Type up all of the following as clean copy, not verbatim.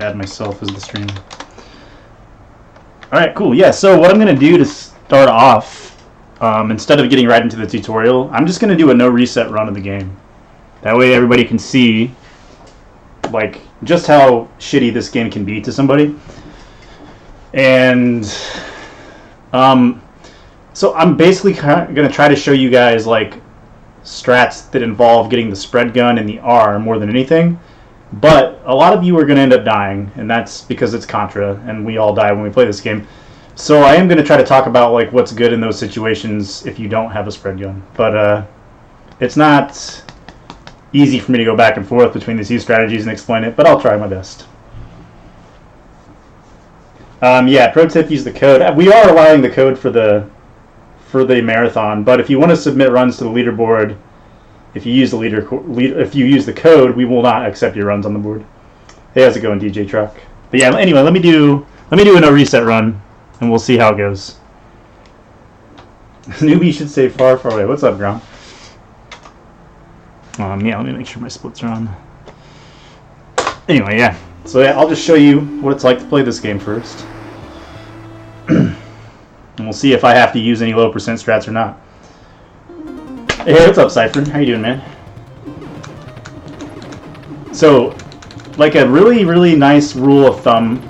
add myself as the streamer. Alright, cool. Yeah, so what I'm going to do to start off, instead of getting right into the tutorial, I'm just going to do a no reset run of the game. That way everybody can see like just how shitty this game can be to somebody. And so I'm basically going to try to show you guys like strats that involve getting the spread gun and the R more than anything. But a lot of you are going to end up dying, and that's because it's Contra, and we all die when we play this game. So I am going to try to talk about like what's good in those situations if you don't have a spread gun. But it's not easy for me to go back and forth between these two strategies and explain it, but I'll try my best. Yeah, pro tip: use the code. We are allowing the code for the marathon, but if you want to submit runs to the leaderboard, if you use the code, we will not accept your runs on the board. Hey, how's it going, DJ Truck? But yeah, anyway, let me do a no reset run, and we'll see how it goes. Newbie should stay far, far away. What's up, Grom? Yeah, let me make sure my splits are on. Anyway, yeah. So yeah, I'll just show you what it's like to play this game first. And we'll see if I have to use any low percent strats or not. Hey, what's up, Cypher? How you doing, man? So, like a really, really nice rule of thumb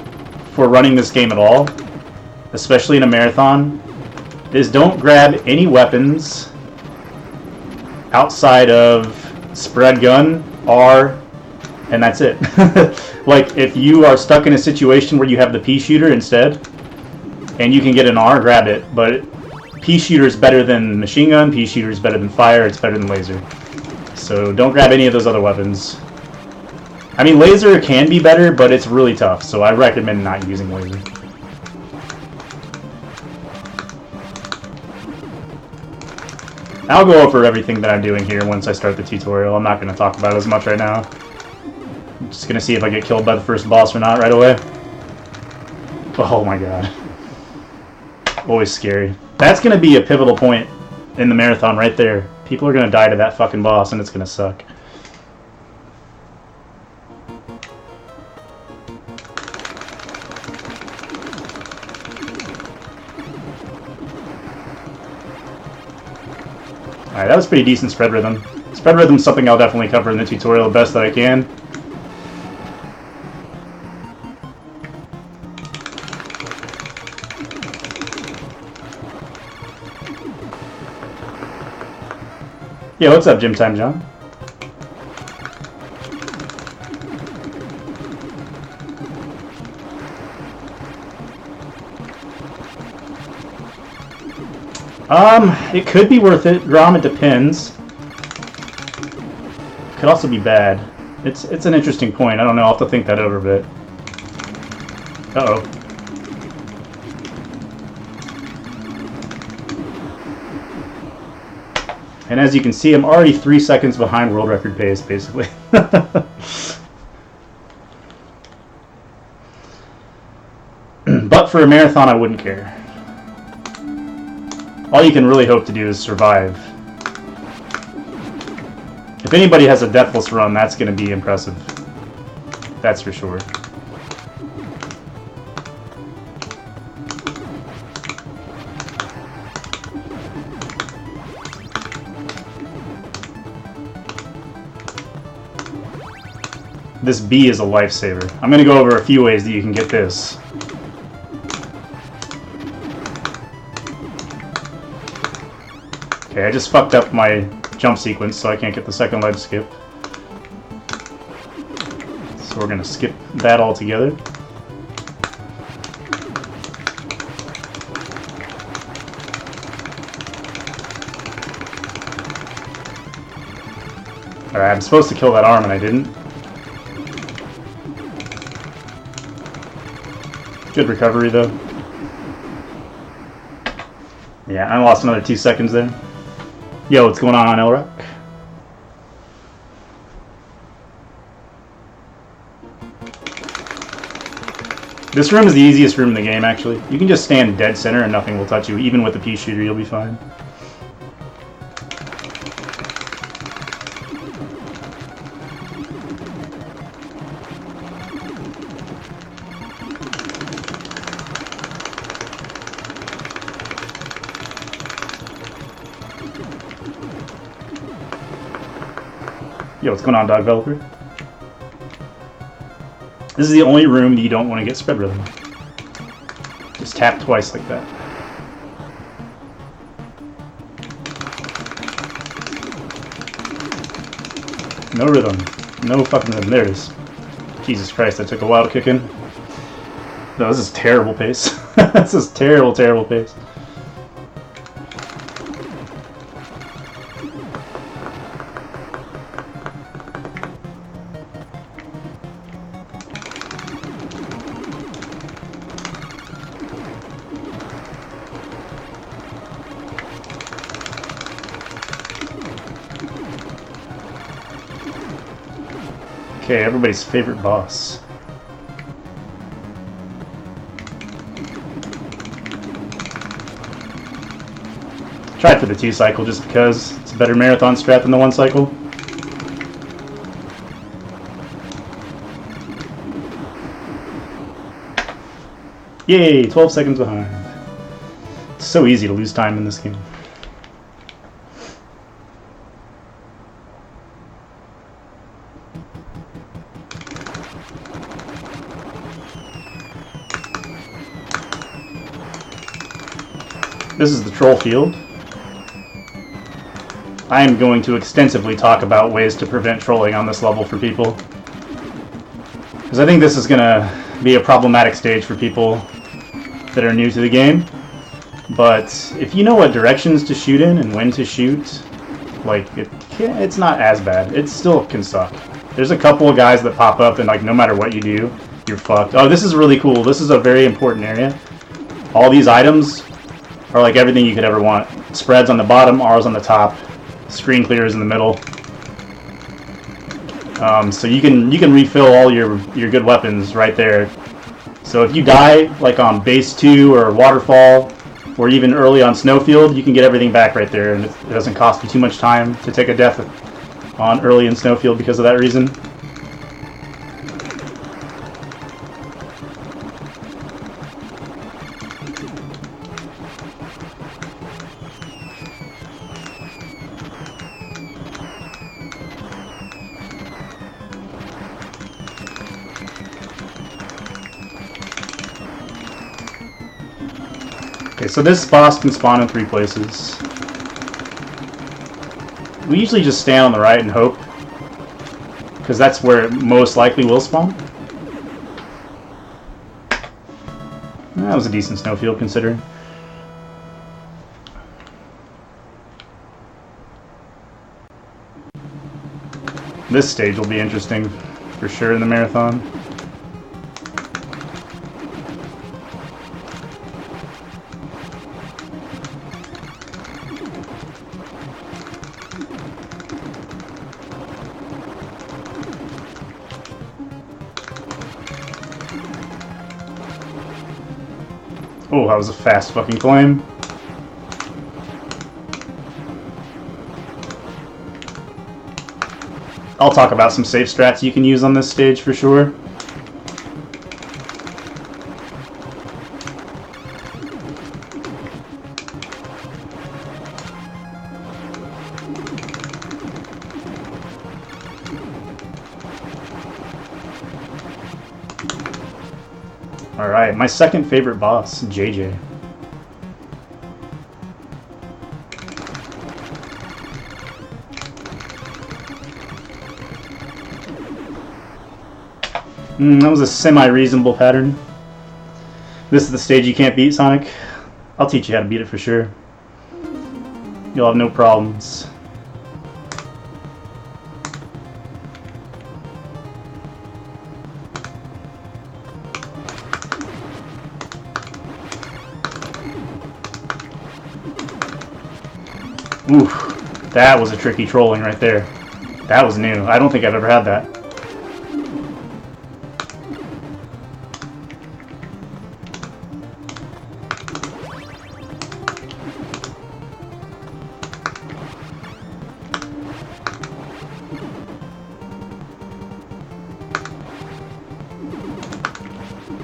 for running this game at all, especially in a marathon, is don't grab any weapons outside of spread gun, R, and that's it. Like, if you are stuck in a situation where you have the pea shooter instead, and you can get an R, grab it. But pea shooter is better than machine gun, pea shooter is better than fire, it's better than laser. So don't grab any of those other weapons. I mean, laser can be better, but it's really tough, so I recommend not using laser. I'll go over everything that I'm doing here once I start the tutorial. I'm not going to talk about it as much right now. I'm just going to see if I get killed by the first boss or not right away. Oh my god. Always scary. That's going to be a pivotal point in the marathon right there. People are going to die to that fucking boss, and it's going to suck. Alright, that was pretty decent spread rhythm. Spread rhythm is something I'll definitely cover in the tutorial the best that I can. Yeah, what's up, Gym Time John? It could be worth it, Grom, it depends. Could also be bad. It's an interesting point. I don't know, I'll have to think that over a bit. Uh-oh. And as you can see, I'm already 3 seconds behind world record pace, basically. But for a marathon, I wouldn't care. All you can really hope to do is survive. If anybody has a deathless run, that's going to be impressive. That's for sure. This B is a lifesaver. I'm going to go over a few ways that you can get this. Okay, I just fucked up my jump sequence, so I can't get the second ledge skip. So we're going to skip that altogether. Alright, I'm supposed to kill that arm and I didn't. Good recovery, though. Yeah, I lost another 2 seconds there. Yo, what's going on, Elrock? This room is the easiest room in the game, actually. You can just stand dead center and nothing will touch you. Even with the pea shooter, you'll be fine. Yo, what's going on, dog developer? This is the only room that you don't want to get spread rhythm. Just tap twice like that. No rhythm. No fucking rhythm. There it is. Jesus Christ, that took a while to kick in. No, this is terrible pace. This is terrible, terrible pace. Okay, everybody's favorite boss. Tried for the 2 cycle just because it's a better marathon strat than the 1 cycle. Yay, 12 seconds behind. It's so easy to lose time in this game. This is the troll field. I am going to extensively talk about ways to prevent trolling on this level for people, because I think this is going to be a problematic stage for people that are new to the game. But if you know what directions to shoot in and when to shoot, like, it's not as bad. It still can suck. There's a couple of guys that pop up and, like, no matter what you do, you're fucked. Oh, this is really cool. This is a very important area. All these items are like everything you could ever want. Spreads on the bottom, R's on the top, screen clears in the middle. So you can refill all your good weapons right there. So if you die like on base 2 or waterfall, or even early on snowfield, you can get everything back right there, and it doesn't cost you too much time to take a death on early in snowfield because of that reason. Okay, so this boss can spawn in 3 places. We usually just stand on the right and hope, because that's where it most likely will spawn. That was a decent snowfield considering. This stage will be interesting for sure in the marathon. Oh, that was a fast fucking climb. I'll talk about some safe strats you can use on this stage for sure. Alright, my second favorite boss, JJ. That was a semi-reasonable pattern. This is the stage you can't beat, Sonic. I'll teach you how to beat it for sure. You'll have no problems. Oof, that was a tricky trolling right there. That was new. I don't think I've ever had that.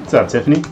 What's up, Tiffany?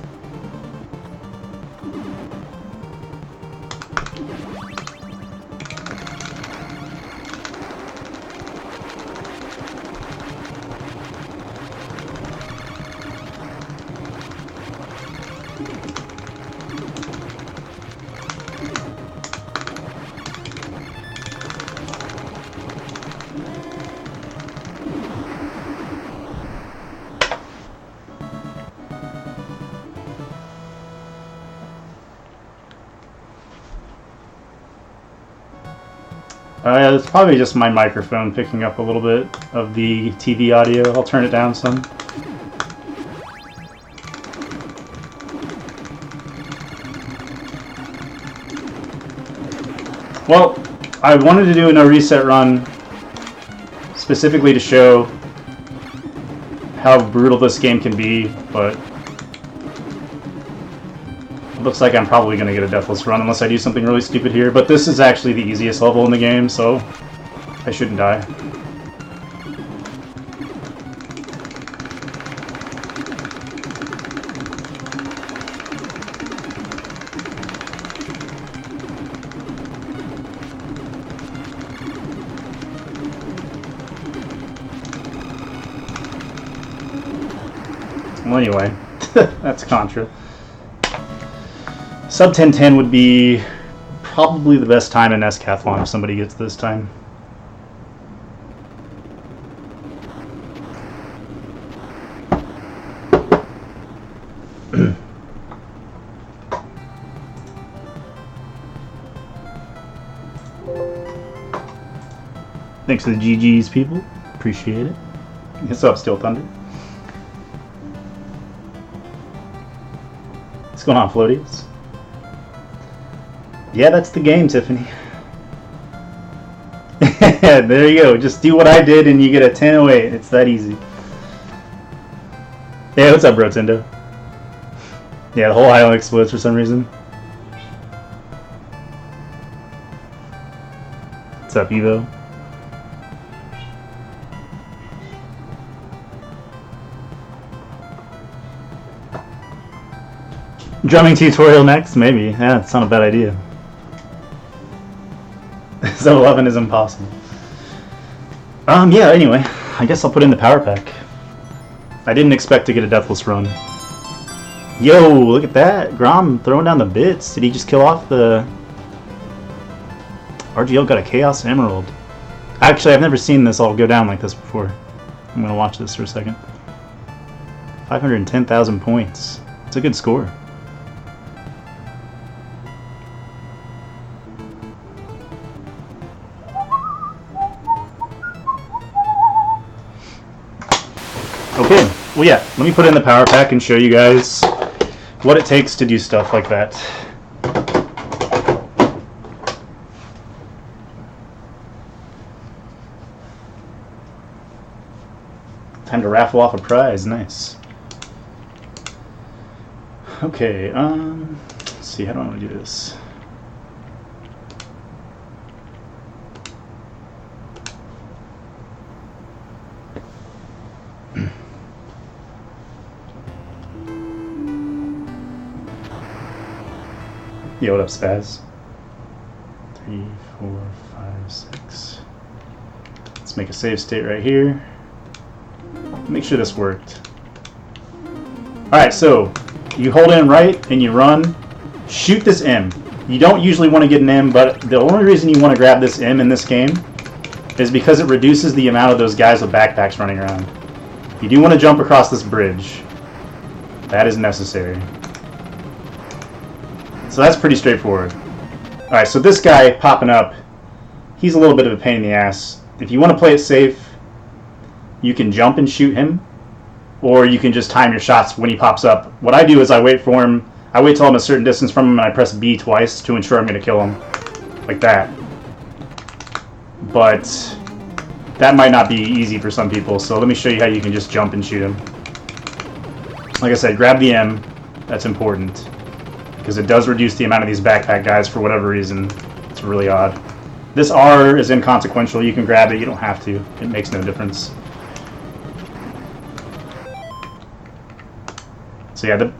It's probably just my microphone picking up a little bit of the TV audio. I'll turn it down some. Well, I wanted to do a no reset run specifically to show how brutal this game can be, but it looks like I'm probably going to get a deathless run unless I do something really stupid here. But this is actually the easiest level in the game, so I shouldn't die. Well, anyway, that's Contra. Sub 1010 would be probably the best time in NEScathlon if somebody gets this time. Thanks to the GG's people. Appreciate it. What's up, Steel Thunder? What's going on, Floaties? Yeah, that's the game, Tiffany. There you go. Just do what I did and you get a 1008. It's that easy. Yeah, what's up, Rotundo? Yeah, the whole island explodes for some reason. What's up, Evo? Drumming tutorial next? Maybe. Yeah, it's not a bad idea. So 11 is impossible. Yeah, anyway. I guess I'll put in the power pack. I didn't expect to get a deathless run. Yo, look at that. Grom throwing down the bits. Did he just kill off the... RGL got a Chaos Emerald. Actually, I've never seen this all go down like this before. I'm going to watch this for a second. 510,000 points. It's a good score. Okay, well yeah, let me put in the power pack and show you guys what it takes to do stuff like that. Time to raffle off a prize, nice. Okay, let's see, how do I want to do this? Yo, what up, Spaz? 3, 4, 5, 6. Let's make a save state right here. Make sure this worked. Alright, so you hold in right and you run. Shoot this M. You don't usually want to get an M, but the only reason you want to grab this M in this game is because it reduces the amount of those guys with backpacks running around. You do want to jump across this bridge. That is necessary. So that's pretty straightforward. Alright, so this guy popping up, he's a little bit of a pain in the ass. If you want to play it safe, you can jump and shoot him, or you can just time your shots when he pops up. What I do is I wait for him, I wait till I'm a certain distance from him and I press B twice to ensure I'm going to kill him. Like that. But that might not be easy for some people, so let me show you how you can just jump and shoot him. Like I said, grab the M, that's important. Because it does reduce the amount of these backpack guys for whatever reason. It's really odd. This R is inconsequential. You can grab it. You don't have to. It makes no difference. So yeah,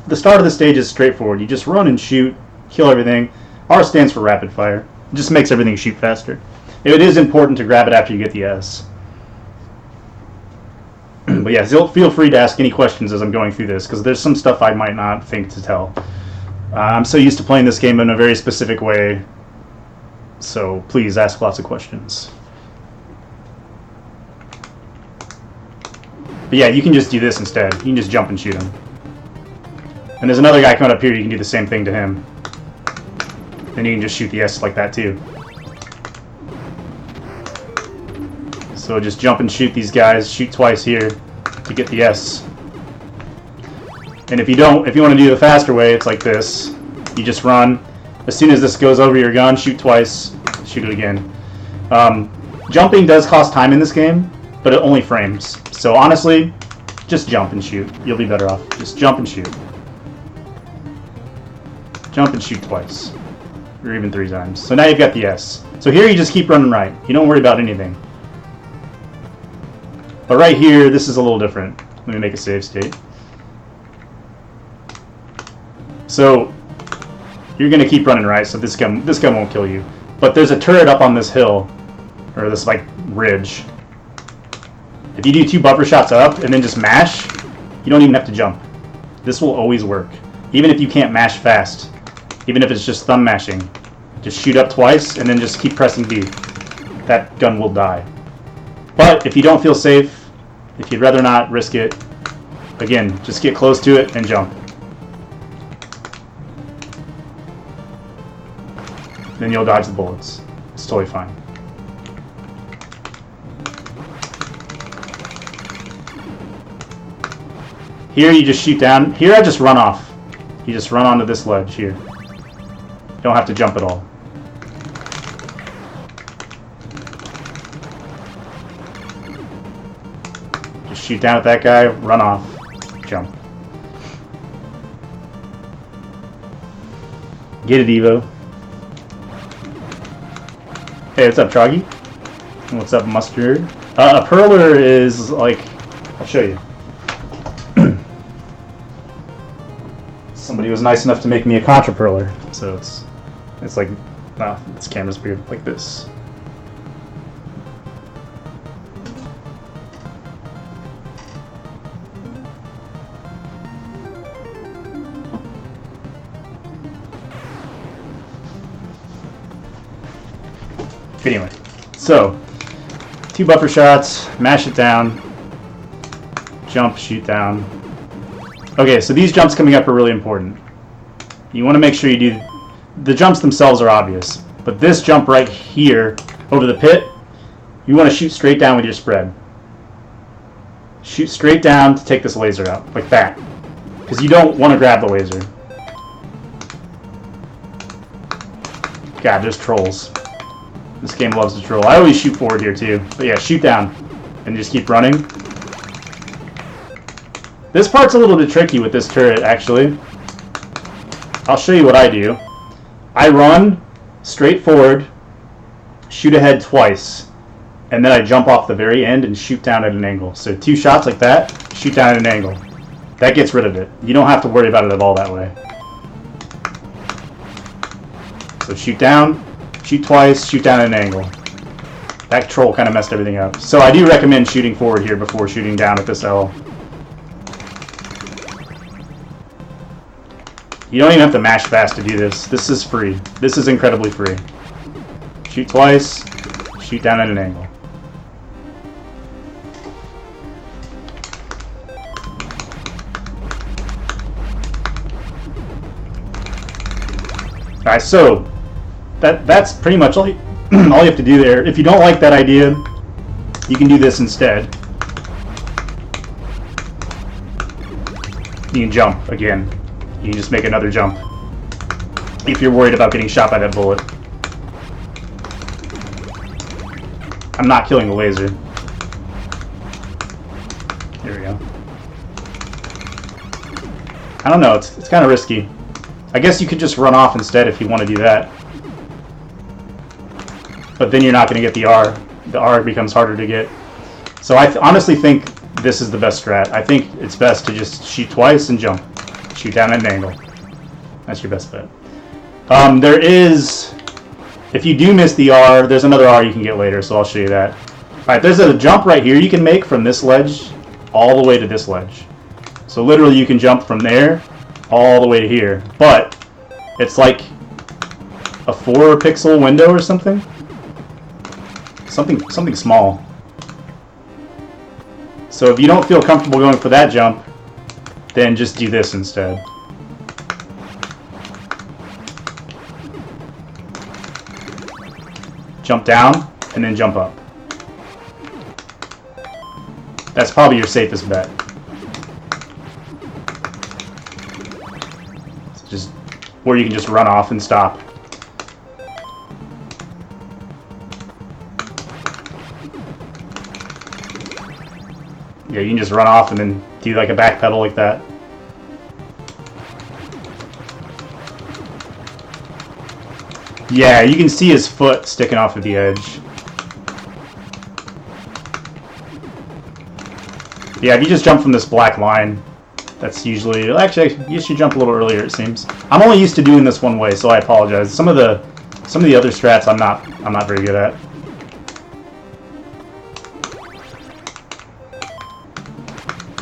the start of the stage is straightforward. You just run and shoot, kill everything. R stands for rapid fire. It just makes everything shoot faster. It is important to grab it after you get the S. But yeah, feel free to ask any questions as I'm going through this, because there's some stuff I might not think to tell. I'm so used to playing this game in a very specific way, so please ask lots of questions. But yeah, you can just do this instead. You can just jump and shoot him. And there's another guy coming up here, you can do the same thing to him. Then you can just shoot the S like that too. So just jump and shoot these guys. Shoot twice here to get the S. And if you want to do the faster way, it's like this. You just run. As soon as this goes over your gun, shoot twice, shoot it again. Jumping does cost time in this game, but it only frames. So honestly, just jump and shoot. You'll be better off. Just jump and shoot. Jump and shoot twice. Or even 3 times. So now you've got the S. So here you just keep running right. You don't worry about anything. But right here, this is a little different. Let me make a save state. So you're going to keep running right, so this gun won't kill you. But there's a turret up on this hill, or this like ridge. If you do 2 buffer shots up and then just mash, you don't even have to jump. This will always work. Even if you can't mash fast, even if it's just thumb mashing, just shoot up twice and then just keep pressing B. That gun will die. But if you don't feel safe, if you'd rather not risk it, again, just get close to it and jump. Then you'll dodge the bullets. It's totally fine. Here you just shoot down. Here I just run off. You just run onto this ledge here. You don't have to jump at all. Just shoot down at that guy, run off, jump. Get it, Evo. Hey, what's up, Troggy? What's up, Mustard? A Perler is like... I'll show you. Somebody was nice enough to make me a Contra Perler, so it's like... this camera's weird, like this. Anyway, so 2 buffer shots, mash it down, jump, shoot down. Okay, so these jumps coming up are really important. You want to make sure you do... The jumps themselves are obvious, but this jump right here over the pit, you want to shoot straight down with your spread. Shoot straight down to take this laser out, like that. Because you don't want to grab the laser. God, there's trolls. This game loves to troll. I always shoot forward here too. But yeah, shoot down. And just keep running. This part's a little bit tricky with this turret, actually. I'll show you what I do. I run straight forward, shoot ahead twice, and then I jump off the very end and shoot down at an angle. So 2 shots like that, shoot down at an angle. That gets rid of it. You don't have to worry about it at all that way. So shoot down, shoot twice, shoot down at an angle. That troll kind of messed everything up. So I do recommend shooting forward here before shooting down at this L. You don't even have to mash fast to do this. This is free. This is incredibly free. Shoot twice, shoot down at an angle. Alright, so that's pretty much all you have to do there. If you don't like that idea, you can do this instead. You can jump again. You can just make another jump if you're worried about getting shot by that bullet. I'm not killing the laser. There we go. I don't know, it's kind of risky. I guess you could just run off instead if you want to do that. But then you're not going to get the R. The R becomes harder to get. So I honestly think this is the best strat. I think it's best to just shoot twice and jump. Shoot down at an angle. That's your best bet. There is, if you do miss the R, there's another R you can get later, so I'll show you that. Alright, there's a jump right here you can make from this ledge all the way to this ledge. So literally you can jump from there all the way to here. But it's like a 4-pixel window or something. Something small. So if you don't feel comfortable going for that jump, then just do this instead. Jump down, and then jump up. That's probably your safest bet. Just, or you can just run off and stop. Yeah, you can just run off and then do like a back pedal like that. Yeah, you can see his foot sticking off of the edge. Yeah, if you just jump from this black line, that's usually... Actually, you should jump a little earlier, it seems. I'm only used to doing this one way, so I apologize. Some of the other strats I'm not very good at.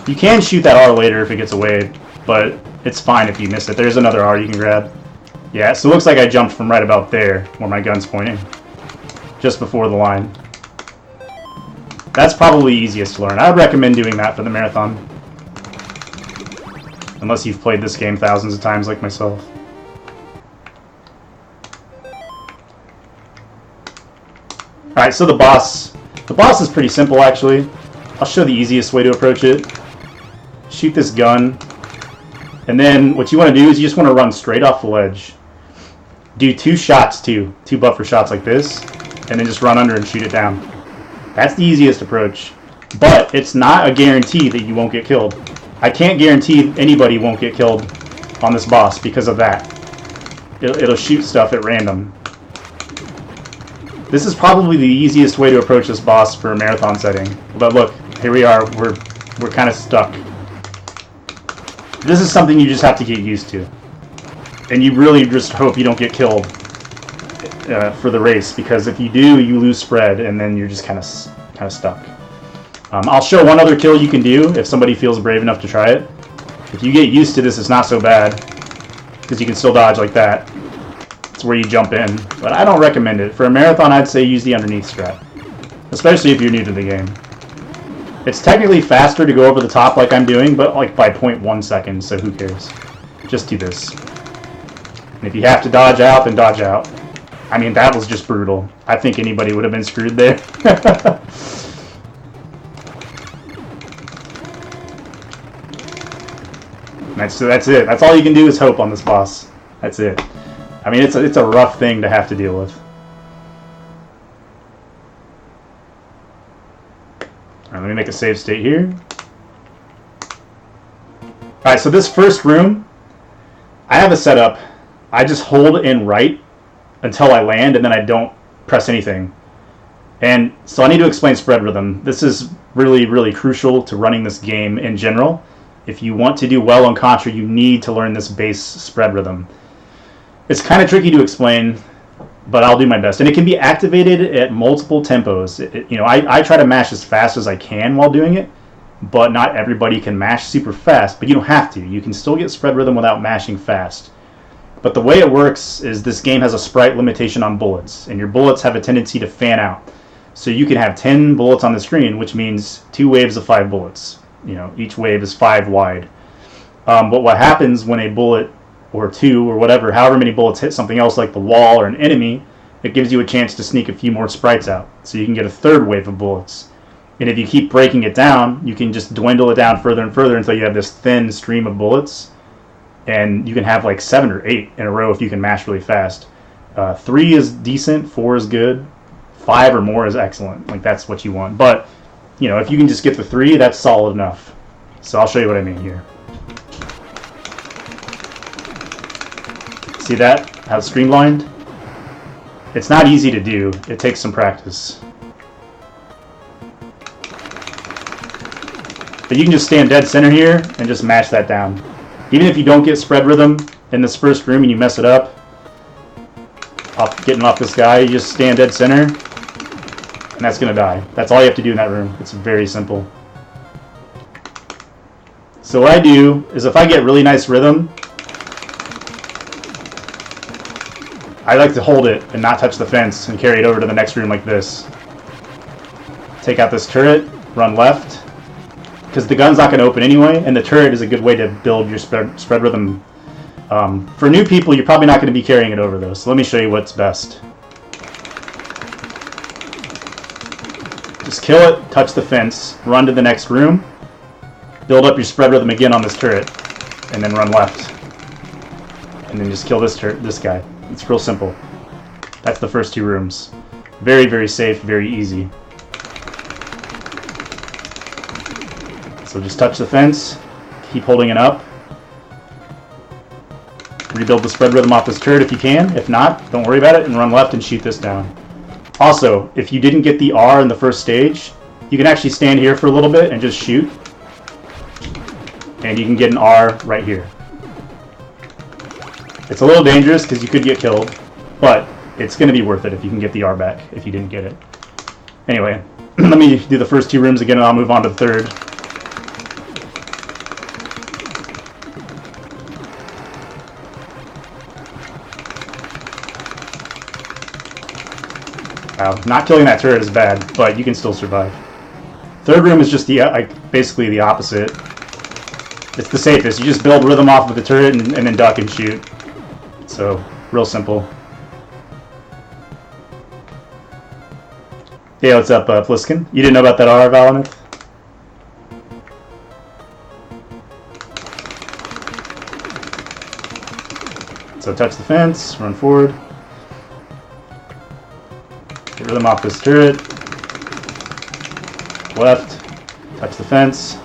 You can shoot that R later if it gets away, but it's fine if you miss it. There's another R you can grab. Yeah, so it looks like I jumped from right about there, where my gun's pointing. Just before the line. That's probably easiest to learn. I would recommend doing that for the marathon. Unless you've played this game thousands of times like myself. Alright, so the boss. The boss is pretty simple, actually. I'll show the easiest way to approach it. Shoot this gun. And then what you want to do is you just want to run straight off the ledge. Do 2 shots, too. 2 buffer shots like this. And then just run under and shoot it down. That's the easiest approach. But it's not a guarantee that you won't get killed. I can't guarantee anybody won't get killed on this boss because of that. It'll shoot stuff at random. This is probably the easiest way to approach this boss for a marathon setting. But look, here we are. We're kind of stuck. This is something you just have to get used to. And you really just hope you don't get killed for the race, because if you do, you lose spread, and then you're just kind of stuck. I'll show one other kill you can do if somebody feels brave enough to try it. If you get used to this, it's not so bad, because you can still dodge like that. It's where you jump in, but I don't recommend it. For a marathon, I'd say use the underneath strat, especially if you're new to the game. It's technically faster to go over the top like I'm doing, but like by 0.1 seconds, so who cares? Just do this. And if you have to dodge out, then dodge out. I mean, that was just brutal. I think anybody would have been screwed there. That's it. That's all you can do is hope on this boss. That's it. I mean, it's a rough thing to have to deal with. Alright, let me make a save state here. Alright, so this first room, I have a setup. I just hold in right until I land, and then I don't press anything. And so I need to explain spread rhythm. This is really, really crucial to running this game in general. If you want to do well on Contra, you need to learn this base spread rhythm. It's kind of tricky to explain, but I'll do my best. And it can be activated at multiple tempos. I try to mash as fast as I can while doing it, but not everybody can mash super fast, but you don't have to. You can still get spread rhythm without mashing fast. But the way it works is this game has a sprite limitation on bullets, and your bullets have a tendency to fan out. So you can have 10 bullets on the screen, which means 2 waves of 5 bullets. Each wave is 5 wide. But what happens when a bullet or 2 or whatever, however many bullets hit something else like the wall or an enemy, it gives you a chance to sneak a few more sprites out. So you can get a 3rd wave of bullets. And if you keep breaking it down, you can just dwindle it down further and further until you have this thin stream of bullets. And you can have like 7 or 8 in a row if you can mash really fast. 3 is decent, 4 is good, 5 or more is excellent. Like, that's what you want. But, if you can just get the 3, that's solid enough. So I'll show you what I mean here. See that? How it's streamlined? It's not easy to do. It takes some practice. But you can just stand dead center here and just mash that down. Even if you don't get spread rhythm in this first room and you mess it up, getting off this guy, you just stand dead center, and that's going to die. That's all you have to do in that room. It's very simple. So what I do is if I get really nice rhythm, I like to hold it and not touch the fence and carry it over to the next room like this. Take out this turret, run left, because the gun's not going to open anyway, and the turret is a good way to build your spread rhythm. For new people, you're probably not going to be carrying it over, though, so let me show you what's best. Just kill it, touch the fence, run to the next room, build up your spread rhythm again on this turret, and then run left. And then just kill this guy. It's real simple. That's the first 2 rooms. Very, very safe, very easy. So just touch the fence, keep holding it up. Rebuild the spread rhythm off this turret if you can. If not, don't worry about it and run left and shoot this down. Also, if you didn't get the R in the first stage, you can actually stand here for a little bit and just shoot. And you can get an R right here. It's a little dangerous because you could get killed, but it's going to be worth it if you can get the R back if you didn't get it. Anyway, let me do the first 2 rooms again and I'll move on to the third. Wow, not killing that turret is bad, but you can still survive. Third room is just the basically the opposite. It's the safest. You just build rhythm off of the turret and then duck and shoot. So, real simple. Hey, what's up, Pliskin? You didn't know about that R, Valamith? So touch the fence, run forward. Get rhythm off this turret. Left. Touch the fence.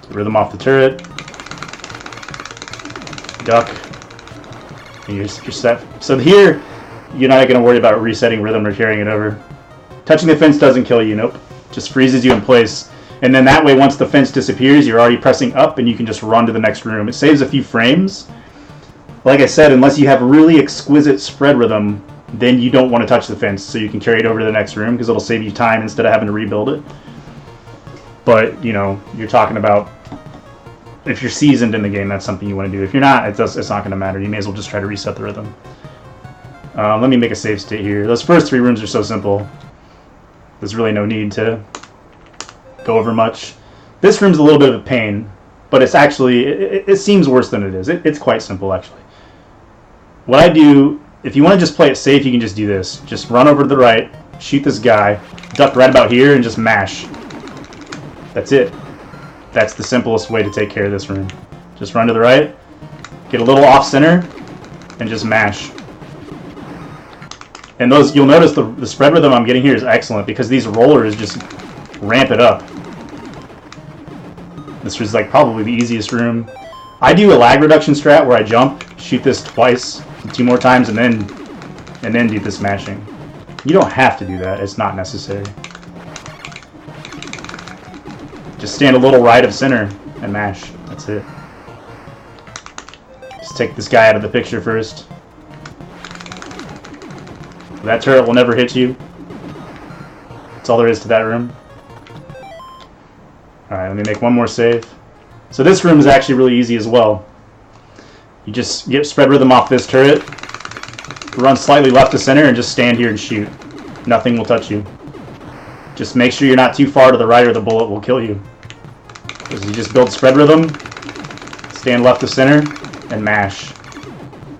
Get rhythm off the turret. Duck. And you're set. So here, you're not going to worry about resetting rhythm or carrying it over. Touching the fence doesn't kill you, nope. Just freezes you in place. And then that way, once the fence disappears, you're already pressing up and you can just run to the next room. It saves a few frames. Like I said, unless you have really exquisite spread rhythm, then you don't want to touch the fence, so you can carry it over to the next room because it'll save you time instead of having to rebuild it. But, you know, you're talking about if you're seasoned in the game, that's something you want to do. If you're not, it's not going to matter. You may as well just try to reset the rhythm. Let me make a save state here. Those first 3 rooms are so simple. There's really no need to go over much. This room's a little bit of a pain, but it's actually, it seems worse than it is. It's quite simple, actually. What I do, if you want to just play it safe, you can just do this. Just run over to the right, shoot this guy, duck right about here, and just mash. That's it. That's the simplest way to take care of this room. Just run to the right, get a little off-center, and just mash. And those, you'll notice the spread rhythm I'm getting here is excellent because these rollers just ramp it up. This was like probably the easiest room. I do a lag reduction strat where I jump, shoot this twice, 2 more times, and then do this mashing. You don't have to do that. It's not necessary. Just stand a little right of center and mash. That's it. Just take this guy out of the picture first. That turret will never hit you. That's all there is to that room. Alright, let me make one more save. So this room is actually really easy as well. You just get spread rhythm off this turret, run slightly left to center, and just stand here and shoot. Nothing will touch you. Just make sure you're not too far to the right or the bullet will kill you. Because you just build spread rhythm, stand left to center, and mash.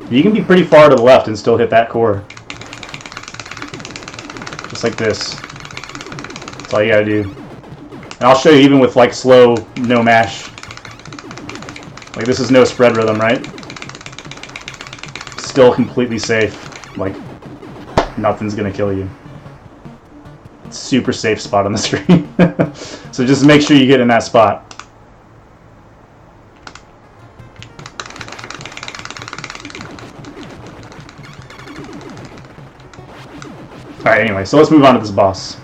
You can be pretty far to the left and still hit that core. Just like this. That's all you gotta do. And I'll show you even with like slow, no mash. Like this is no spread rhythm, right? Still completely safe. Like nothing's gonna kill you. It's a super safe spot on the screen. So just make sure you get in that spot. Alright, anyway, so let's move on to this boss.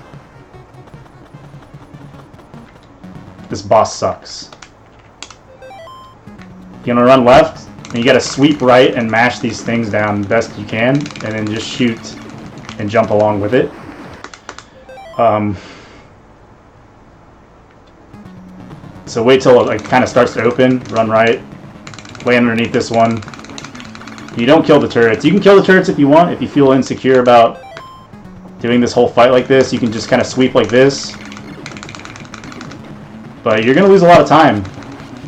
This boss sucks. You're gonna run left, and you gotta sweep right and mash these things down best you can, and then just shoot and jump along with it. So wait till it like, kind of starts to open, run right, land underneath this one. You don't kill the turrets. You can kill the turrets if you want, if you feel insecure about doing this whole fight like this. You can just kind of sweep like this. But you're going to lose a lot of time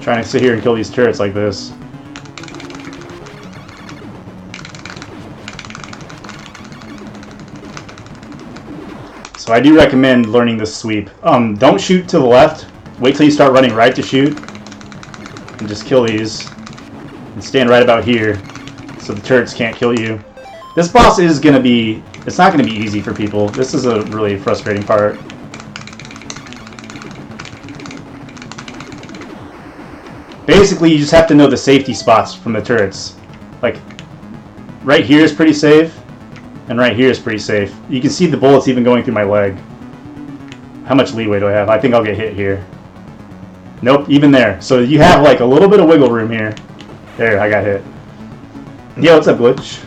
trying to sit here and kill these turrets like this. So So I do recommend learning this sweep. Don't shoot to the left. Wait till you start running right to shoot. And just kill these. And stand right about here so the turrets can't kill you. This boss is going to be... It's not going to be easy for people. This is a really frustrating part. Basically, you just have to know the safety spots from the turrets. Like, right here is pretty safe, and right here is pretty safe. You can see the bullets even going through my leg. How much leeway do I have? I think I'll get hit here. Nope, even there. So you have like a little bit of wiggle room here. There, I got hit. Yo, what's up, Glitch?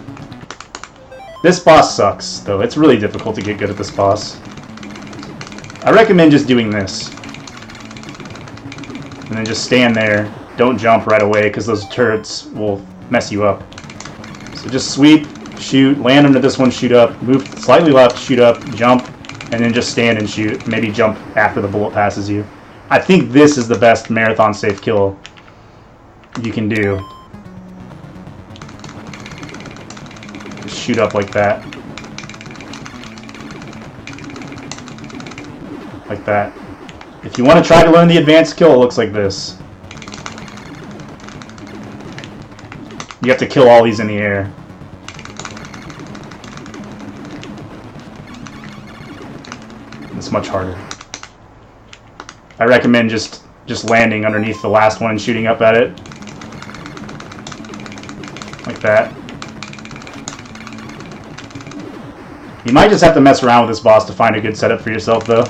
This boss sucks, though. It's really difficult to get good at this boss. I recommend just doing this. And then just stand there. Don't jump right away, because those turrets will mess you up. So just sweep, shoot, land into this one, shoot up, move slightly left, shoot up, jump, and then just stand and shoot. Maybe jump after the bullet passes you. I think this is the best marathon safe kill you can do. Just shoot up like that. Like that. If you want to try to learn the advanced kill, it looks like this. You have to kill all these in the air. It's much harder. I recommend just landing underneath the last one and shooting up at it. Like that. You might just have to mess around with this boss to find a good setup for yourself, though.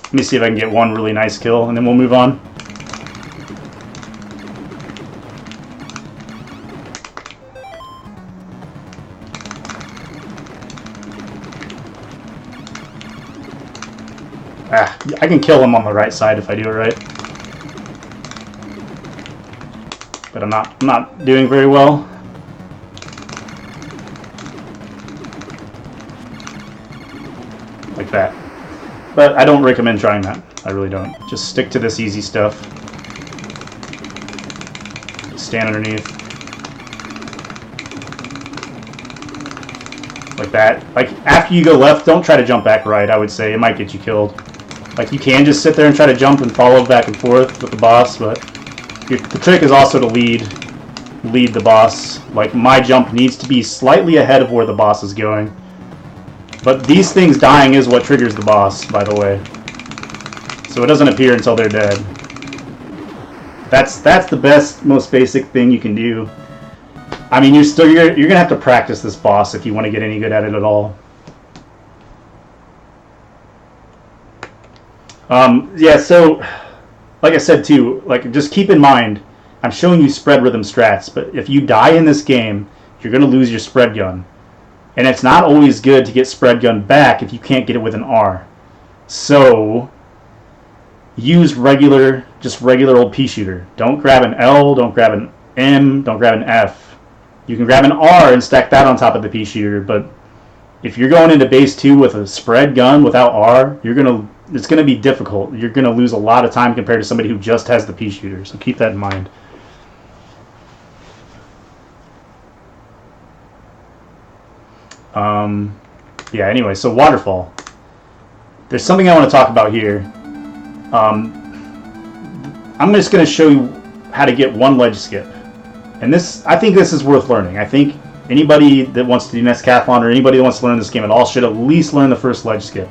Let me see if I can get one really nice kill, and then we'll move on. Ah, I can kill him on the right side if I do it right. But I'm not doing very well. Like that. But I don't recommend trying that. I really don't. Just stick to this easy stuff. Stand underneath. Like that. Like, after you go left, don't try to jump back right, I would say. It might get you killed. Like, you can just sit there and try to jump and follow back and forth with the boss, but the trick is also to lead the boss. Like, my jump needs to be slightly ahead of where the boss is going. But these things dying is what triggers the boss, by the way. So it doesn't appear until they're dead. That's the best, most basic thing you can do. I mean, you're gonna have to practice this boss if you want to get any good at it at all. Yeah, so like I said too, like, just keep in mind, I'm showing you spread rhythm strats, but if you die in this game, you're gonna lose your spread gun. And it's not always good to get spread gun back if you can't get it with an R. So use just regular old pea shooter. Don't grab an L, don't grab an M, don't grab an F. You can grab an R and stack that on top of the pea shooter, but if you're going into base 2 with a spread gun without R, it's gonna be difficult. You're gonna lose a lot of time compared to somebody who just has the pea shooter. So keep that in mind. Yeah, anyway, so waterfall. There's something I want to talk about here. I'm just going to show you how to get one ledge skip. And I think this is worth learning. I think anybody that wants to do NEScathlon or anybody that wants to learn this game at all should at least learn the first ledge skip.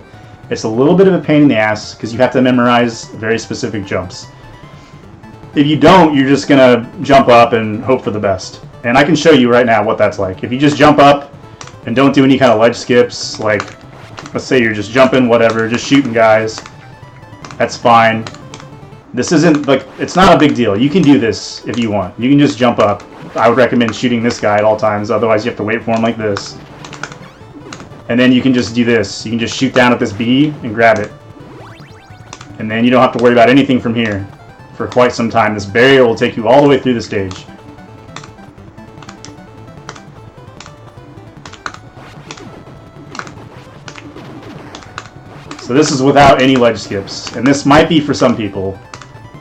It's a little bit of a pain in the ass because you have to memorize very specific jumps. If you don't, you're just going to jump up and hope for the best. And I can show you right now what that's like. If you just jump up and don't do any kind of ledge skips, like, let's say you're just jumping, whatever, just shooting guys, that's fine. This isn't, like, it's not a big deal. You can do this if you want. You can just jump up. I would recommend shooting this guy at all times, otherwise you have to wait for him like this. And then you can just do this. You can just shoot down at this B and grab it. And then you don't have to worry about anything from here for quite some time. This barrier will take you all the way through the stage. So this is without any ledge skips, and this might be for some people.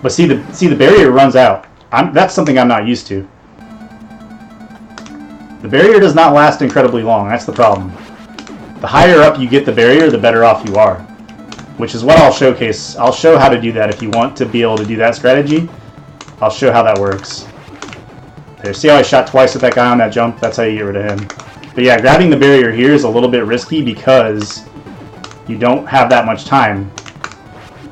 But see the barrier runs out. That's something I'm not used to. The The barrier does not last incredibly long. That's the problem. The higher up you get the barrier, the better off you are. Which is what I'll showcase. I'll show how to do that if you want to be able to do that strategy. I'll show how that works. There, see how I shot twice at that guy on that jump? That's how you get rid of him. But yeah, grabbing the barrier here is a little bit risky because you don't have that much time.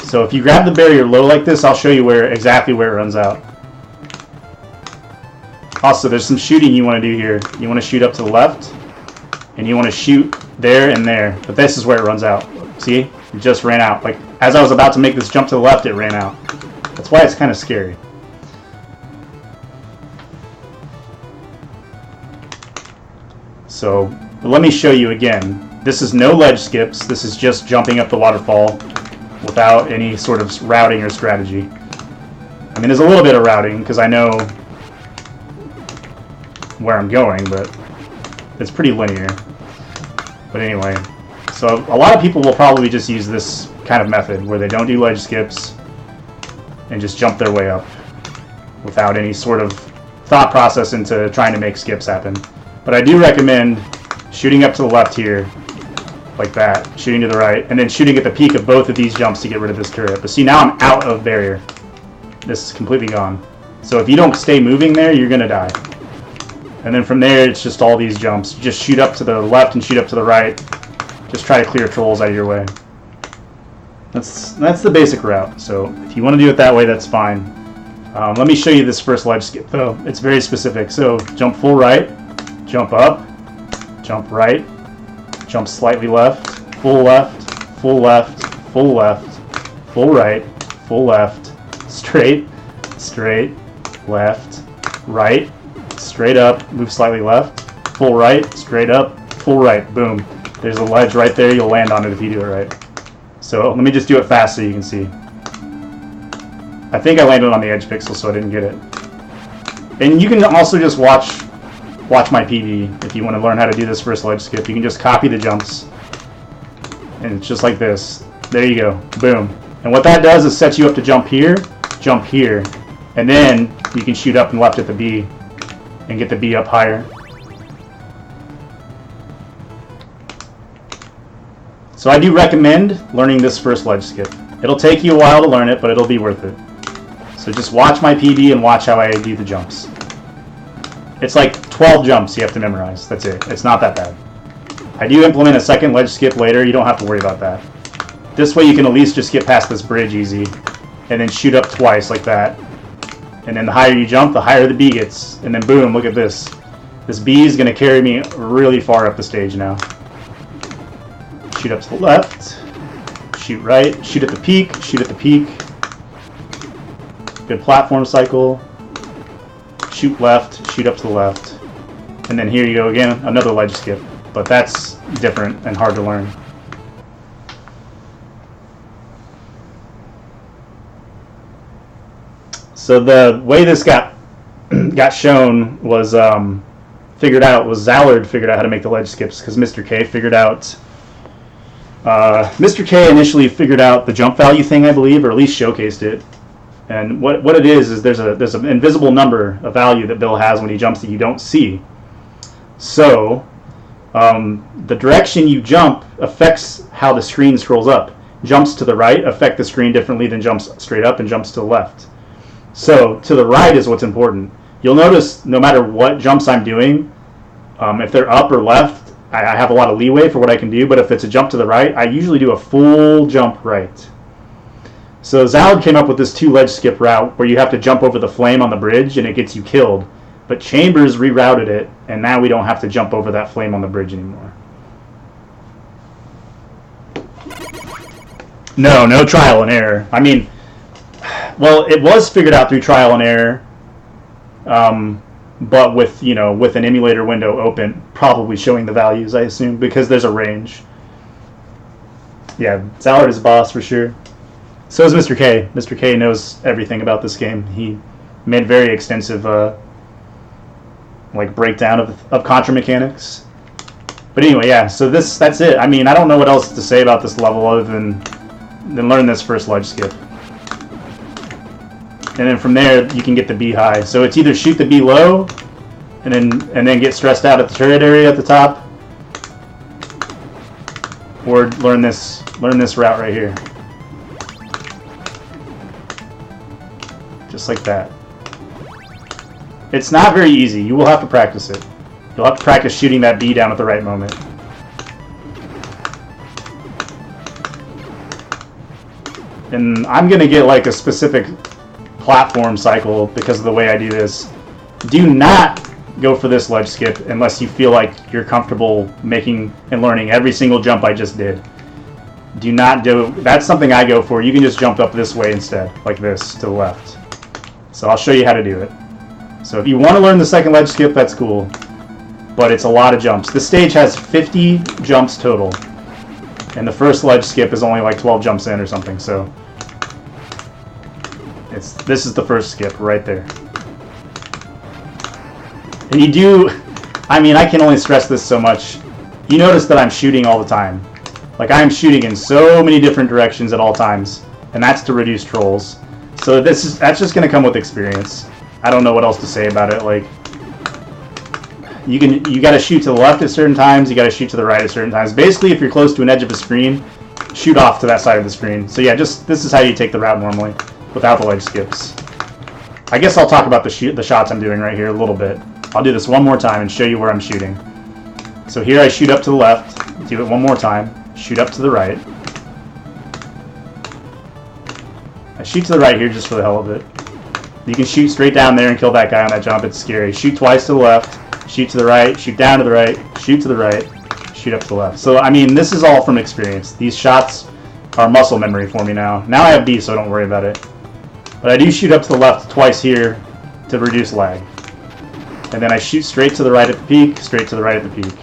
So if you grab the barrier low like this, I'll show you exactly where it runs out. Also, there's some shooting you want to do here. You want to shoot up to the left, and you want to shoot there and there. But this is where it runs out. See? It just ran out. Like, as I was about to make this jump to the left, it ran out. That's why it's kind of scary. So, let me show you again. This is no ledge skips. This is just jumping up the waterfall without any sort of routing or strategy. I mean, there's a little bit of routing because I know where I'm going, but it's pretty linear. But anyway, so a lot of people will probably just use this kind of method where they don't do ledge skips and just jump their way up without any sort of thought process into trying to make skips happen. But I do recommend shooting up to the left here, like that, shooting to the right, and then shooting at the peak of both of these jumps to get rid of this turret. But see, now I'm out of barrier. This is completely gone. So if you don't stay moving there, you're going to die. And then from there, it's just all these jumps. You just shoot up to the left and shoot up to the right. Just try to clear trolls out of your way. That's the basic route. So if you want to do it that way, that's fine. Let me show you this first ledge skip, though. It's very specific. So jump full right, jump up, jump right, jump slightly left, full left, full left, full left, full right, full left, straight, straight, left, right, straight up, move slightly left, full right, straight up, full right, boom. There's a ledge right there, you'll land on it if you do it right. So let me just do it fast so you can see. I think I landed on the edge pixel so I didn't get it. And you can also just watch my PB if you want to learn how to do this first ledge skip. You can just copy the jumps. And it's just like this. There you go, boom. And what that does is set you up to jump here, and then you can shoot up and left at the B and get the B up higher. So I do recommend learning this first ledge skip. It'll take you a while to learn it, but it'll be worth it. So just watch my PB and watch how I do the jumps. It's like 12 jumps you have to memorize. That's it. It's not that bad. I do implement a second ledge skip later. You don't have to worry about that. This way you can at least just get past this bridge easy and then shoot up twice like that. And then the higher you jump, the higher the B gets. And then boom, look at this. This B is going to carry me really far up the stage now. Shoot up to the left, shoot right, shoot at the peak, shoot at the peak. Good platform cycle. Shoot left, shoot up to the left. And then here you go again, another ledge skip. But that's different and hard to learn. So the way this got shown was figured out was Zallard figured out how to make the ledge skips because Mr. K figured out. Mr. K initially figured out the jump value thing, I believe, or at least showcased it. And what it is there's an invisible number, a value that Bill has when he jumps that you don't see. So the direction you jump affects how the screen scrolls up. Jumps to the right affect the screen differently than jumps straight up and jumps to the left. So to the right is what's important. You'll notice no matter what jumps I'm doing, if they're up or left, I have a lot of leeway for what I can do, but if it's a jump to the right, I usually do a full jump right. So Zallard came up with this 2 ledge skip route where you have to jump over the flame on the bridge and it gets you killed. But Chambers rerouted it, and now we don't have to jump over that flame on the bridge anymore. No trial and error. I mean, well, it was figured out through trial and error, but with an emulator window open, probably showing the values, I assume, because there's a range. Yeah, Zallard is boss for sure. So is Mr. K. Mr. K knows everything about this game. He made very extensive breakdown of Contra mechanics. But anyway, yeah, so that's it. I mean, I don't know what else to say about this level other than learn this first ledge skip. And then from there, you can get the B high. So it's either shoot the B low, and then get stressed out at the turret area at the top, or learn this route right here, just like that. It's not very easy. You will have to practice it. You'll have to practice shooting that bee down at the right moment. And I'm gonna get like a specific platform cycle because of the way I do this. Do not go for this ledge skip unless you feel like you're comfortable making and learning every single jump I just did. Do not do, that's something I go for. You can just jump up this way instead, like this, to the left. So I'll show you how to do it. So if you want to learn the second ledge skip, that's cool. But it's a lot of jumps. This stage has 50 jumps total. And the first ledge skip is only like 12 jumps in or something, so this is the first skip right there. And you do, I mean, I can only stress this so much. You notice that I'm shooting all the time. Like, I'm shooting in so many different directions at all times, and that's to reduce trolls. So that's just gonna come with experience. I don't know what else to say about it. Like, you gotta shoot to the left at certain times, you gotta shoot to the right at certain times. Basically, if you're close to an edge of a screen, shoot off to that side of the screen. So yeah, this is how you take the route normally, without the ledge skips. I guess I'll talk about the shots I'm doing right here a little bit. I'll do this one more time and show you where I'm shooting. So here I shoot up to the left, do it one more time, shoot up to the right. I shoot to the right here just for the hell of it. You can shoot straight down there and kill that guy on that jump, it's scary. Shoot twice to the left, shoot to the right, shoot down to the right, shoot to the right, shoot up to the left. So, I mean, this is all from experience. These shots are muscle memory for me now. Now I have B, so don't worry about it. But I do shoot up to the left twice here to reduce lag. And then I shoot straight to the right at the peak, straight to the right at the peak.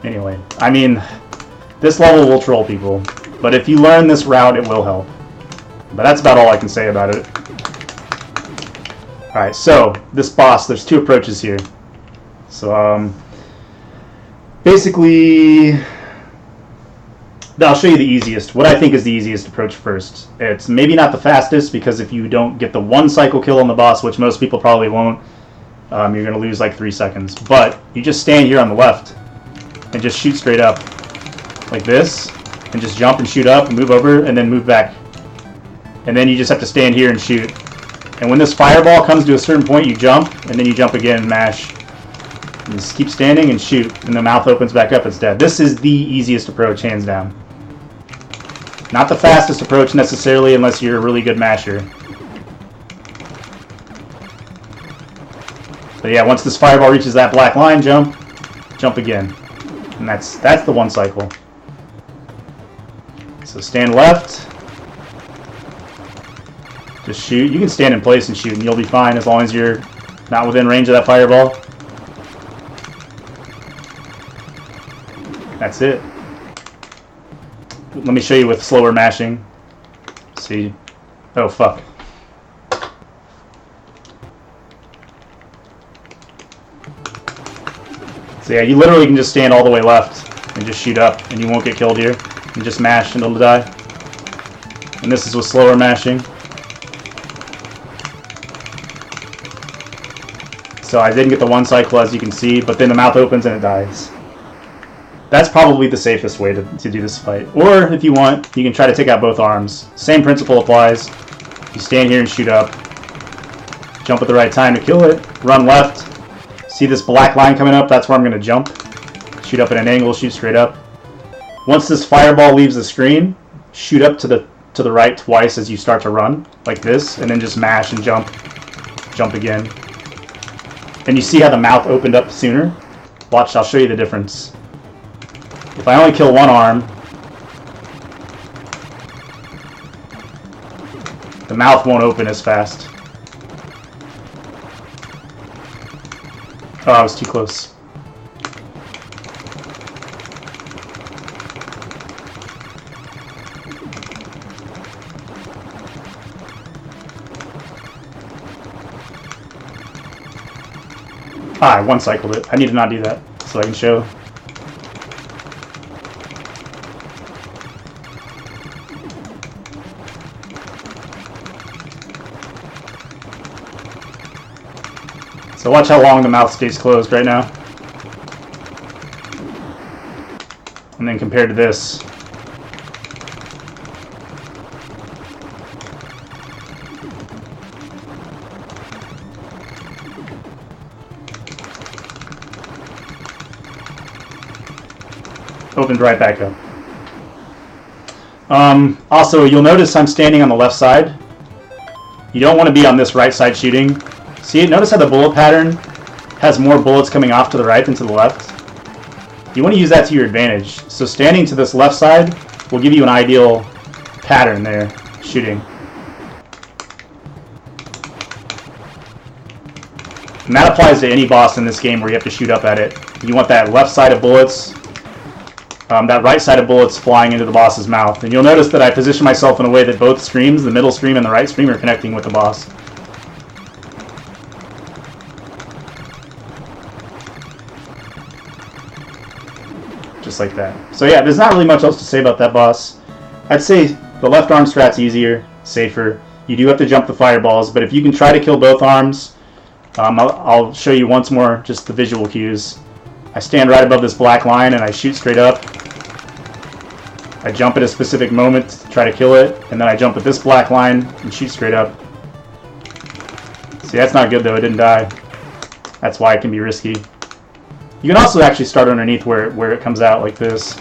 Anyway, I mean, this level will troll people. But if you learn this route, it will help. But that's about all I can say about it. Alright, so, this boss, there's two approaches here. So, basically, I'll show you the easiest. What I think is the easiest approach first. It's maybe not the fastest, because if you don't get the one cycle kill on the boss, which most people probably won't, you're going to lose like 3 seconds. But you just stand here on the left and just shoot straight up like this, and just jump and shoot up and move over and then move back. And then you just have to stand here and shoot. And when this fireball comes to a certain point, you jump, and then you jump again and mash. And just keep standing and shoot, and the mouth opens back up, it's dead. This is the easiest approach, hands down. Not the fastest approach necessarily, unless you're a really good masher. But yeah, once this fireball reaches that black line, jump again. And that's the one cycle. So stand left. Just shoot. You can stand in place and shoot, and you'll be fine as long as you're not within range of that fireball. That's it. Let me show you with slower mashing. See? Oh, fuck. So yeah, you literally can just stand all the way left and just shoot up, and you won't get killed here. And just mash and it'll die. And this is with slower mashing. So I didn't get the one cycle, as you can see, but then the mouth opens and it dies. That's probably the safest way to do this fight. Or, if you want, you can try to take out both arms. Same principle applies. You stand here and shoot up. Jump at the right time to kill it. Run left. See this black line coming up? That's where I'm going to jump. Shoot up at an angle, shoot straight up. Once this fireball leaves the screen, shoot up to the right twice as you start to run, like this, and then just mash and jump. Jump again. And you see how the mouth opened up sooner? Watch, I'll show you the difference. If I only kill one arm, the mouth won't open as fast. Oh, I was too close. Ah, I one cycled it. I need to not do that so I can show. So watch how long the mouth stays closed right now. And then compared to this. Opened right back up. Also, you'll notice I'm standing on the left side. You don't want to be on this right side shooting. See, notice how the bullet pattern has more bullets coming off to the right than to the left? You want to use that to your advantage. So standing to this left side will give you an ideal pattern there, shooting. And that applies to any boss in this game where you have to shoot up at it. You want that left side of bullets, that right side of bullets flying into the boss's mouth. And you'll notice that I position myself in a way that both streams, the middle stream and the right stream, are connecting with the boss. Just like that. So yeah, there's not really much else to say about that boss. I'd say the left arm strat's easier, safer. You do have to jump the fireballs, but if you can try to kill both arms, I'll show you once more just the visual cues. I stand right above this black line and I shoot straight up. I jump at a specific moment to try to kill it, and then I jump at this black line and shoot straight up. See, that's not good though, it didn't die. That's why it can be risky. You can also actually start underneath where it comes out like this.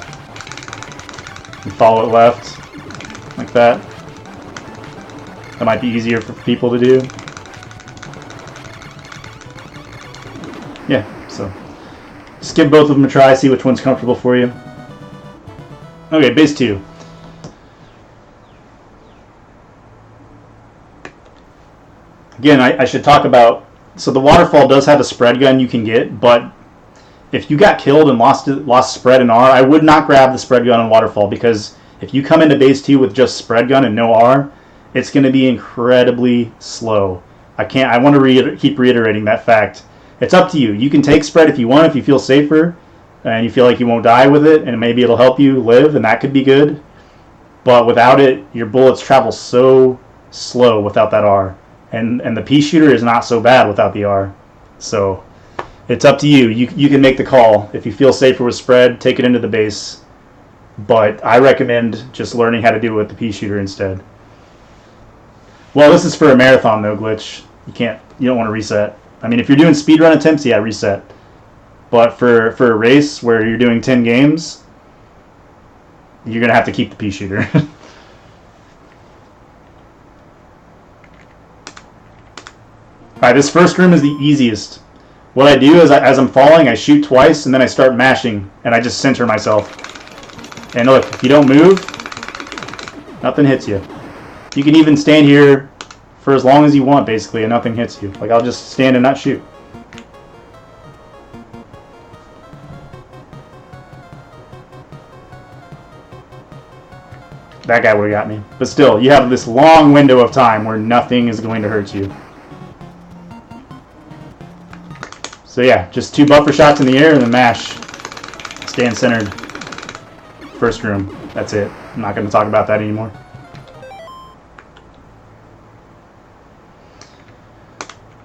And follow it left, like that. That might be easier for people to do. Yeah, so just give both of them a try, see which one's comfortable for you. Okay, base 2. Again, I should talk about, so the waterfall does have a spread gun you can get, but if you got killed and lost spread and R, I would not grab the spread gun on waterfall, because if you come into base 2 with just spread gun and no R, it's going to be incredibly slow. I want to keep reiterating that fact. It's up to you. You can take spread if you want, if you feel safer and you feel like you won't die with it, and maybe it'll help you live, and that could be good. But without it, your bullets travel so slow without that R. And the pea shooter is not so bad without the R. So it's up to you. You can make the call. If you feel safer with spread, take it into the base. But I recommend just learning how to do it with the pea shooter instead. Well, this is for a marathon though, Glitch. You don't want to reset. I mean, if you're doing speedrun attempts, yeah, reset. But for a race where you're doing 10 games, you're going to have to keep the pea shooter. Alright, this first room is the easiest. What I do is, as I'm falling, I shoot twice, and then I start mashing, and I just center myself. And look, if you don't move, nothing hits you. You can even stand here for as long as you want, basically, and nothing hits you. Like, I'll just stand and not shoot. That guy would have got me. But still, you have this long window of time where nothing is going to hurt you. So yeah, just 2 buffer shots in the air and then mash. Stand centered. First room. That's it. I'm not going to talk about that anymore.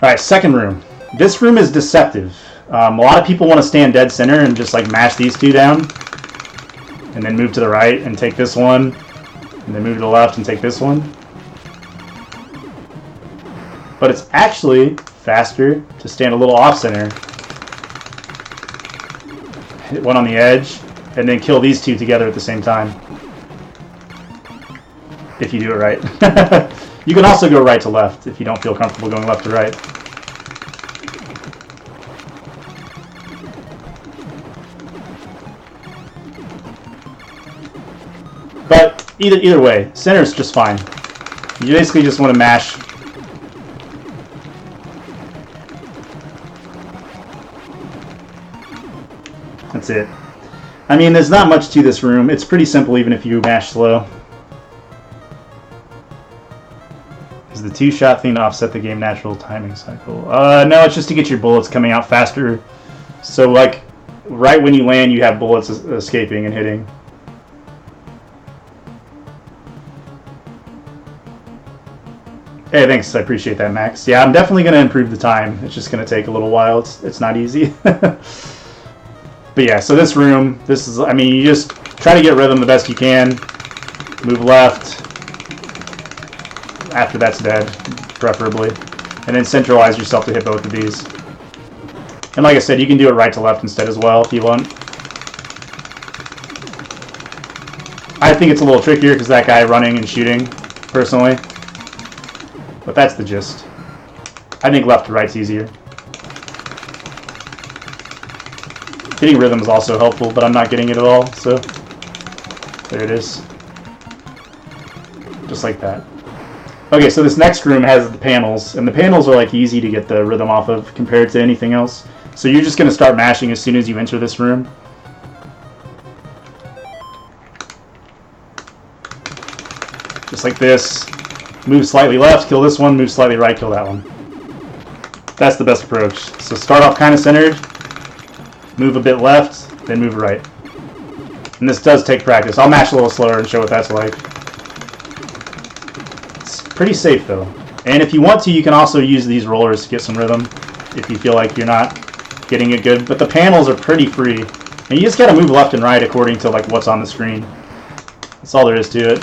Alright, second room. This room is deceptive. A lot of people want to stand dead center and just like mash these 2 down. And then move to the right and take this one. And then move to the left and take this one. But it's actually faster to stand a little off center. Hit one on the edge. And then kill these 2 together at the same time. If you do it right. You can also go right to left if you don't feel comfortable going left to right. But either way, center is just fine. You basically just want to mash. That's it. I mean, there's not much to this room. It's pretty simple even if you mash slow. Is the 2-shot thing to offset the game natural timing cycle? No, it's just to get your bullets coming out faster. So, like, right when you land, you have bullets escaping and hitting. Hey, thanks. I appreciate that, Max. Yeah, I'm definitely going to improve the time. It's just going to take a little while. It's not easy. But yeah, so this room, this is, I mean, you just try to get rhythm the best you can. Move left. After that's dead, preferably. And then centralize yourself to hit both of these. And like I said, you can do it right to left instead as well if you want. I think it's a little trickier because that guy running and shooting, personally. But that's the gist. I think left to right's easier. Hitting rhythm is also helpful, but I'm not getting it at all, so there it is. Just like that. Okay, so this next room has the panels, and the panels are like easy to get the rhythm off of compared to anything else. So you're just going to start mashing as soon as you enter this room. Just like this. Move slightly left, kill this one, move slightly right, kill that one. That's the best approach. So start off kind of centered, move a bit left, then move right. And this does take practice. I'll mash a little slower and show what that's like. It's pretty safe though. And if you want to, you can also use these rollers to get some rhythm if you feel like you're not getting it good. But the panels are pretty free. And you just gotta move left and right according to like what's on the screen. That's all there is to it.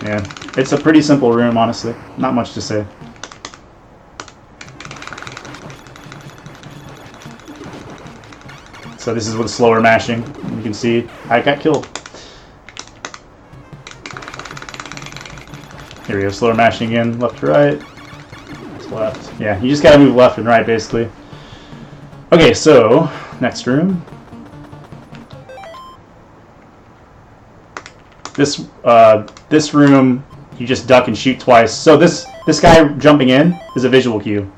Yeah, it's a pretty simple room, honestly. Not much to say. So this is with slower mashing. You can see I got killed. Here we go, slower mashing again, left to right. To left. Yeah, you just gotta move left and right, basically. Okay, so next room. This room, you just duck and shoot twice. So this guy jumping in is a visual cue.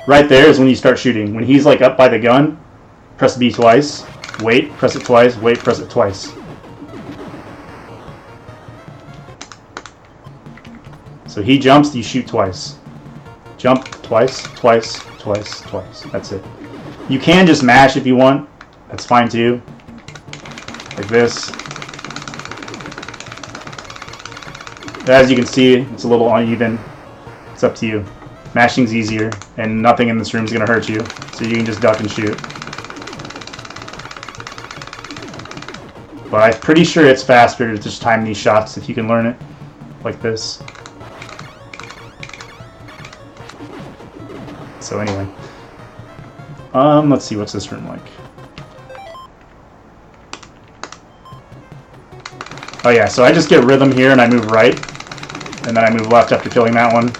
Right there is when you start shooting. When he's like up by the gun, press B twice, wait, press it twice, wait, press it twice. So he jumps, you shoot twice. Jump twice, twice, twice, twice. That's it. You can just mash if you want. That's fine too. Like this. As you can see, it's a little uneven. It's up to you. Mashing's easier, and nothing in this room is going to hurt you, so you can just duck and shoot. But I'm pretty sure it's faster to just time these shots if you can learn it like this. So anyway, let's see, what's this room like? Oh yeah, so I just get rhythm here and I move right, and then I move left after killing that one.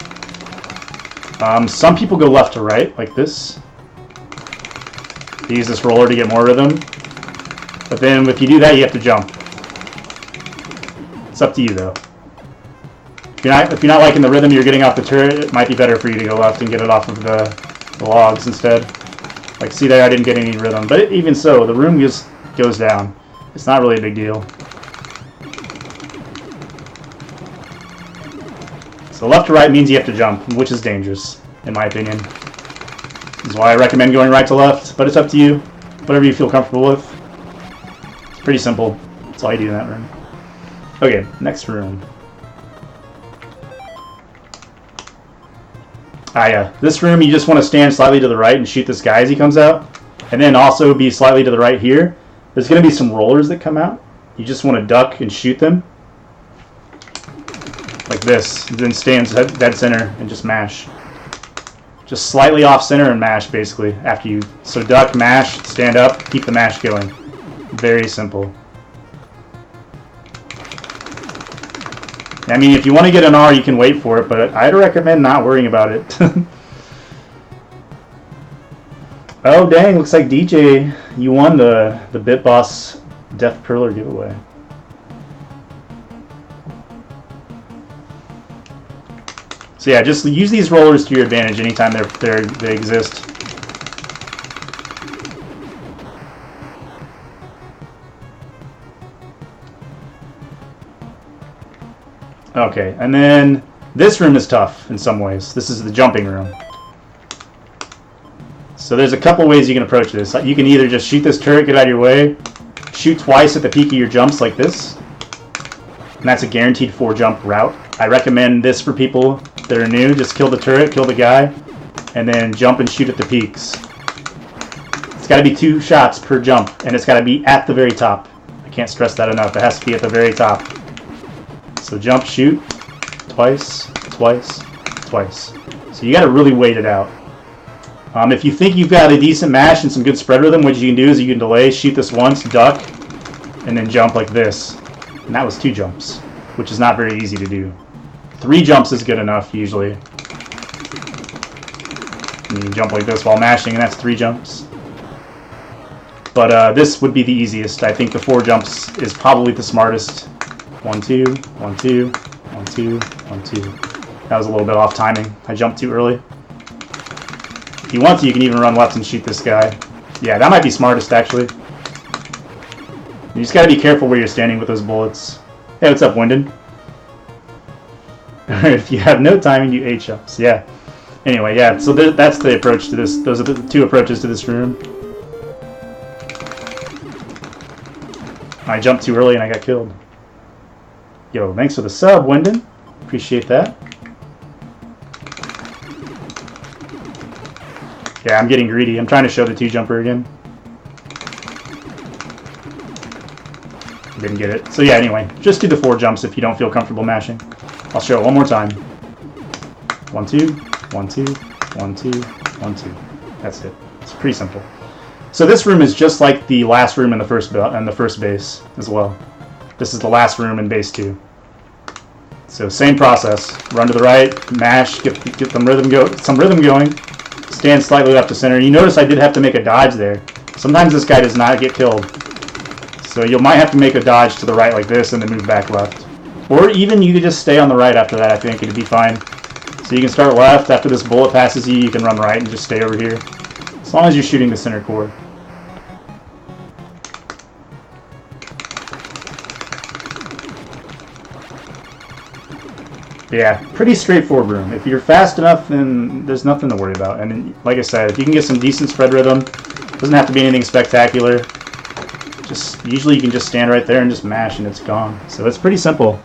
Some people go left to right, like this. They use this roller to get more rhythm. But then if you do that, you have to jump. It's up to you though. If you're not liking the rhythm you're getting off the turret, it might be better for you to go left and get it off of the logs instead. Like, see there, I didn't get any rhythm. But even so, the room just goes down. It's not really a big deal. So left to right means you have to jump, which is dangerous, in my opinion. This is why I recommend going right to left, but it's up to you. Whatever you feel comfortable with. It's pretty simple. That's all you do in that room. Okay, next room. Ah yeah, this room you just want to stand slightly to the right and shoot this guy as he comes out. And then also be slightly to the right here. There's going to be some rollers that come out. You just want to duck and shoot them. Like this, and then stand dead center and just mash. Just slightly off center and mash basically after you. So duck, mash, stand up, keep the mash going. Very simple. I mean, if you want to get an R, you can wait for it, but I'd recommend not worrying about it. Oh dang, looks like DJ, you won the BitBoss Death Perler giveaway. So yeah, just use these rollers to your advantage anytime they exist. Okay, and then this room is tough in some ways. This is the jumping room. So there's a couple ways you can approach this. You can either just shoot this turret, get out of your way, shoot twice at the peak of your jumps like this. And that's a guaranteed 4-jump route. I recommend this for people that are new. Just kill the turret, kill the guy, and then jump and shoot at the peaks. It's got to be 2 shots per jump, and it's got to be at the very top. I can't stress that enough. It has to be at the very top. So jump, shoot, twice, twice, twice. So you got to really wait it out. If you think you've got a decent mash and some good spread rhythm, what you can do is you can delay, shoot this once, duck, and then jump like this. And that was 2 jumps, which is not very easy to do. 3 jumps is good enough, usually. And you jump like this while mashing, and that's 3 jumps. But this would be the easiest. I think the 4 jumps is probably the smartest. 1, 2, 1, 2, 1, 2, 1, 2. That was a little bit off timing. I jumped too early. If you want to, you can even run left and shoot this guy. Yeah, that might be smartest, actually. You just gotta be careful where you're standing with those bullets. Hey, what's up, Wyndon? If you have no timing, you 8 jumps. Yeah. Anyway, yeah, so that's the approach to this. Those are the 2 approaches to this room. I jumped too early and I got killed. Yo, thanks for the sub, Wyndon. Appreciate that. Yeah, I'm getting greedy. I'm trying to show the 2-jumper again. Didn't get it. So yeah, anyway, just do the 4 jumps if you don't feel comfortable mashing. I'll show it one more time. 1, 2, 1, 2, 1, 2, 1, 2. That's it. It's pretty simple. So this room is just like the last room in the first base as well. This is the last room in base 2. So same process. Run to the right, mash, get some rhythm going. Stand slightly left to center. You notice I did have to make a dodge there. Sometimes this guy does not get killed. So you might have to make a dodge to the right like this and then move back left. Or even you could just stay on the right after that, I think. It'd be fine. So you can start left. After this bullet passes you, you can run right and just stay over here. As long as you're shooting the center core. Yeah, pretty straightforward room. If you're fast enough, then there's nothing to worry about. And then, like I said, if you can get some decent spread rhythm, doesn't have to be anything spectacular. Usually you can just stand right there and just mash and it's gone. So it's pretty simple.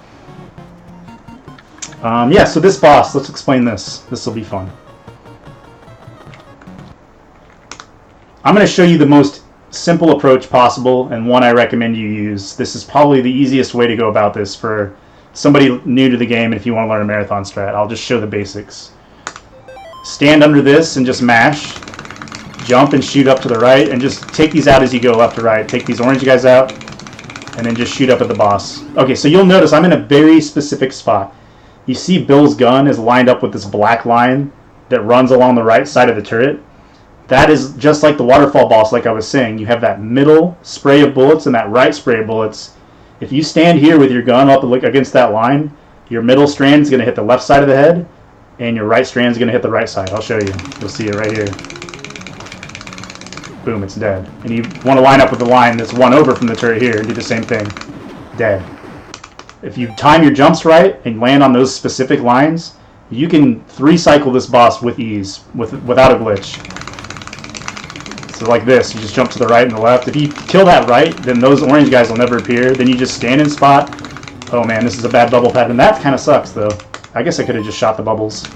Yeah, so this boss, let's explain this. This will be fun. I'm going to show you the most simple approach possible and one I recommend you use. This is probably the easiest way to go about this for somebody new to the game, and if you want to learn a marathon strat. I'll just show the basics. Stand under this and just mash. Jump and shoot up to the right, and just take these out as you go left to right. Take these orange guys out, and then just shoot up at the boss. Okay, so you'll notice I'm in a very specific spot. You see Bill's gun is lined up with this black line that runs along the right side of the turret. That is just like the waterfall boss, like I was saying. You have that middle spray of bullets and that right spray of bullets. If you stand here with your gun up against that line, your middle strand is going to hit the left side of the head, and your right strand is going to hit the right side. I'll show you. You'll see it right here. Boom, it's dead. And you want to line up with the line that's one over from the turret here and do the same thing. Dead. If you time your jumps right and land on those specific lines, you can 3-cycle this boss with ease, without a glitch. So like this, you just jump to the right and the left. If you kill that right, then those orange guys will never appear. Then you just stand in spot. Oh man, this is a bad bubble pattern. That kind of sucks though. I guess I could have just shot the bubbles.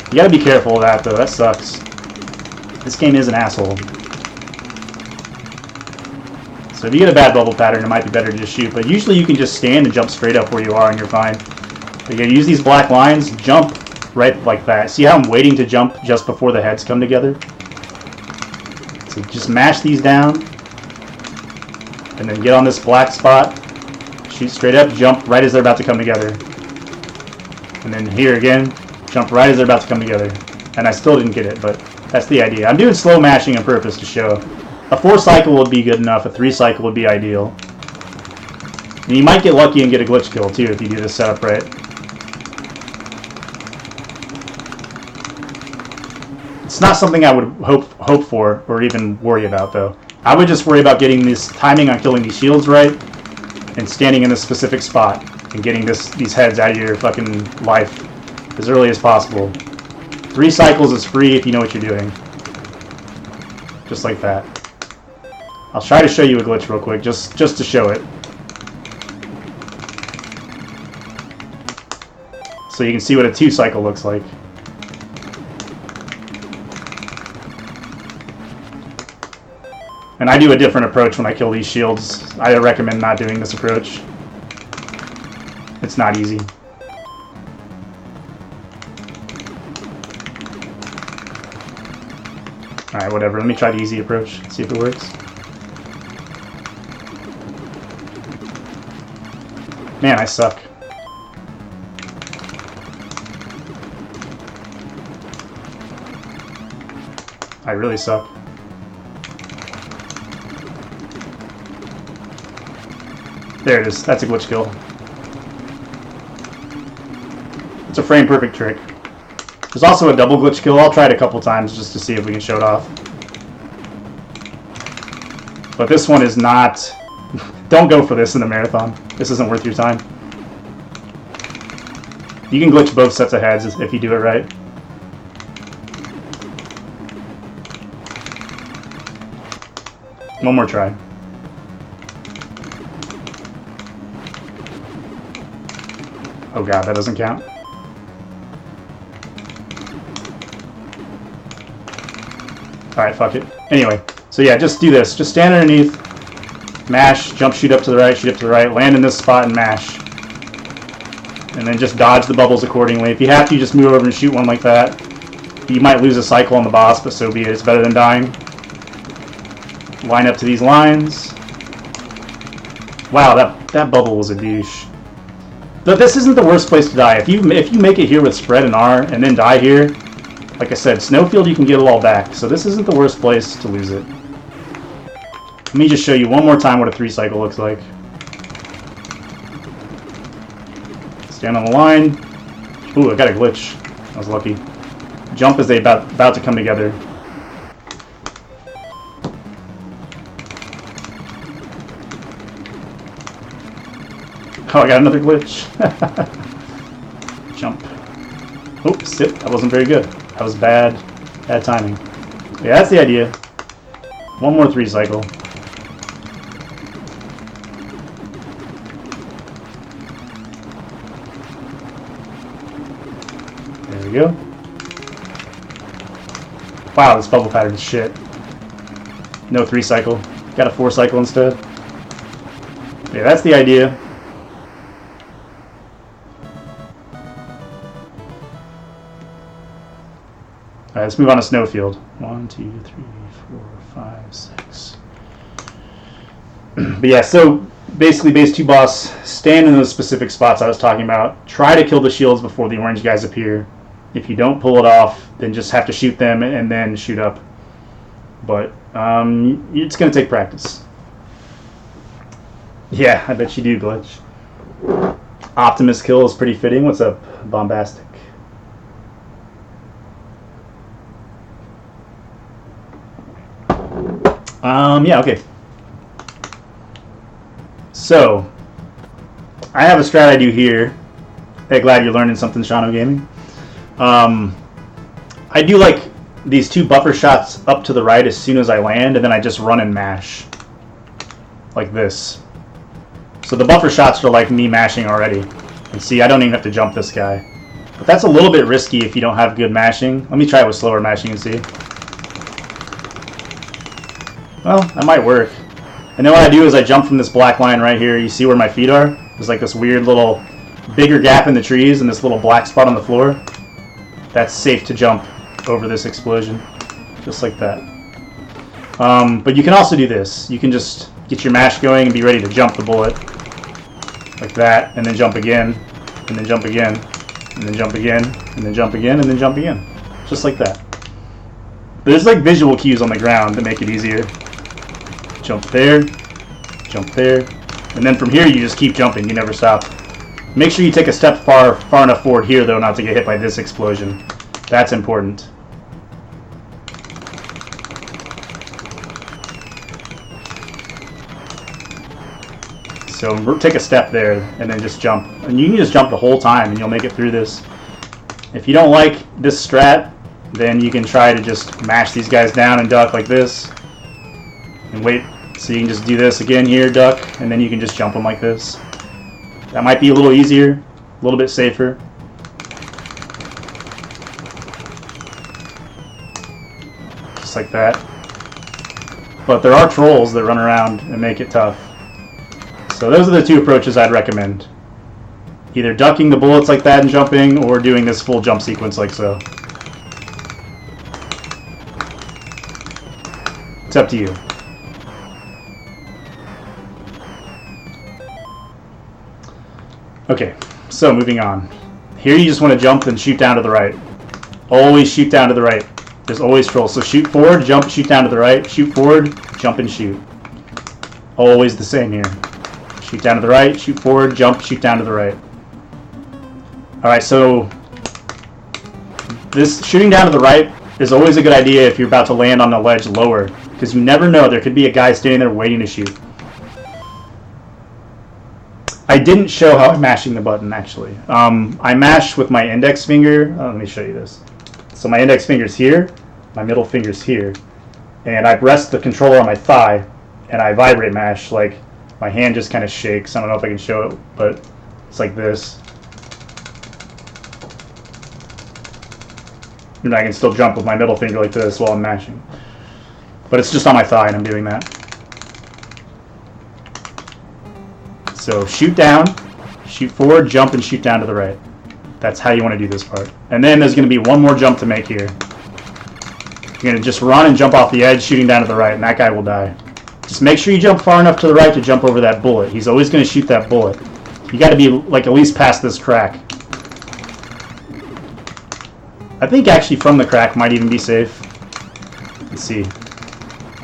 You gotta be careful of that though, that sucks. This game is an asshole. So if you get a bad bubble pattern, it might be better to just shoot. But usually you can just stand and jump straight up where you are and you're fine. But you use these black lines, jump right like that. See how I'm waiting to jump just before the heads come together? So just mash these down, and then get on this black spot, shoot straight up, jump right as they're about to come together. And then here again, jump right as they're about to come together. And I still didn't get it, but that's the idea. I'm doing slow mashing on purpose to show. A 4-cycle would be good enough, a 3-cycle would be ideal. And you might get lucky and get a glitch kill too if you do this setup right. It's not something I would hope for or even worry about though. I would just worry about getting this timing on killing these shields right and standing in a specific spot and getting these heads out of your fucking life as early as possible. 3 cycles is free if you know what you're doing. Just like that. I'll try to show you a glitch real quick, just to show it. So you can see what a 2 cycle looks like. And I do a different approach when I kill these shields. I recommend not doing this approach. It's not easy. Alright, whatever. Let me try the easy approach. See if it works. Man, I suck. I really suck. There it is. That's a glitch kill. It's a frame perfect trick. There's also a double glitch kill. I'll try it a couple times just to see if we can show it off. But this one is not... Don't go for this in the marathon. This isn't worth your time. You can glitch both sets of heads if you do it right. One more try. Oh god, that doesn't count. Alright, fuck it. Anyway, so yeah, just do this. Just stand underneath, mash, jump, shoot up to the right, shoot up to the right, land in this spot and mash. And then just dodge the bubbles accordingly. If you have to, just move over and shoot one like that. You might lose a cycle on the boss, but so be it. It's better than dying. Line up to these lines. Wow, that bubble was a douche. But this isn't the worst place to die. If you make it here with spread and R and then die here, like I said, Snowfield you can get it all back. So this isn't the worst place to lose it. Let me just show you one more time what a 3 cycle looks like. Stand on the line. Ooh, I got a glitch. I was lucky. Jump as they about to come together. Oh, I got another glitch. Jump. Oops, sit. That wasn't very good. That was bad timing. Yeah, that's the idea. One more 3 cycle. There we go. Wow, this bubble pattern is shit. No 3 cycle. Got a 4 cycle instead. Yeah, that's the idea. Alright, let's move on to Snowfield. 1, 2, 3, 4, 5, 6. But yeah, so basically base 2 boss, stand in those specific spots I was talking about. Try to kill the shields before the orange guys appear. If you don't pull it off, then just have to shoot them and then shoot up. But it's going to take practice. Yeah, I bet you do, Glitch. Optimus kill is pretty fitting. What's up, Bombastic? Yeah, okay. So, I have a strat I do here. Hey, glad you're learning something, Shano Gaming. I do like these 2 buffer shots up to the right as soon as I land, and then I just run and mash. Like this. So the buffer shots are like me mashing already. And see, I don't even have to jump this guy. But that's a little bit risky if you don't have good mashing. Let me try it with slower mashing and see. Well, that might work. And then what I do is I jump from this black line right here. You see where my feet are? There's like this weird little bigger gap in the trees and this little black spot on the floor. That's safe to jump over this explosion. Just like that. But you can also do this. You can just get your mash going and be ready to jump the bullet. Like that. And then jump again. And then jump again. And then jump again. And then jump again. And then jump again. Just like that. There's like visual cues on the ground that make it easier. Jump there, and then from here you just keep jumping, you never stop. Make sure you take a step far enough forward here though not to get hit by this explosion. That's important. So take a step there and then just jump. And you can just jump the whole time and you'll make it through this. If you don't like this strat, then you can try to just mash these guys down and duck like this. And wait So you can just do this again here, duck, and then you can just jump them like this. That might be a little easier, a little bit safer. Just like that. But there are trolls that run around and make it tough. So those are the two approaches I'd recommend. Either ducking the bullets like that and jumping, or doing this full jump sequence like so. It's up to you. Okay, so moving on. Here you just want to jump and shoot down to the right. Always shoot down to the right. There's always trolls. So shoot forward, jump, shoot down to the right. Shoot forward, jump and shoot. Always the same here. Shoot down to the right, shoot forward, jump, shoot down to the right. Alright, so this shooting down to the right is always a good idea if you're about to land on a ledge lower, because you never know, there could be a guy standing there waiting to shoot. I didn't show how I'm mashing the button, actually. I mash with my index finger. Let me show you this. So my index finger's here, my middle finger's here, and I rest the controller on my thigh, and I vibrate mash. Like, my hand just kind of shakes. I don't know if I can show it, but it's like this. And I can still jump with my middle finger like this while I'm mashing. But it's just on my thigh and I'm doing that. So shoot down, shoot forward, jump, and shoot down to the right. That's how you want to do this part. And then there's going to be one more jump to make here. You're going to just run and jump off the edge, shooting down to the right, and that guy will die. Just make sure you jump far enough to the right to jump over that bullet. He's always going to shoot that bullet. You got to be like at least past this crack. I think actually from the crack might even be safe. Let's see.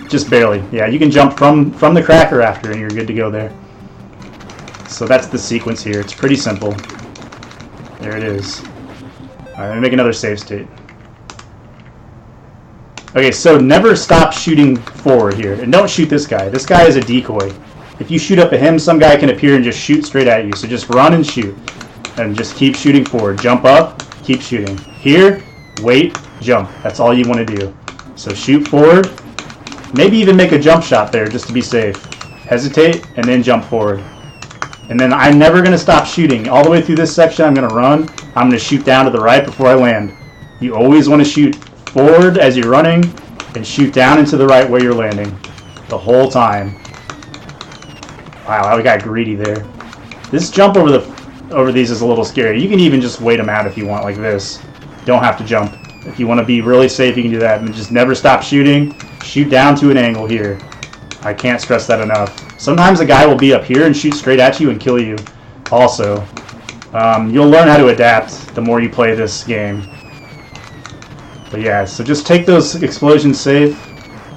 Just barely. Yeah, you can jump from the crack or after and you're good to go there. So that's the sequence here. It's pretty simple. There it is. Alright, let me make another save state. Okay, so never stop shooting forward here. And don't shoot this guy. This guy is a decoy. If you shoot up at him, some guy can appear and just shoot straight at you. So just run and shoot. And just keep shooting forward. Jump up, keep shooting. Here, wait, jump. That's all you want to do. So shoot forward. Maybe even make a jump shot there just to be safe. Hesitate, and then jump forward. And then I'm never going to stop shooting. All the way through this section, I'm going to run. I'm going to shoot down to the right before I land. You always want to shoot forward as you're running, and shoot down into the right where you're landing. The whole time. Wow, I got greedy there. This jump over these is a little scary. You can even just wait them out if you want, like this. Don't have to jump. If you want to be really safe, you can do that. And just never stop shooting. Shoot down to an angle here. I can't stress that enough. Sometimes a guy will be up here and shoot straight at you and kill you also. You'll learn how to adapt the more you play this game. But yeah, so just take those explosions safe.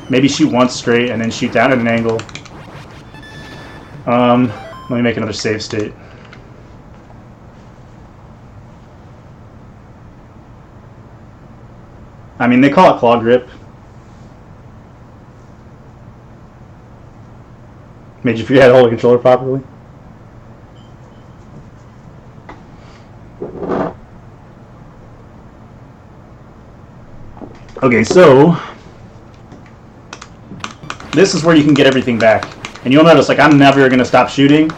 Maybe shoot once straight and then shoot down at an angle. Let me make another save state. I mean, they call it claw grip. Made you forget how to hold the controller properly? Okay, so this is where you can get everything back. And you'll notice, like, I'm never going to stop shooting.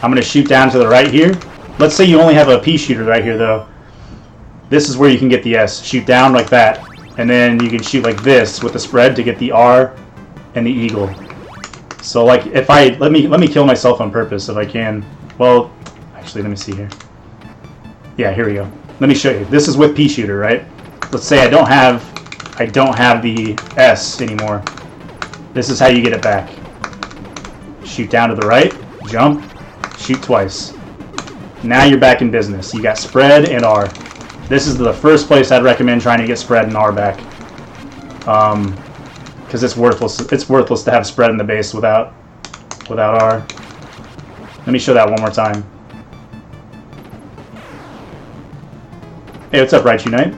I'm going to shoot down to the right here. Let's say you only have a pea shooter right here, though. This is where you can get the S. Shoot down like that. And then you can shoot like this with the spread to get the R and the eagle. So, like, if I... Let me kill myself on purpose if I can. Well, actually, let me see here. Yeah, here we go. Let me show you. This is with pea shooter, right? Let's say I don't have the S anymore. This is how you get it back. Shoot down to the right, jump, shoot twice. Now you're back in business. You got spread and R. This is the first place I'd recommend trying to get spread and R back. Because it's worthless. It's worthless to have spread in the base without R. Let me show that one more time. Hey, what's up, Right Unite?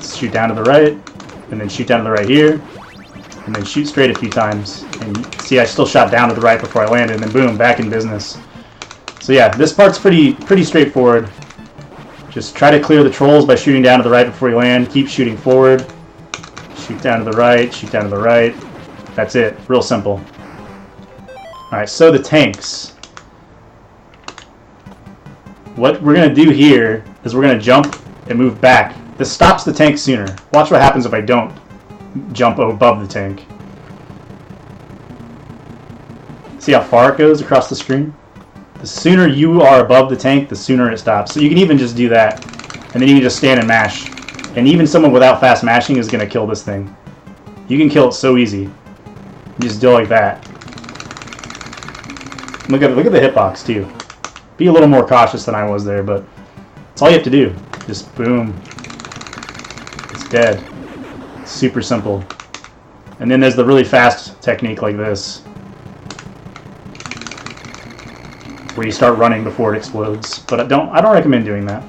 Shoot down to the right, and then shoot down to the right here, and then shoot straight a few times. And see, I still shot down to the right before I landed, and then boom, back in business. So yeah, this part's pretty straightforward. Just try to clear the trolls by shooting down to the right before you land. Keep shooting forward. shoot down to the right, shoot down to the right. That's it. Real simple. Alright, so the tanks. What we're going to do here is we're going to jump and move back. This stops the tank sooner. Watch what happens if I don't jump above the tank. See how far it goes across the screen? The sooner you are above the tank, the sooner it stops. So you can even just do that. And then you can just stand and mash. And even someone without fast mashing is going to kill this thing. You can kill it so easy. You just do it like that. Look at the hitbox too. Be a little more cautious than I was there, but that's all you have to do. Just boom. It's dead. It's super simple. And then there's the really fast technique like this, where you start running before it explodes. But I don't recommend doing that.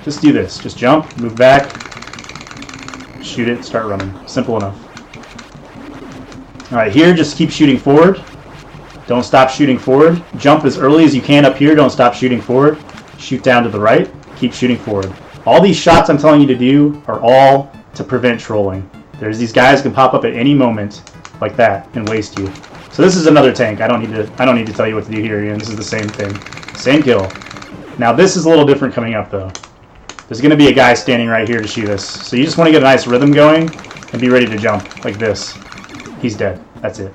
Just do this. Just jump, move back, shoot it, start running. Simple enough. Alright, here just keep shooting forward. Don't stop shooting forward. Jump as early as you can up here. Don't stop shooting forward. Shoot down to the right. Keep shooting forward. All these shots I'm telling you to do are all to prevent trolling. There's these guys can pop up at any moment like that and waste you. So this is another tank. I don't need to tell you what to do here, Ian. This is the same thing. Same kill. Now this is a little different coming up though. There's going to be a guy standing right here to shoot us. So you just want to get a nice rhythm going and be ready to jump like this. He's dead. That's it.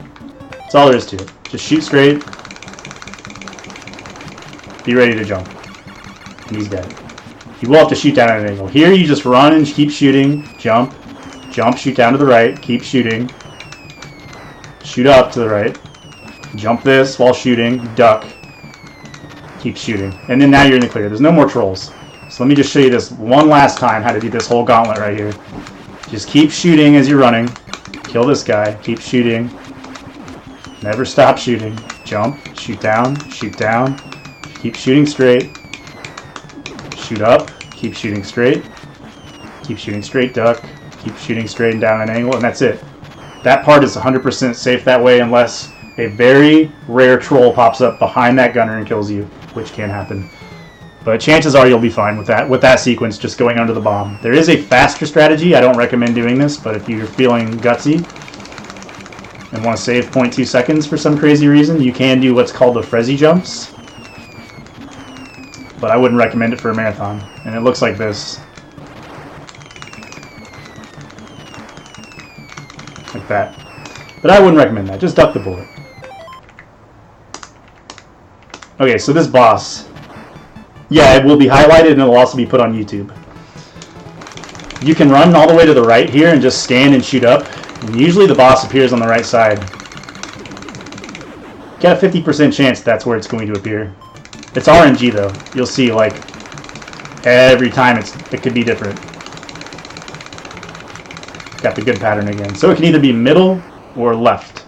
That's all there is to it. Just shoot straight. Be ready to jump. And he's dead. You will have to shoot down at an angle. Here you just run and keep shooting. Jump. Jump, shoot down to the right. Keep shooting. Shoot up to the right. Jump this while shooting. Duck. Keep shooting. And then now you're in the clear. There's no more trolls. So let me just show you this one last time how to do this whole gauntlet right here. Just keep shooting as you're running. Kill this guy. Keep shooting. Never stop shooting. Jump. Shoot down. Shoot down. Keep shooting straight. Shoot up. Keep shooting straight. Keep shooting straight. Duck. Keep shooting straight and down at an angle. And that's it. That part is 100% safe that way unless a very rare troll pops up behind that gunner and kills you, which can happen. But chances are you'll be fine with that sequence, just going under the bomb. There is a faster strategy. I don't recommend doing this, but if you're feeling gutsy and want to save 0.2 seconds for some crazy reason, you can do what's called the Frezzy jumps. But I wouldn't recommend it for a marathon. And it looks like this. Like that. But I wouldn't recommend that. Just duck the bullet. Okay, so this boss. Yeah, it will be highlighted and it will also be put on YouTube. You can run all the way to the right here and just stand and shoot up. And usually the boss appears on the right side. Got a 50% chance that's where it's going to appear. It's RNG though. You'll see like every time it could be different. Got the good pattern again. So it can either be middle or left.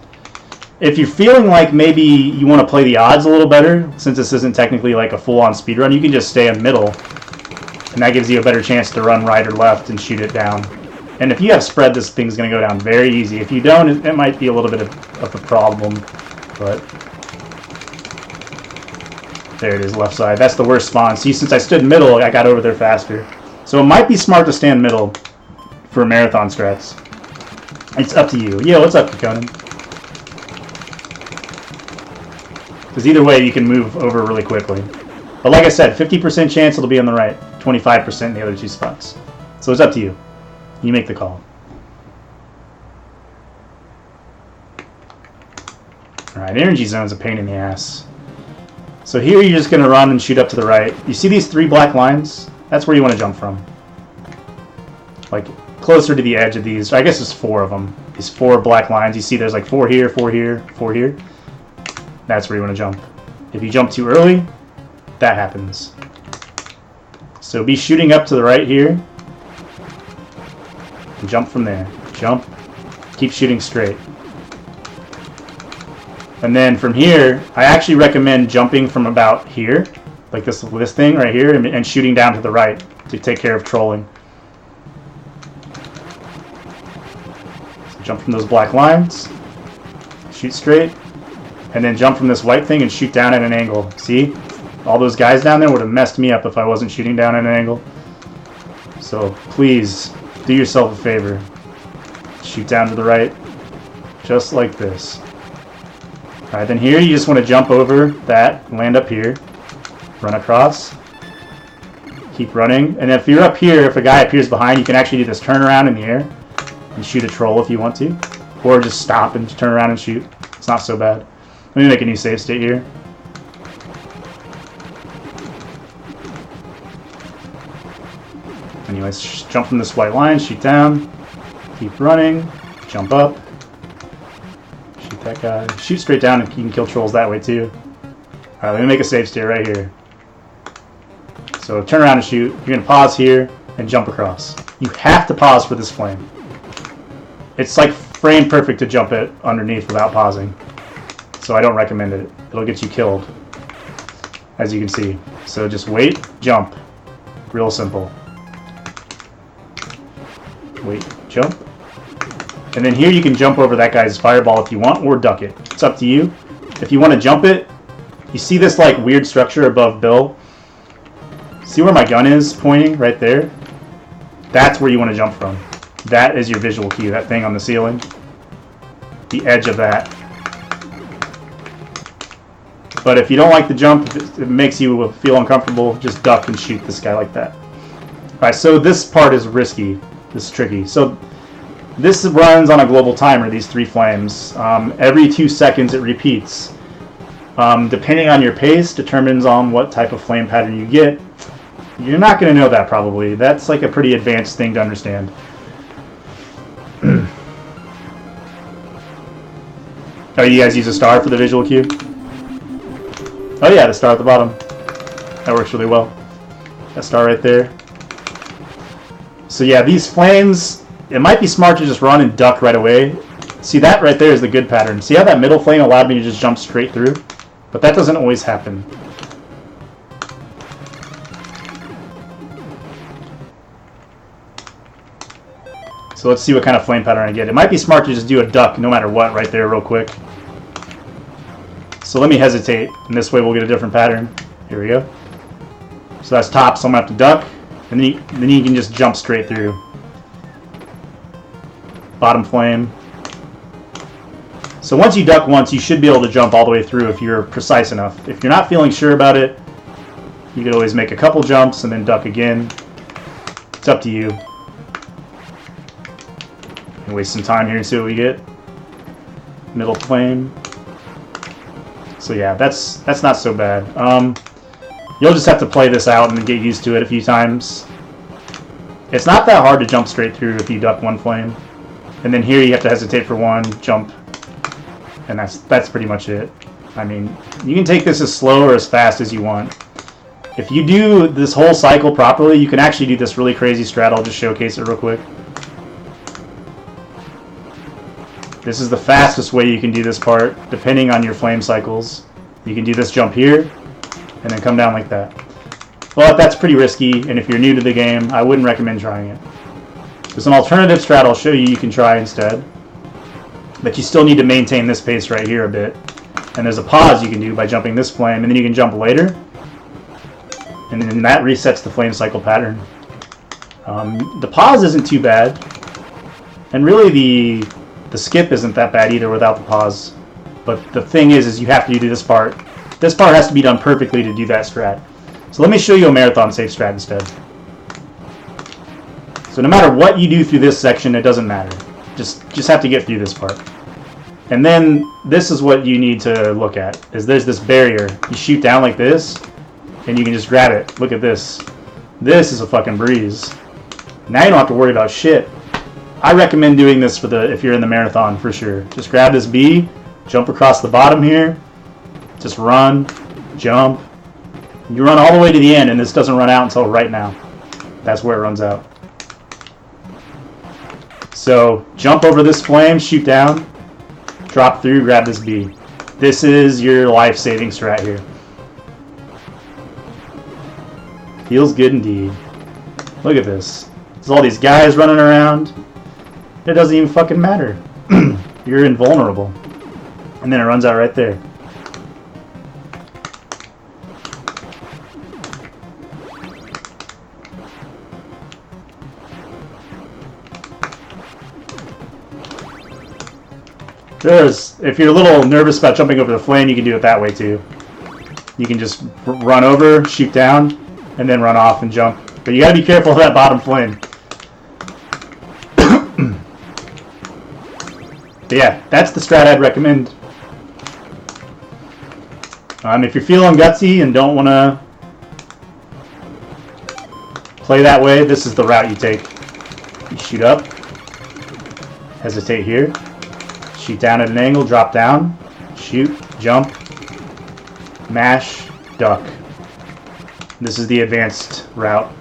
If you're feeling like maybe you want to play the odds a little better, since this isn't technically like a full-on speedrun, you can just stay in middle, and that gives you a better chance to run right or left and shoot it down. And if you have spread, this thing's going to go down very easy. If you don't, it might be a little bit of a problem, but there it is, left side. That's the worst spawn. See, since I stood middle, I got over there faster. So it might be smart to stand middle for marathon strats. It's up to you. Yeah, what's up, Conan? Because either way, you can move over really quickly. But like I said, 50% chance it'll be on the right, 25% in the other two spots. So it's up to you. You make the call. Alright, energy zone's a pain in the ass. So here you're just going to run and shoot up to the right. You see these 3 black lines? That's where you want to jump from. Like, closer to the edge of these. I guess there's 4 of them. These 4 black lines. You see there's like 4 here, 4 here, 4 here. That's where you want to jump. If you jump too early, that happens. So be shooting up to the right here. And jump from there. Jump. Keep shooting straight. And then from here, I actually recommend jumping from about here, like this thing right here, and shooting down to the right to take care of trolling. So jump from those black lines. Shoot straight. And then jump from this white thing and shoot down at an angle. See? All those guys down there would have messed me up if I wasn't shooting down at an angle. So please do yourself a favor. Shoot down to the right, just like this. Alright, then here you just want to jump over that, land up here, run across, keep running, and if you're up here, if a guy appears behind, you can actually do this turnaround in the air and shoot a troll if you want to, or just stop and turn around and shoot. It's not so bad. Let me make a new save state here. Anyways, jump from this white line, shoot down, keep running, jump up, shoot that guy, shoot straight down, and you can kill trolls that way too. Alright, let me make a save state right here. So turn around and shoot. You're going to pause here and jump across. You have to pause for this flame. It's like frame perfect to jump it underneath without pausing. So I don't recommend it. It'll get you killed, as you can see. So just wait, jump. Real simple. Wait, jump. And then here you can jump over that guy's fireball if you want, or duck it. It's up to you. If you want to jump it, you see this like weird structure above Bill? See where my gun is pointing right there? That's where you want to jump from. That is your visual cue, that thing on the ceiling. The edge of that. But if you don't like the jump, if it makes you feel uncomfortable, just duck and shoot this guy like that. Alright, so this part is risky. This is tricky. So this runs on a global timer, these 3 flames. Every 2 seconds it repeats. Depending on your pace, determines on what type of flame pattern you get. You're not going to know that probably. That's like a pretty advanced thing to understand. Oh, you guys use a star for the visual cue? Oh yeah, the star at the bottom. That works really well. That star right there. So yeah, these flames, it might be smart to just run and duck right away. See, that right there is the good pattern. See how that middle flame allowed me to just jump straight through? But that doesn't always happen. So let's see what kind of flame pattern I get. It might be smart to just do a duck no matter what right there real quick. So let me hesitate, and this way we'll get a different pattern. Here we go. So that's top, so I'm going to have to duck, and then you can just jump straight through. Bottom flame. So once you duck once, you should be able to jump all the way through if you're precise enough. If you're not feeling sure about it, you could always make a couple jumps and then duck again. It's up to you. And waste some time here and see what we get. Middle flame. So yeah, that's not so bad. You'll just have to play this out and get used to it a few times. It's not that hard to jump straight through if you duck one flame. And then here you have to hesitate for one, jump. And that's pretty much it. I mean, you can take this as slow or as fast as you want. If you do this whole cycle properly, you can actually do this really crazy strat. I'll just showcase it real quick. This is the fastest way you can do this part, depending on your flame cycles. You can do this jump here, and then come down like that. But that's pretty risky, and if you're new to the game, I wouldn't recommend trying it. There's an alternative strat I'll show you can try instead. But you still need to maintain this pace right here a bit. And there's a pause you can do by jumping this flame, and then you can jump later. And then that resets the flame cycle pattern. The pause isn't too bad. And really the skip isn't that bad either without the pause. But the thing is you have to do this part. This part has to be done perfectly to do that strat. So let me show you a marathon safe strat instead. So no matter what you do through this section, it doesn't matter. Just have to get through this part. And then this is what you need to look at, is there's this barrier. You shoot down like this, and you can just grab it. Look at this. This is a fucking breeze. Now you don't have to worry about shit. I recommend doing this for if you're in the marathon for sure. Just grab this B, jump across the bottom here, just run, jump. You run all the way to the end, and this doesn't run out until right now. That's where it runs out. So jump over this flame, shoot down, drop through, grab this B. This is your life-saving strat here. Feels good indeed. Look at this. There's all these guys running around. It doesn't even fucking matter. You're invulnerable. And then it runs out right there. If you're a little nervous about jumping over the flame, you can do it that way too. You can just run over, shoot down, and then run off and jump. But you gotta be careful of that bottom flame. But yeah, that's the strat I'd recommend. If you're feeling gutsy and don't want to play that way, this is the route you take. You shoot up, hesitate here, shoot down at an angle, drop down, shoot, jump, mash, duck. This is the advanced route.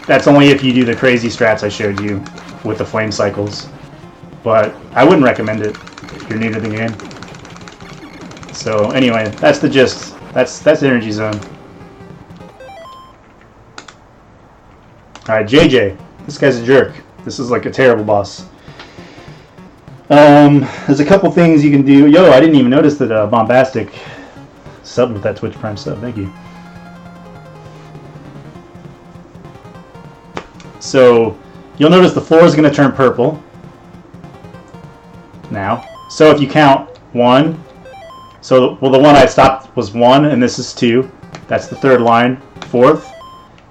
That's only if you do the crazy strats I showed you with the flame cycles. But I wouldn't recommend it if you're new to the game. So anyway, that's the gist. That's Energy Zone. Alright, JJ. This guy's a jerk. This is like a terrible boss. There's a couple things you can do. Yo, I didn't even notice that Bombastic subbed with that Twitch Prime sub. Thank you. So you'll notice the floor is going to turn purple now. So if you count 1, so well, the one I stopped was 1, and this is 2. That's the third line, 4th.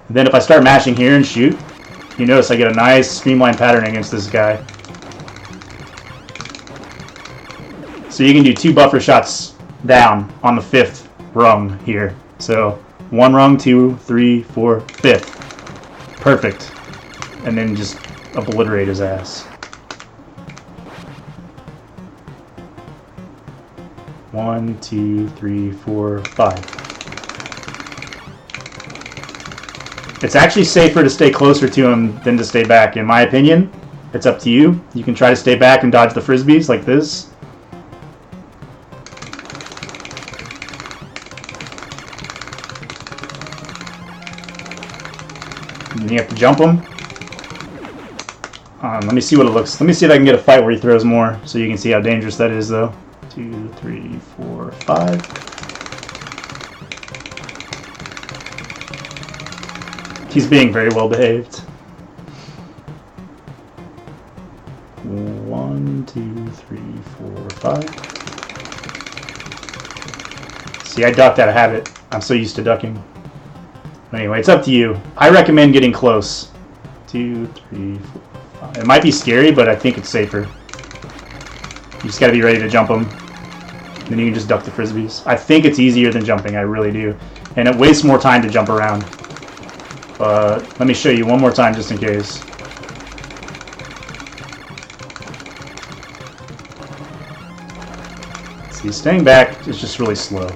And then if I start mashing here and shoot, you notice I get a nice streamline pattern against this guy. So you can do 2 buffer shots down on the 5th rung here. So 1 rung, 2, 3, 4, 5th. Perfect. And then just obliterate his ass. 1, 2, 3, 4, 5. It's actually safer to stay closer to him than to stay back, in my opinion. It's up to you. You can try to stay back and dodge the frisbees like this. And you have to jump him. Let me see what it looks. Let me see if I can get a fight where he throws more, so you can see how dangerous that is, though. 2, 3, 4, 5. He's being very well behaved. 1, 2, 3, 4, 5. See, I ducked out of habit. I'm so used to ducking. Anyway, it's up to you. I recommend getting close. 2, 3, 4, 5. It might be scary, but I think it's safer. You just gotta be ready to jump them. Then you can just duck the frisbees. I think it's easier than jumping, I really do. And it wastes more time to jump around. But let me show you one more time just in case. See, staying back is just really slow.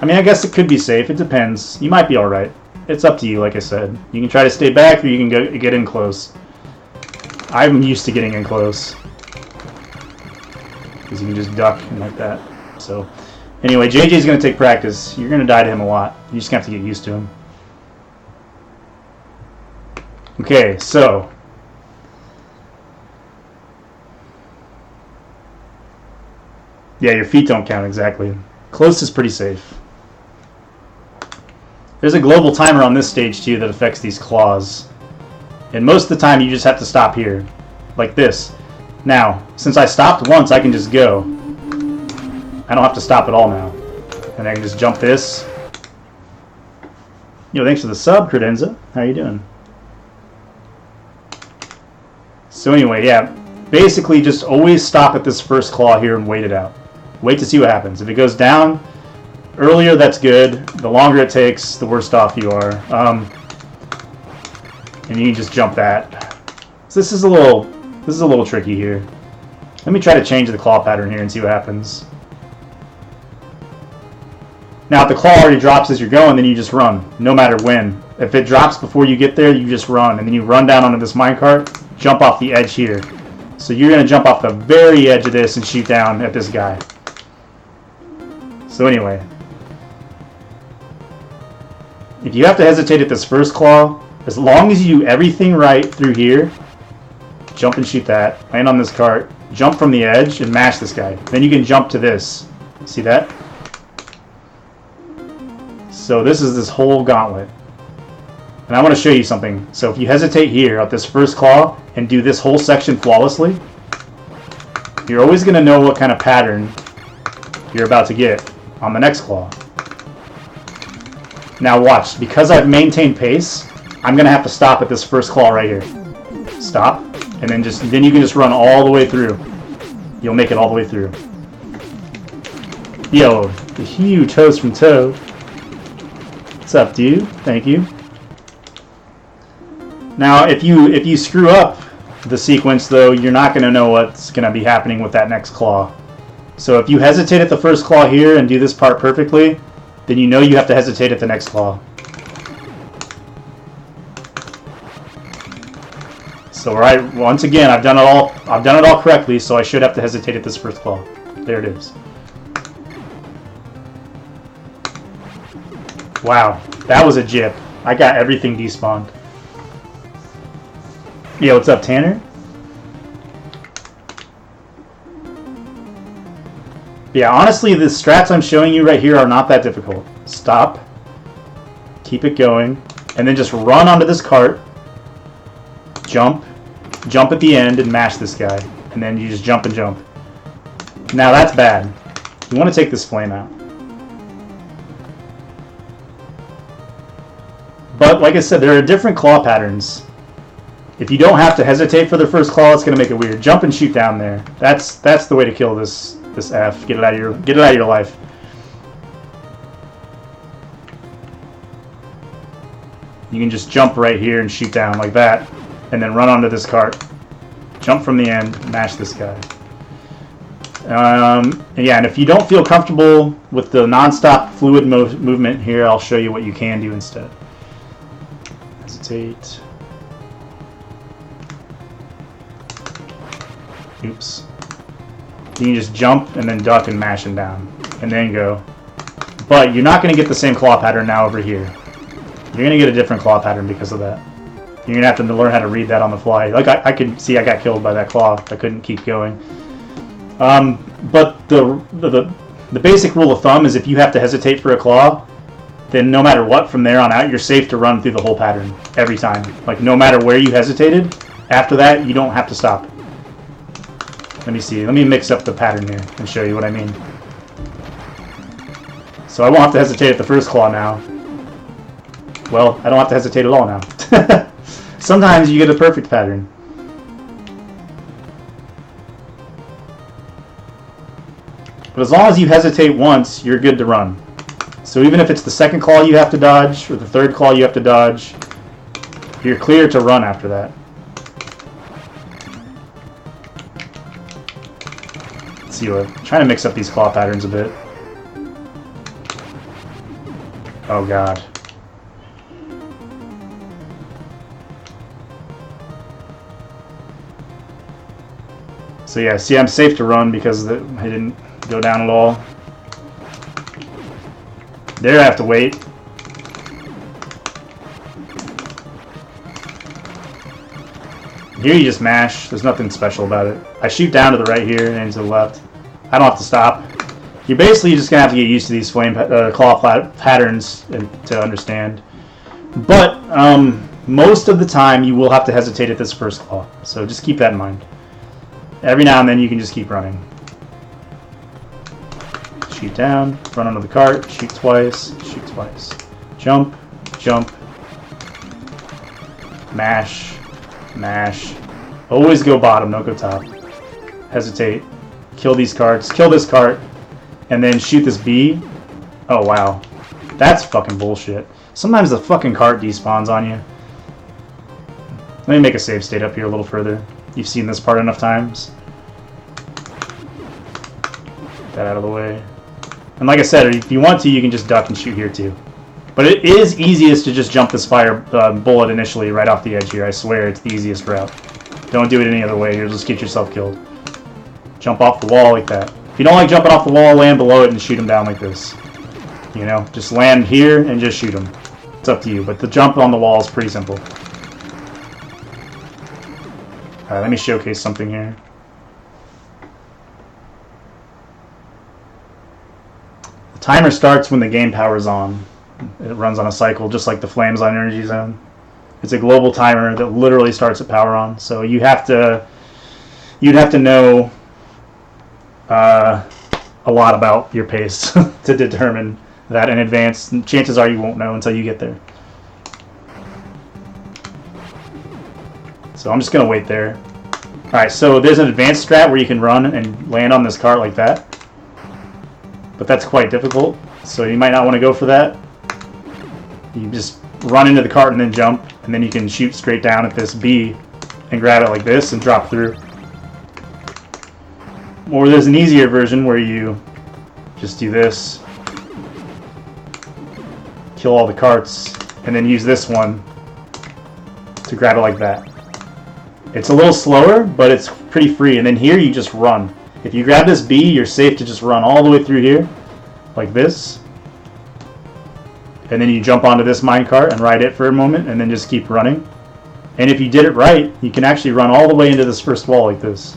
I mean, I guess it could be safe. It depends. You might be alright. It's up to you, like I said. You can try to stay back or you can get in close. I'm used to getting in close. Because you can just duck and like that. So, anyway, JJ's going to take practice. You're going to die to him a lot. You just have to get used to him. Okay, so. Yeah, your feet don't count exactly. Close is pretty safe. There's a global timer on this stage too that affects these claws. And most of the time you just have to stop here. Like this. Now, since I stopped once, I can just go. I don't have to stop at all now. And I can just jump this. Yo, thanks for the sub, Credenza. How you doing? So anyway, yeah. Basically just always stop at this first claw here and wait it out. Wait to see what happens. If it goes down earlier, that's good. The longer it takes, the worse off you are. And you can just jump that. So this is a little tricky here. Let me try to change the claw pattern here and see what happens. Now if the claw already drops as you're going, then you just run, no matter when. If it drops before you get there, you just run, and then you run down onto this minecart, jump off the edge here. So you're going to jump off the very edge of this and shoot down at this guy. So anyway, if you have to hesitate at this first claw, as long as you do everything right through here, jump and shoot that, land on this cart, jump from the edge and mash this guy. Then you can jump to this. See that? So this is this whole gauntlet. And I want to show you something. So if you hesitate here at this first claw and do this whole section flawlessly, you're always going to know what kind of pattern you're about to get on the next claw. Now watch, because I've maintained pace, I'm going to have to stop at this first claw right here. Stop, and then you can just run all the way through. You'll make it all the way through. Yo, the huge host from Toad. What's up, dude? Thank you. Now, if you screw up the sequence, though, you're not going to know what's going to be happening with that next claw. So if you hesitate at the first claw here and do this part perfectly, then you know you have to hesitate at the next claw. So once again, I've done it all correctly, so I should have to hesitate at this first claw. There it is. Wow, that was a jip. I got everything despawned. Yo, what's up, Tanner? Yeah, honestly, the strats I'm showing you right here are not that difficult. Stop. Keep it going. And then just run onto this cart. Jump. Jump at the end and mash this guy. And then you just jump and jump. Now that's bad. You want to take this flame out. But like I said, there are different claw patterns. If you don't have to hesitate for the first claw, it's going to make it weird. Jump and shoot down there. That's the way to kill this F. Get it out of your life. You can just jump right here and shoot down like that, and then run onto this cart. Jump from the end, mash this guy. Yeah, and if you don't feel comfortable with the non-stop fluid movement here, I'll show you what you can do instead. Hesitate. Oops. You can just jump and then duck and mash him down. And then go. But you're not going to get the same claw pattern now over here. You're going to get a different claw pattern because of that. You're going to have to learn how to read that on the fly. Like I could see I got killed by that claw. I couldn't keep going. But the basic rule of thumb is if you have to hesitate for a claw, then no matter what from there on out, you're safe to run through the whole pattern every time. Like no matter where you hesitated, after that you don't have to stop. Let me see. Let me mix up the pattern here and show you what I mean. So I won't have to hesitate at the first claw now. Well, I don't have to hesitate at all now. Sometimes you get a perfect pattern. But as long as you hesitate once, you're good to run. So even if it's the second claw you have to dodge, or the third claw you have to dodge, you're clear to run after that. Let's see, I'm trying to mix up these claw patterns a bit. Oh god. So yeah, see, I'm safe to run because I didn't go down at all. There I have to wait. Here you just mash. There's nothing special about it. I shoot down to the right here and to the left. I don't have to stop. You're basically just going to have to get used to these flame claw patterns to understand. But most of the time you will have to hesitate at this first claw. So just keep that in mind. Every now and then you can just keep running. Shoot down, run onto the cart, shoot twice, jump, jump, mash, mash. Always go bottom, don't go top. Hesitate, kill these carts, kill this cart, and then shoot this bee. Oh wow, that's fucking bullshit. Sometimes the fucking cart despawns on you. Let me make a save state up here a little further. You've seen this part enough times. Get that out of the way. And like I said, if you want to, you can just duck and shoot here too. But it is easiest to just jump this fire bullet initially right off the edge here. I swear it's the easiest route. Don't do it any other way. You'll just get yourself killed. Jump off the wall like that. If you don't like jumping off the wall, land below it and shoot him down like this. You know, just land here and just shoot him. It's up to you, but the jump on the wall is pretty simple. Alright, let me showcase something here. The timer starts when the game power's on. It runs on a cycle, just like the flames on Energy Zone. It's a global timer that literally starts at power on. So you'd have to know a lot about your pace to determine that in advance. And chances are you won't know until you get there. So I'm just going to wait there. Alright, so there's an advanced strat where you can run and land on this cart like that. But that's quite difficult, so you might not want to go for that. You just run into the cart and then jump, and then you can shoot straight down at this B and grab it like this and drop through. Or there's an easier version where you just do this, kill all the carts, and then use this one to grab it like that. It's a little slower, but it's pretty free. And then here you just run. If you grab this B, you're safe to just run all the way through here, like this. And then you jump onto this minecart and ride it for a moment, and then just keep running. And if you did it right, you can actually run all the way into this first wall like this.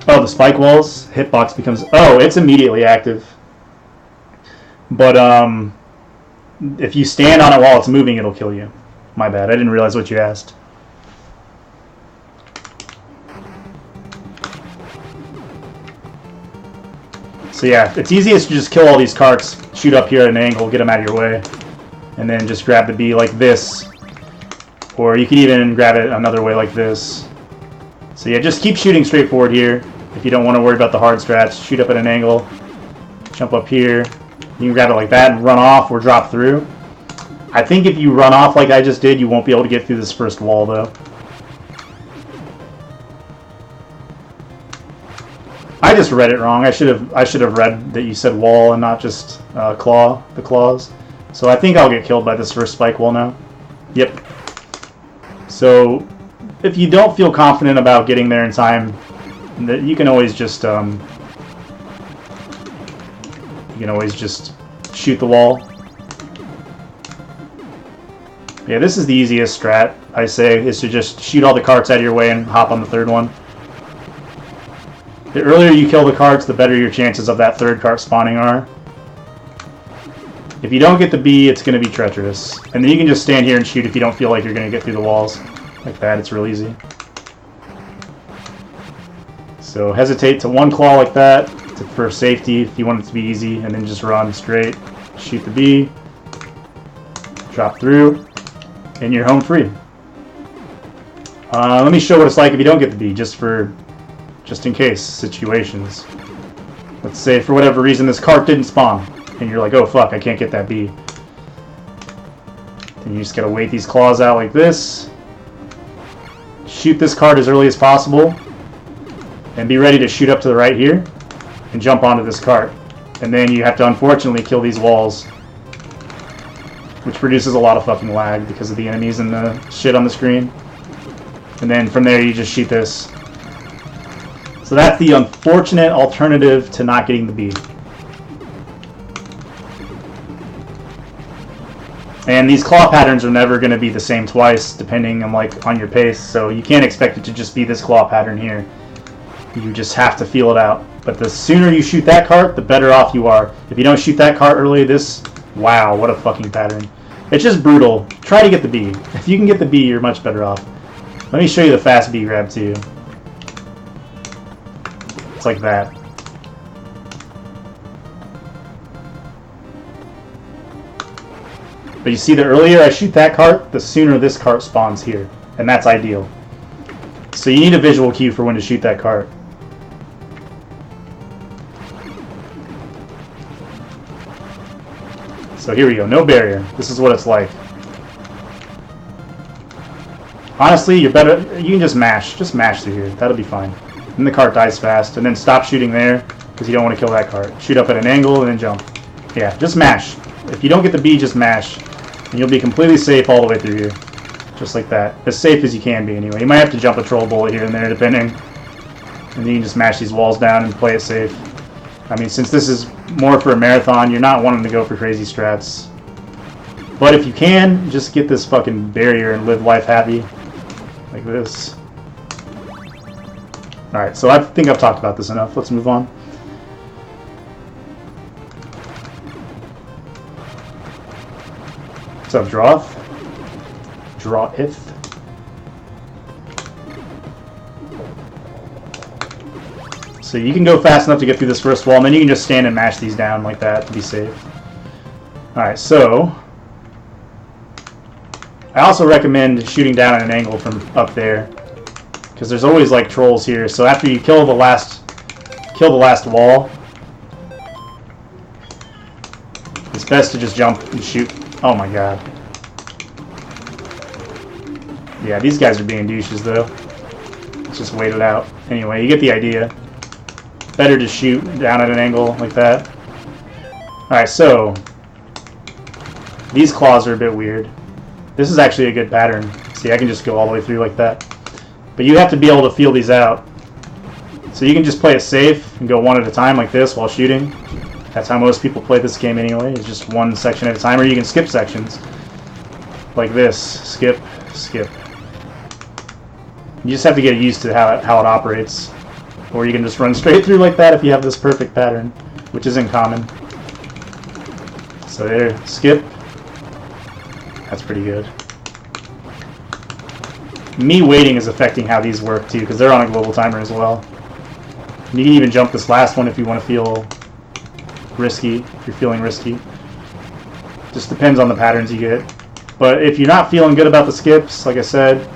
Oh, the spike walls, hitbox becomes... Oh, it's immediately active. But if you stand on it while it's moving, it'll kill you. My bad, I didn't realize what you asked. So yeah, it's easiest to just kill all these carts, shoot up here at an angle, get them out of your way, and then just grab the B like this. Or you can even grab it another way like this. So yeah, just keep shooting straight forward here. If you don't want to worry about the hard strats, shoot up at an angle, jump up here. You can grab it like that and run off or drop through. I think if you run off like I just did, you won't be able to get through this first wall though. I just read it wrong. I should have read that you said wall and not just the claws. So I think I'll get killed by this first spike wall now. Yep. So if you don't feel confident about getting there in time, you can always just shoot the wall. Yeah, this is the easiest strat, I say, is to just shoot all the carts out of your way and hop on the third one. The earlier you kill the carts, the better your chances of that third cart spawning are. If you don't get the B, it's going to be treacherous. And then you can just stand here and shoot if you don't feel like you're going to get through the walls. Like that, it's real easy. So hesitate to one claw like that for safety if you want it to be easy, and then just run straight, shoot the B, drop through, and you're home free. Let me show what it's like if you don't get the B, just in case situations. Let's say for whatever reason this cart didn't spawn, and you're like, oh fuck, I can't get that B. Then you just gotta wait these claws out like this, shoot this cart as early as possible, and be ready to shoot up to the right here and jump onto this cart. And then you have to unfortunately kill these walls, which produces a lot of fucking lag because of the enemies and the shit on the screen. And then from there you just shoot this. So that's the unfortunate alternative to not getting the B. And these claw patterns are never going to be the same twice, depending on your pace. So you can't expect it to just be this claw pattern here. You just have to feel it out. But the sooner you shoot that cart, the better off you are. If you don't shoot that cart early, wow, what a fucking pattern. It's just brutal. Try to get the B. If you can get the B, you're much better off. Let me show you the fast B grab too. It's like that. But you see, the earlier I shoot that cart, the sooner this cart spawns here. And that's ideal. So you need a visual cue for when to shoot that cart. So here we go, no barrier. This is what it's like. Honestly, you can just mash through here. That'll be fine. Then the cart dies fast, and then stop shooting there because you don't want to kill that cart. Shoot up at an angle and then jump. Yeah, just mash. If you don't get the B, just mash, and you'll be completely safe all the way through here, just like that. As safe as you can be, anyway. You might have to jump a troll bullet here and there, depending, and then you can just mash these walls down and play it safe. I mean, since this is more for a marathon, you're not wanting to go for crazy strats. But if you can, just get this fucking barrier and live life happy. Like this. Alright, so I think I've talked about this enough. Let's move on. What's up, Drawth? Drawith. So you can go fast enough to get through this first wall, and then you can just stand and mash these down like that to be safe. Alright, so I also recommend shooting down at an angle from up there, because there's always like trolls here. So after you kill the last wall, it's best to just jump and shoot. Oh my god. Yeah, these guys are being douches though. Let's just wait it out. Anyway, you get the idea. Better to shoot down at an angle like that. Alright, so these claws are a bit weird. This is actually a good pattern. See, I can just go all the way through like that. But you have to be able to feel these out. So you can just play it safe and go one at a time like this while shooting. That's how most people play this game anyway. It's just one section at a time, or you can skip sections. Like this. Skip, skip. You just have to get used to how it operates. Or you can just run straight through like that if you have this perfect pattern, which isn't common. So there, skip. That's pretty good. Me waiting is affecting how these work too, because they're on a global timer as well. You can even jump this last one if you want to feel risky, if you're feeling risky. Just depends on the patterns you get. But if you're not feeling good about the skips, like I said,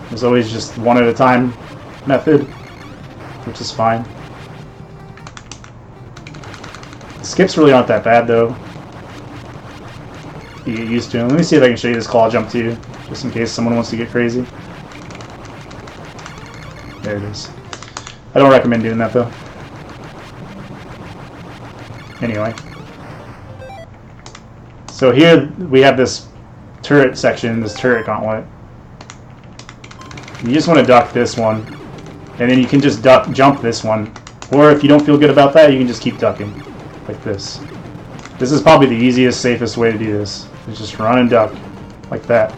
there's always just one at a time method, which is fine. The skips really aren't that bad though. You get used to them. Let me see if I can show you this claw jump too, just in case someone wants to get crazy. There it is. I don't recommend doing that though. Anyway. So here we have this turret section, this turret gauntlet. You just want to duck this one, and then you can just jump this one. Or if you don't feel good about that, you can just keep ducking, like this. This is probably the easiest, safest way to do this. Is just run and duck, like that.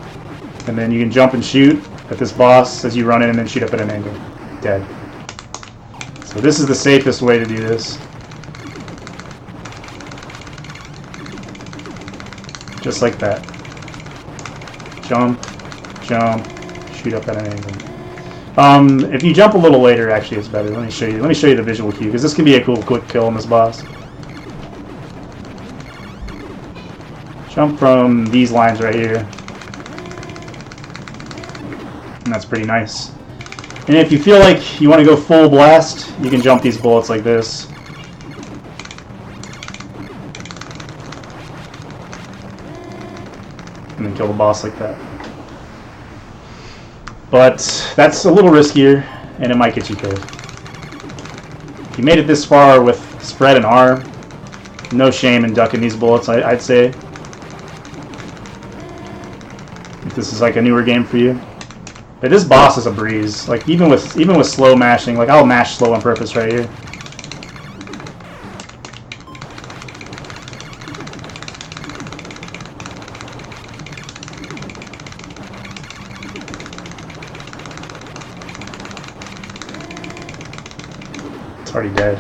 And then you can jump and shoot at this boss as you run in and then shoot up at an angle. Dead. So this is the safest way to do this. Just like that. Jump, jump, shoot up at an angle. If you jump a little later, actually it's better. Let me show you the visual cue, because this can be a cool quick kill on this boss. Jump from these lines right here. And that's pretty nice. And if you feel like you want to go full blast, you can jump these bullets like this. And then kill the boss like that. But that's a little riskier, and it might get you killed. If you made it this far with spread and R, no shame in ducking these bullets, I'd say. If this is like a newer game for you. But this boss is a breeze. Like even with slow mashing, like I'll mash slow on purpose right here. It's already dead.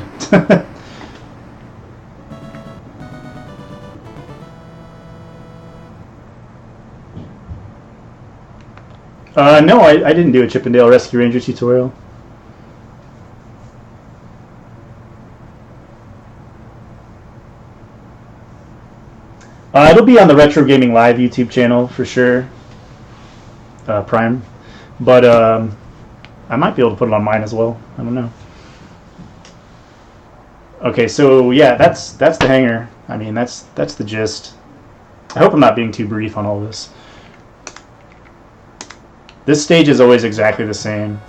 No, I didn't do a Chippendale Rescue Ranger tutorial. It'll be on the Retro Gaming Live YouTube channel for sure, Prime. But I might be able to put it on mine as well. I don't know. Okay, so yeah, that's the hanger. I mean, that's the gist. I hope I'm not being too brief on all this. This stage is always exactly the same.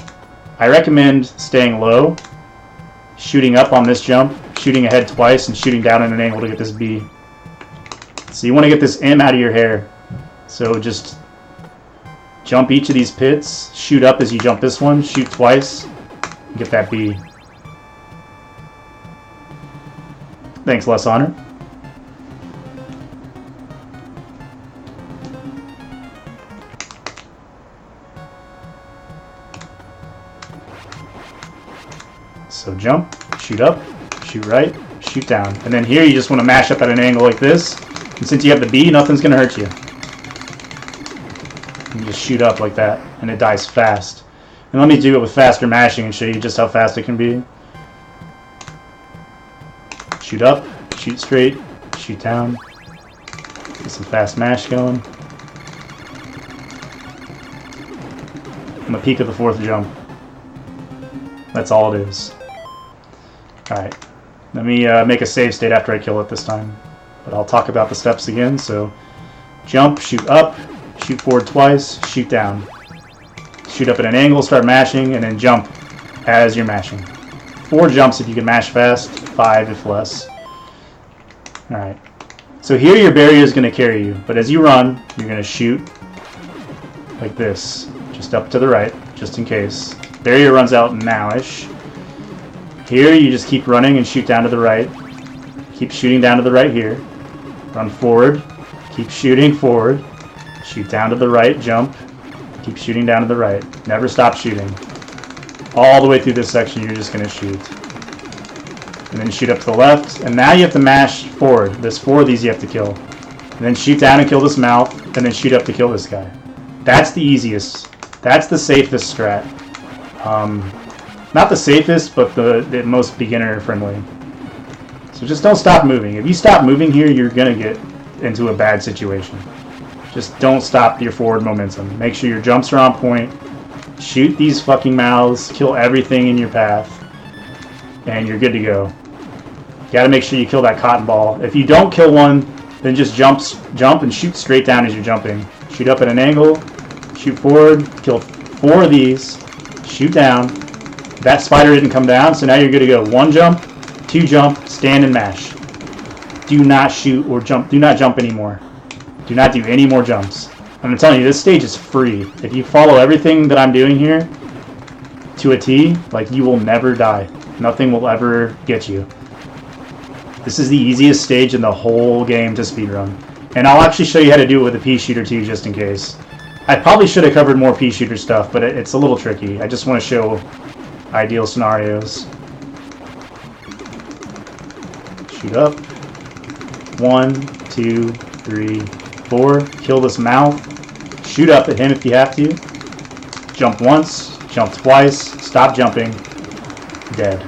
I recommend staying low, shooting up on this jump, shooting ahead twice, and shooting down at an angle to get this B. So you want to get this M out of your hair. So just jump each of these pits, shoot up as you jump this one, shoot twice, and get that B. Thanks, Less Honor. So jump, shoot up, shoot right, shoot down. And then here you just want to mash up at an angle like this. And since you have the B, nothing's going to hurt you. And you just shoot up like that, and it dies fast. And let me do it with faster mashing and show you just how fast it can be. Shoot up, shoot straight, shoot down. Get some fast mash going. I'm a peak of the 4th jump. That's all it is. Alright. Let me make a save state after I kill it this time. But I'll talk about the steps again. So, jump, shoot up, shoot forward twice, shoot down. Shoot up at an angle, start mashing, and then jump as you're mashing. 4 jumps if you can mash fast, 5 if less. Alright. So here your barrier is going to carry you, but as you run, you're going to shoot like this. Just up to the right, just in case. Barrier runs out now-ish. Here you just keep running and shoot down to the right. Keep shooting down to the right here. Run forward. Keep shooting forward. Shoot down to the right, jump. Keep shooting down to the right. Never stop shooting. All the way through this section you're just going to shoot. And then shoot up to the left. And now you have to mash forward. There's 4 of these you have to kill. And then shoot down and kill this mouth. And then shoot up to kill this guy. That's the easiest. That's the safest strat. Not the safest, but the most beginner friendly. So just don't stop moving. If you stop moving here, you're going to get into a bad situation. Just don't stop your forward momentum. Make sure your jumps are on point. Shoot these fucking mouths. Kill everything in your path. And you're good to go. You gotta make sure you kill that cotton ball. If you don't kill one, then just jump and shoot straight down as you're jumping. Shoot up at an angle. Shoot forward. Kill 4 of these. Shoot down. That spider didn't come down, so now you're good to go. 1 jump, 2 jump, stand and mash. Do not shoot or jump. Do not jump anymore. Do not do any more jumps. I'm telling you, this stage is free. If you follow everything that I'm doing here to a T, like, you will never die. Nothing will ever get you. This is the easiest stage in the whole game to speedrun. And I'll actually show you how to do it with a pea shooter too, just in case. I probably should have covered more pea shooter stuff, but it's a little tricky. I just want to show ideal scenarios. Shoot up. 1, 2, 3, 4. Kill this mouth. Shoot up at him if you have to. Jump once. Jump twice. Stop jumping. Dead.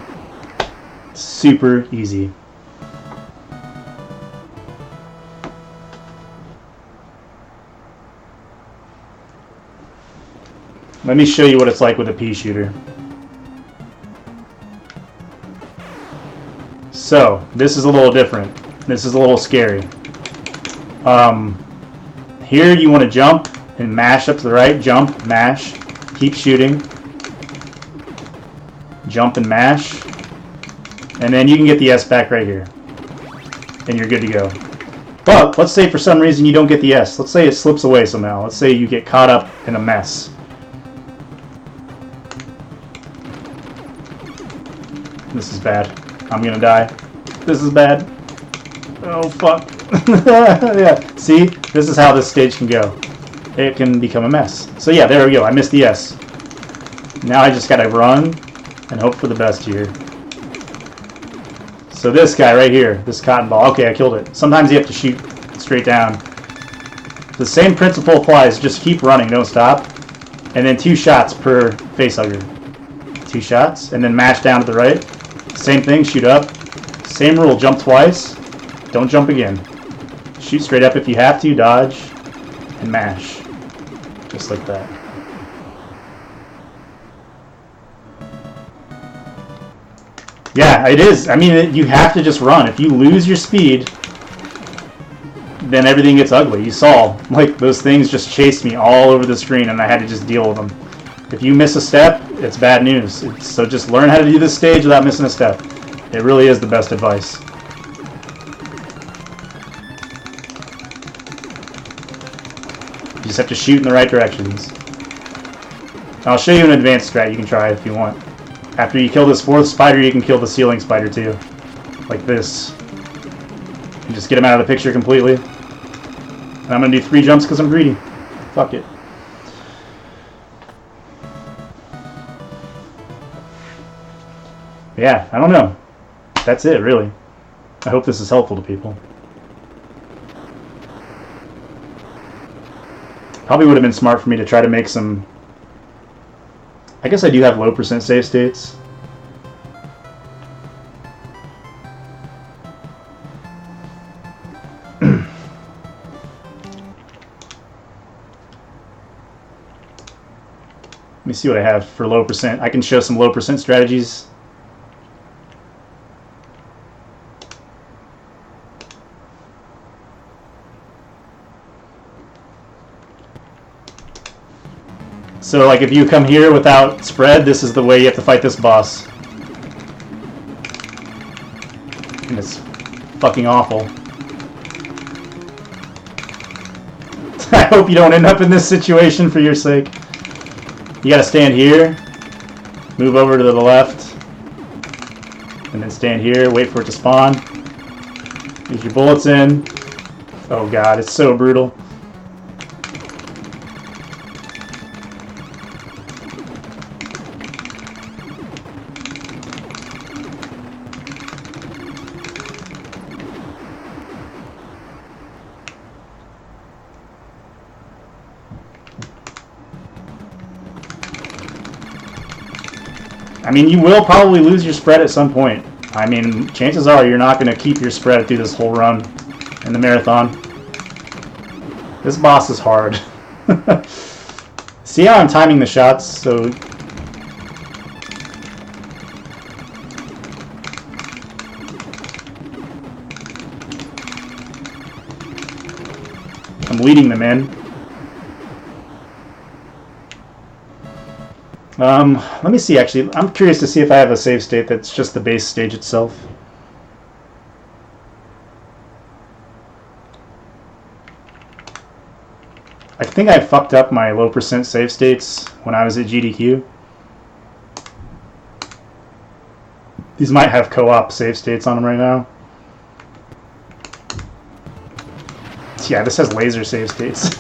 Super easy. Let me show you what it's like with a pea shooter. So, this is a little different. This is a little scary. Here you want to jump and mash up to the right. Jump, mash, keep shooting. Jump and mash. And then you can get the S back right here. And you're good to go. But, let's say for some reason you don't get the S. Let's say it slips away somehow. Let's say you get caught up in a mess. This is bad. I'm gonna die. This is bad. Oh, fuck. Yeah, see? This is how this stage can go. It can become a mess. So yeah, there we go. I missed the S. Now I just gotta run and hope for the best here. So this guy right here, this cotton ball. Okay, I killed it. Sometimes you have to shoot straight down. The same principle applies. Just keep running. Don't stop. And then 2 shots per facehugger. 2 shots. And then mash down to the right. Same thing. Shoot up. Same rule. Jump twice. Don't jump again. Shoot straight up if you have to. Dodge. And mash. Just like that. Yeah, it is. I mean, you have to just run. If you lose your speed, then everything gets ugly. You saw, like, those things just chased me all over the screen, and I had to just deal with them. If you miss a step, it's bad news. So just learn how to do this stage without missing a step. It really is the best advice. You just have to shoot in the right directions. I'll show you an advanced strat you can try if you want. After you kill this 4th spider, you can kill the ceiling spider too. Like this. And just get him out of the picture completely. And I'm going to do 3 jumps because I'm greedy. Fuck it. Yeah, I don't know. That's it, really. I hope this is helpful to people. Probably would have been smart for me to try to make some... I guess I do have low percent save states. Let me see what I have for low percent. I can show some low percent strategies. So like if you come here without spread, this is the way you have to fight this boss. And it's fucking awful. I hope you don't end up in this situation for your sake. You gotta stand here, move over to the left, and then stand here, wait for it to spawn. Use your bullets in. Oh god, it's so brutal. I mean, you will probably lose your spread at some point. I mean, chances are you're not going to keep your spread through this whole run in the marathon. This boss is hard. See how I'm timing the shots? So I'm leading them in. Let me see, actually. I'm curious to see if I have a save state that's just the base stage itself. I think I fucked up my low percent save states when I was at GDQ. These might have co-op save states on them right now. Yeah, this has laser save states.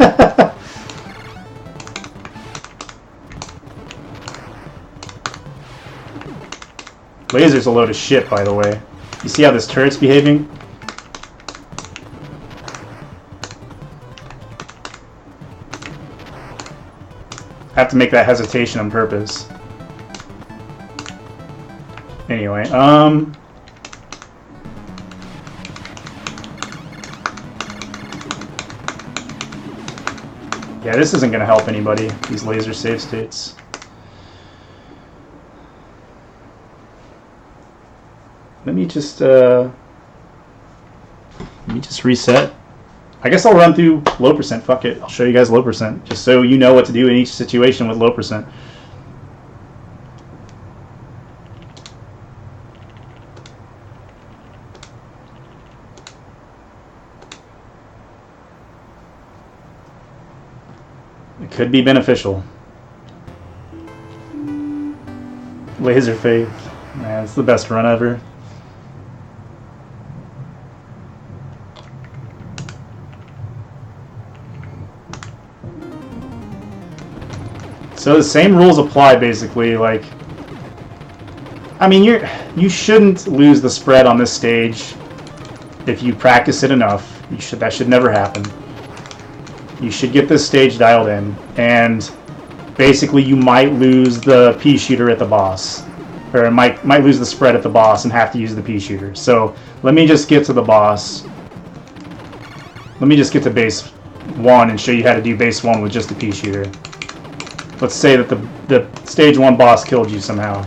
Laser's a load of shit, by the way. You see how this turret's behaving? I have to make that hesitation on purpose. Anyway, yeah, this isn't gonna help anybody, these laser save states. Let me just reset. I guess I'll run through low percent. Fuck it. I'll show you guys low percent, just so you know what to do in each situation with low percent. It could be beneficial. Laser Faith. Man, it's the best run ever. So the same rules apply basically. Like, I mean, you shouldn't lose the spread on this stage if you practice it enough. That should never happen. You should get this stage dialed in, and basically you might lose the pea shooter at the boss, or might lose the spread at the boss and have to use the pea shooter. So let me just get to the boss. Let me just get to base 1 and show you how to do base 1 with just the pea shooter. Let's say that the stage 1 boss killed you somehow.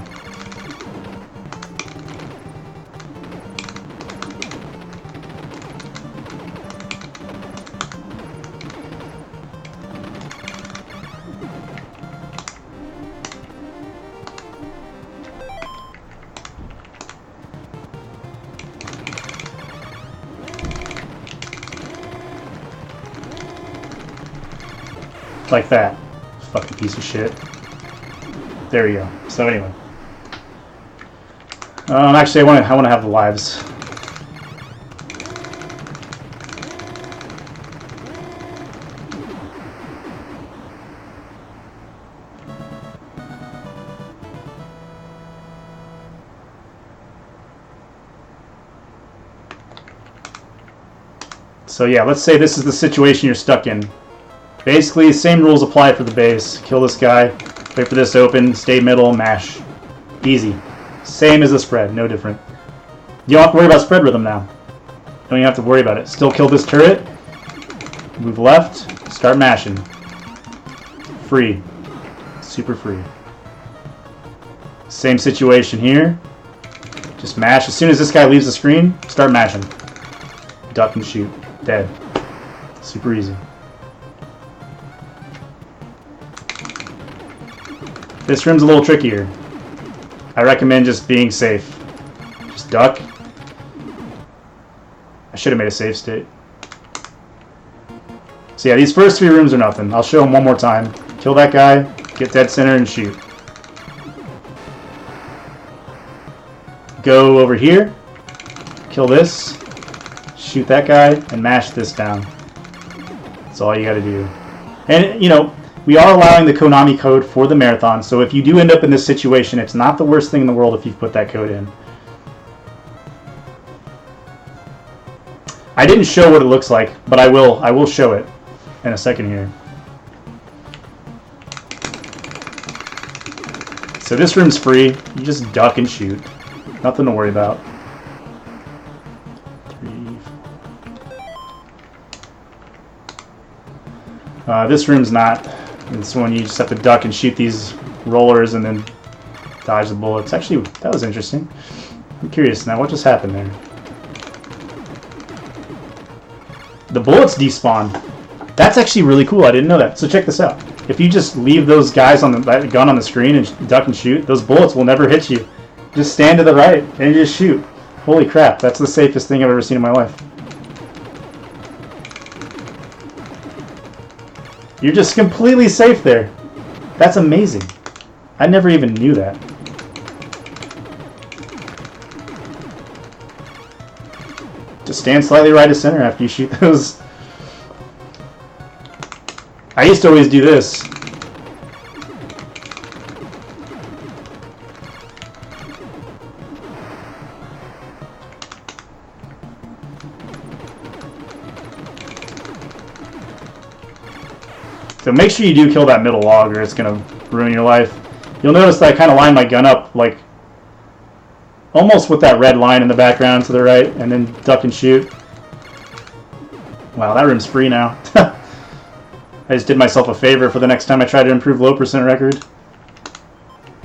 Like that. Fucking piece of shit. There we go. So anyway, actually, I want to have the lives. So yeah, let's say this is the situation you're stuck in. Basically, same rules apply for the base. Kill this guy, wait for this to open, stay middle, mash. Easy. Same as the spread, no different. You don't have to worry about spread rhythm now. Don't even have to worry about it. Still kill this turret. Move left, start mashing. Free. Super free. Same situation here. Just mash. As soon as this guy leaves the screen, start mashing. Duck and shoot. Dead. Super easy. This room's a little trickier. I recommend just being safe. Just duck. I should have made a save state. So yeah, these first 3 rooms are nothing. I'll show them one more time. Kill that guy, get dead center, and shoot. Go over here, kill this, shoot that guy, and mash this down. That's all you gotta do. And, you know, we are allowing the Konami code for the marathon, so if you do end up in this situation, it's not the worst thing in the world if you've put that code in. I didn't show what it looks like, but I will show it in a second here. So this room's free. You just duck and shoot. Nothing to worry about. 3. This room's not. This one you just have to duck and shoot these rollers and then dodge the bullets. Actually, that was interesting. I'm curious now. What just happened there? The bullets despawned. That's actually really cool. I didn't know that. So check this out. If you just leave those guys on the gun on the screen and duck and shoot, those bullets will never hit you. Just stand to the right and just shoot. Holy crap, that's the safest thing I've ever seen in my life. You're just completely safe there. That's amazing. I never even knew that. Just stand slightly right of center after you shoot those. I used to always do this. So make sure you do kill that middle log or it's going to ruin your life. You'll notice that I kind of line my gun up like almost with that red line in the background to the right and then duck and shoot. Wow, that room's free now. I just did myself a favor for the next time I try to improve low percent record.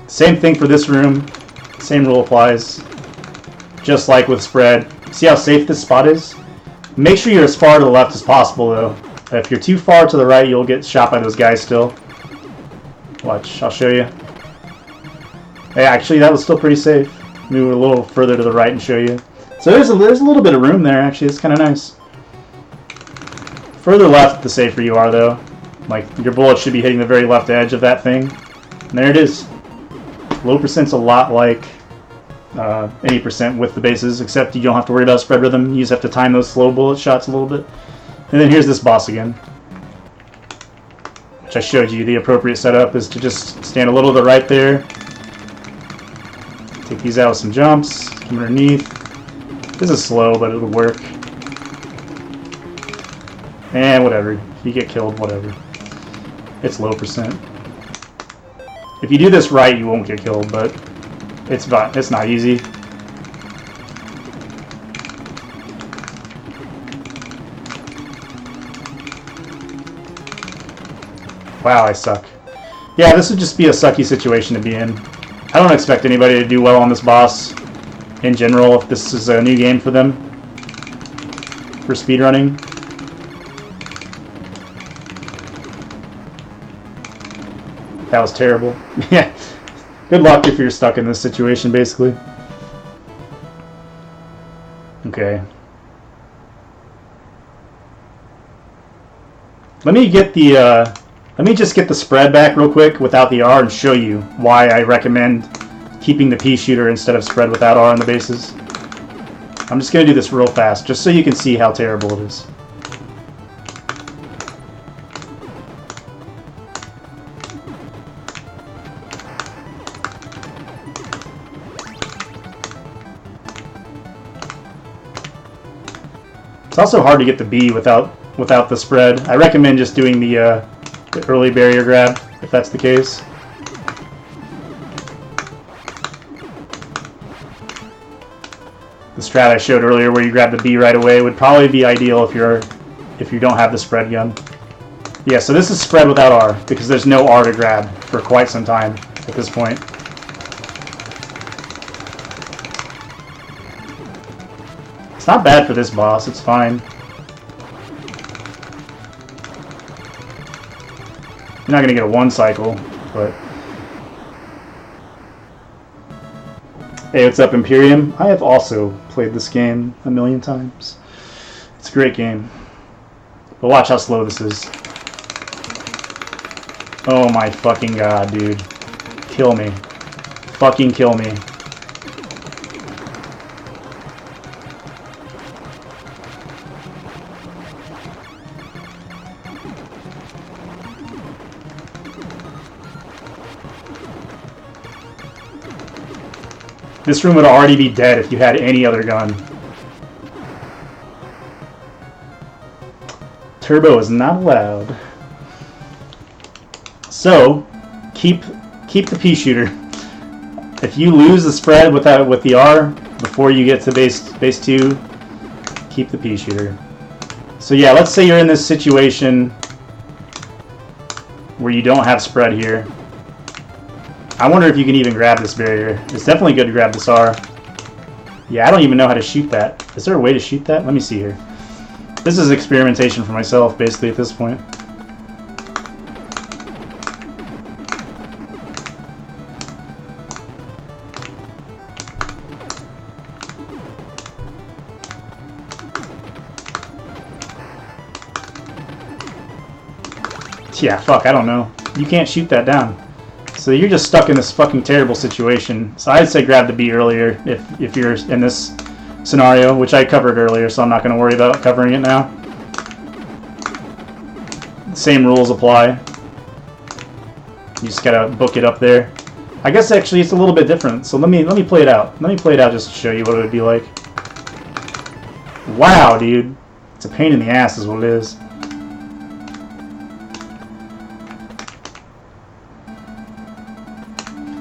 Same thing for this room. Same rule applies. Just like with spread. See how safe this spot is? Make sure you're as far to the left as possible though. If you're too far to the right, you'll get shot by those guys still. Watch, I'll show you. Hey, actually that was still pretty safe. Move a little further to the right and show you. So there's a little bit of room there actually. It's kind of nice. Further left, the safer you are though. Like your bullet should be hitting the very left edge of that thing. And there it is. Low percent's a lot like any percent with the bases, except you don't have to worry about spread rhythm. You just have to time those slow bullet shots a little bit. And then here's this boss again, which I showed you. The appropriate setup is to just stand a little to the right there. Take these out with some jumps. Come underneath. This is slow, but it'll work. And whatever. If you get killed, whatever. It's low percent. If you do this right, you won't get killed, but it's not easy. Wow, I suck. Yeah, this would just be a sucky situation to be in. I don't expect anybody to do well on this boss in general if this is a new game for them. For speedrunning. That was terrible. Yeah. Good luck if you're stuck in this situation, basically. Okay. Let me just get the spread back real quick without the R and show you why I recommend keeping the pea shooter instead of spread without R on the bases. I'm just going to do this real fast, just so you can see how terrible it is. It's also hard to get the B without without the spread. I recommend just doing the early barrier grab, if that's the case. The strat I showed earlier where you grab the B right away would probably be ideal if you don't have the spread gun. Yeah, so this is spread without R, because there's no R to grab for quite some time at this point. It's not bad for this boss, it's fine. You're not going to get a one cycle, but... Hey, what's up, Imperium? I have also played this game a million times. It's a great game. But watch how slow this is. Oh my fucking god, dude. Kill me. Fucking kill me. This room would already be dead if you had any other gun. Turbo is not allowed. So, keep the pea shooter. If you lose the spread with the R before you get to base 2, keep the pea shooter. So yeah, let's say you're in this situation where you don't have spread here. I wonder if you can even grab this barrier. It's definitely good to grab this R. Yeah, I don't even know how to shoot that. Is there a way to shoot that? Let me see here. This is experimentation for myself, basically, at this point. Yeah, fuck, I don't know. You can't shoot that down. So you're just stuck in this fucking terrible situation. So I'd say grab the B earlier if you're in this scenario, which I covered earlier, so I'm not going to worry about covering it now. Same rules apply. You just gotta book it up there. I guess actually it's a little bit different. So let me play it out. Let me play it out just to show you what it would be like. Wow, dude, it's a pain in the ass, is what it is.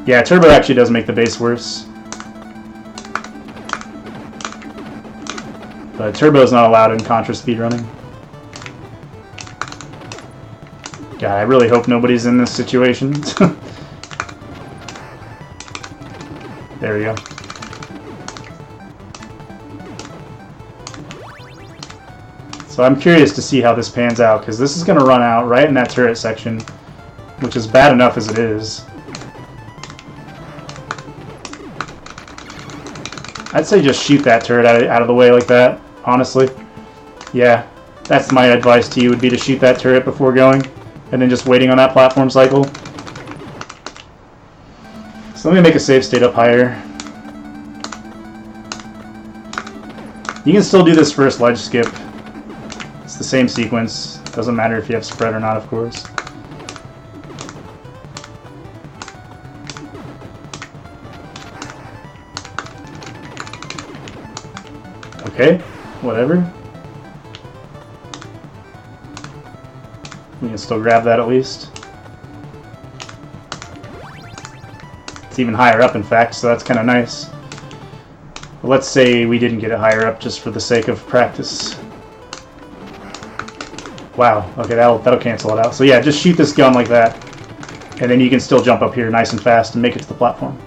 Yeah, turbo actually does make the base worse. But turbo is not allowed in Contra speedrunning. God, I really hope nobody's in this situation. There we go. So I'm curious to see how this pans out, because this is going to run out right in that turret section, which is bad enough as it is. I'd say just shoot that turret out of the way like that, honestly. Yeah, that's my advice to you, would be to shoot that turret before going, and then just waiting on that platform cycle. So let me make a save state up higher. You can still do this first ledge skip. It's the same sequence. Doesn't matter if you have spread or not, of course. Okay, whatever. We can still grab that at least. It's even higher up, in fact, so that's kind of nice. But let's say we didn't get it higher up just for the sake of practice. Wow, okay, that'll cancel it out. So yeah, just shoot this gun like that, and then you can still jump up here nice and fast and make it to the platform.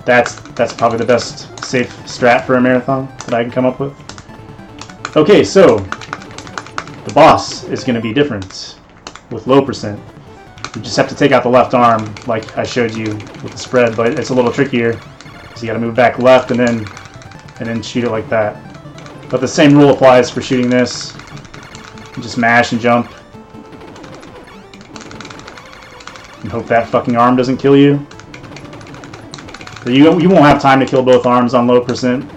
That's probably the best safe strat for a marathon that I can come up with. Okay, so the boss is going to be different with low percent. You just have to take out the left arm like I showed you with the spread, but it's a little trickier. So you got to move back left and then shoot it like that. But the same rule applies for shooting this. You just mash and jump. And hope that fucking arm doesn't kill you. You won't have time to kill both arms on low percent.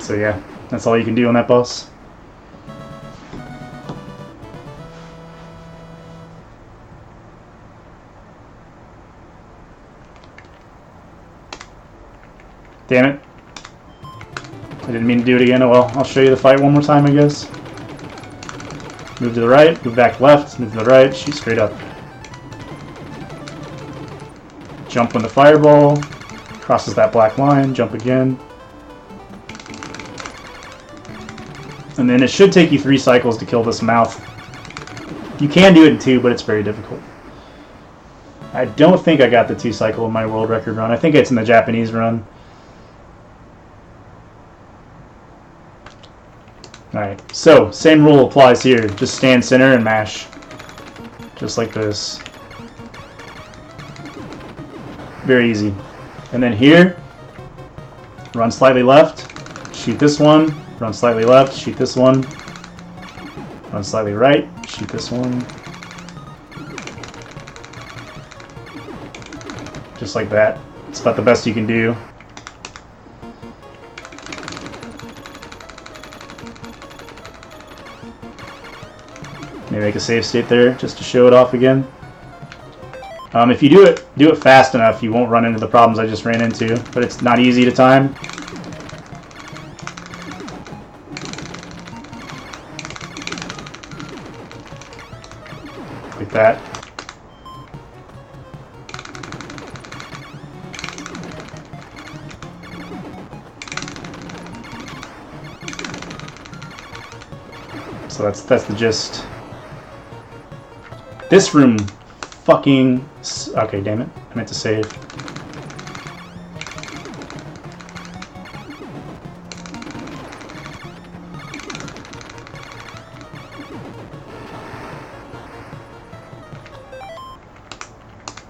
So yeah, that's all you can do on that boss. Damn it. I didn't mean to do it again. Oh well, I'll show you the fight one more time, I guess. Move to the right, move back left, move to the right, shoot straight up. Jump when the fireball crosses that black line, jump again. And then it should take you 3 cycles to kill this mouth. You can do it in 2, but it's very difficult. I don't think I got the 2 cycle in my world record run. I think it's in the Japanese run. Alright, so same rule applies here. Just stand center and mash. Just like this. Very easy. And then here, run slightly left, shoot this one, run slightly left, shoot this one, run slightly right, shoot this one. Just like that. It's about the best you can do. Maybe make a save state there just to show it off again. If you do it fast enough, you won't run into the problems I just ran into, but it's not easy to time. Like that. So that's the gist. This room fucking... Okay, damn it. I meant to save.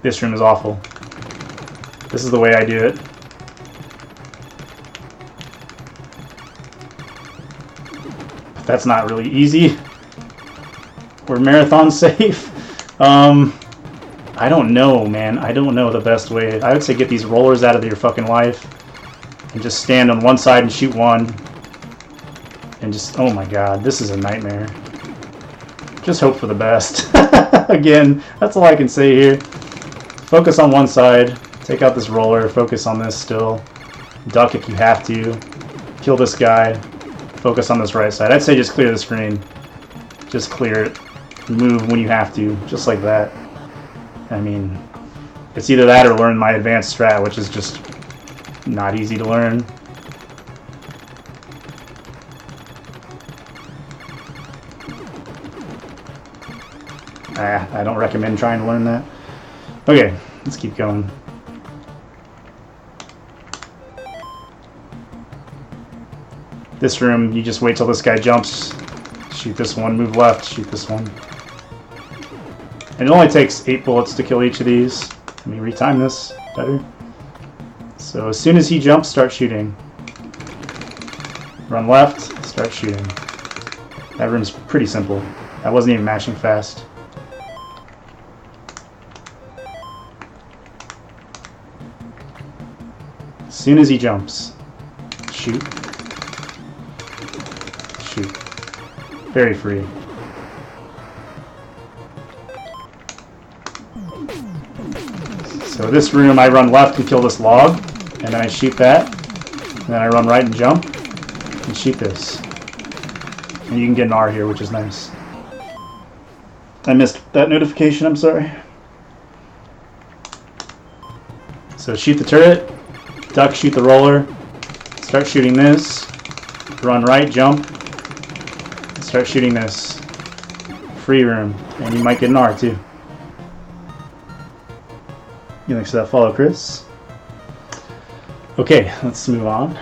This room is awful. This is the way I do it. But that's not really easy. We're marathon safe. I don't know, man. I don't know the best way. I would say get these rollers out of your fucking life and just stand on one side and shoot one. And just, oh my god, this is a nightmare. Just hope for the best. Again, that's all I can say here. Focus on one side. Take out this roller. Focus on this still. Duck if you have to. Kill this guy. Focus on this right side. I'd say just clear the screen. Just clear it. Move when you have to. Just like that. I mean, it's either that or learn my advanced strat, which is just not easy to learn. I don't recommend trying to learn that. Okay, let's keep going. This room, you just wait till this guy jumps. Shoot this one, move left, shoot this one. And it only takes 8 bullets to kill each of these. Let me retime this better. So as soon as he jumps, start shooting. Run left, start shooting. That room's pretty simple. I wasn't even mashing fast. As soon as he jumps, shoot. Shoot. Very free. So this room, I run left and kill this log, and then I shoot that, and then I run right and jump, and shoot this. And you can get an R here, which is nice. I missed that notification, I'm sorry. So shoot the turret, duck, shoot the roller, start shooting this, run right, jump, start shooting this. Free room, and you might get an R too. Thanks for that follow, Chris. Okay, let's move on.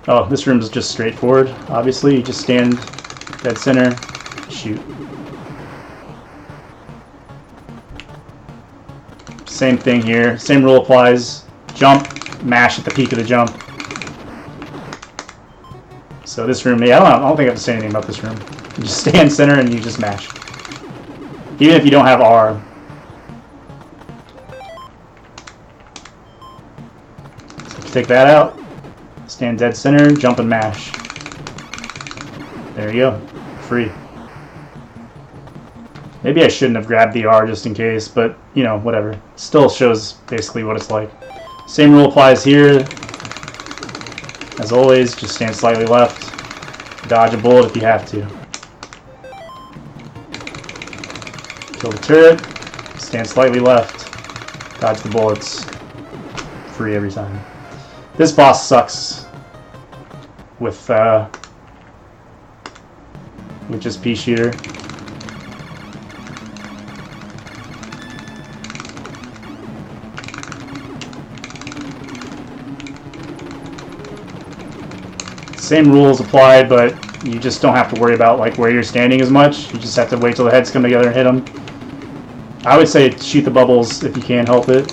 Oh, this room is just straightforward. Obviously, you just stand dead center, shoot. Same thing here. Same rule applies. Jump, mash at the peak of the jump. So this room, yeah, I don't think I have to say anything about this room. You just stand center and you just mash. Even if you don't have R. So take that out. Stand dead center, jump and mash. There you go. Free. Maybe I shouldn't have grabbed the R just in case, but, you know, whatever. Still shows basically what it's like. Same rule applies here. As always, just stand slightly left. Dodge a bullet if you have to. Kill the turret. Stand slightly left. Dodge the bullets. Free every time. This boss sucks with just pea shooter. Same rules apply, but you just don't have to worry about like where you're standing as much. You just have to wait till the heads come together and hit them. I would say shoot the bubbles if you can help it.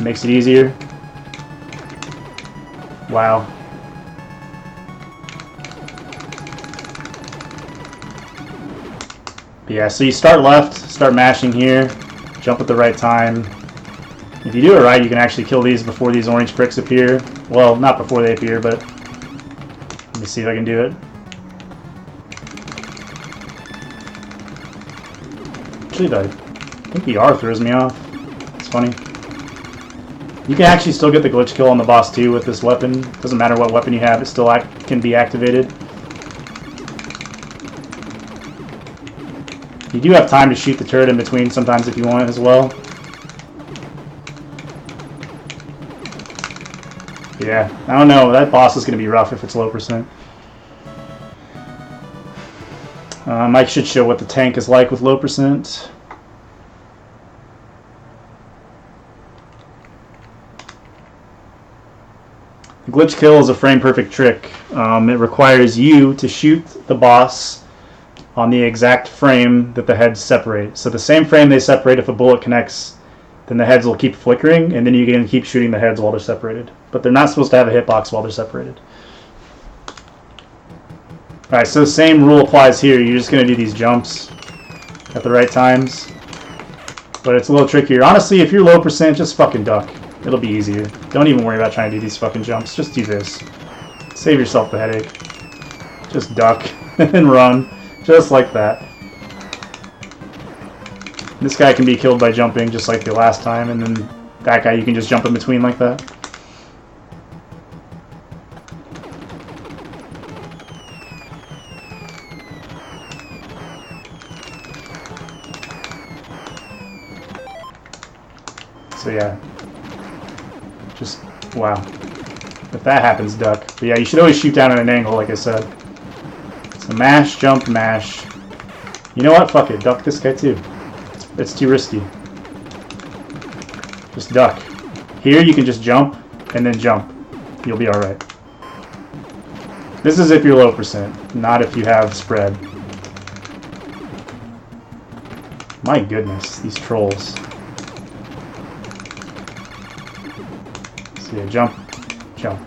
Makes it easier. Wow. But yeah, so you start left, start mashing here, jump at the right time. If you do it right, you can actually kill these before these orange pricks appear. Well, not before they appear, but let me see if I can do it. Actually, I think the R throws me off. It's funny. You can actually still get the glitch kill on the boss too with this weapon. Doesn't matter what weapon you have, it still can be activated. You do have time to shoot the turret in between sometimes if you want it as well. Yeah, I don't know. That boss is going to be rough if it's low percent. I should show what the tank is like with low percent. The glitch kill is a frame perfect trick. It requires you to shoot the boss on the exact frame that the heads separate. So the same frame they separate, if a bullet connects, then the heads will keep flickering, and then you can keep shooting the heads while they're separated. But they're not supposed to have a hitbox while they're separated. Alright, so the same rule applies here. You're just going to do these jumps at the right times. But it's a little trickier. Honestly, if you're low percent, just fucking duck. It'll be easier. Don't even worry about trying to do these fucking jumps. Just do this. Save yourself the headache. Just duck and run. Just like that. This guy can be killed by jumping just like the last time, and then that guy you can just jump in between like that. So yeah, just wow. If that happens, duck. But yeah, you should always shoot down at an angle, like I said. So mash, jump, mash. You know what? Fuck it. Duck this guy too. It's too risky. Just duck. Here you can just jump and then jump. You'll be alright. This is if you're low percent, not if you have spread. My goodness, these trolls. So yeah, jump, jump.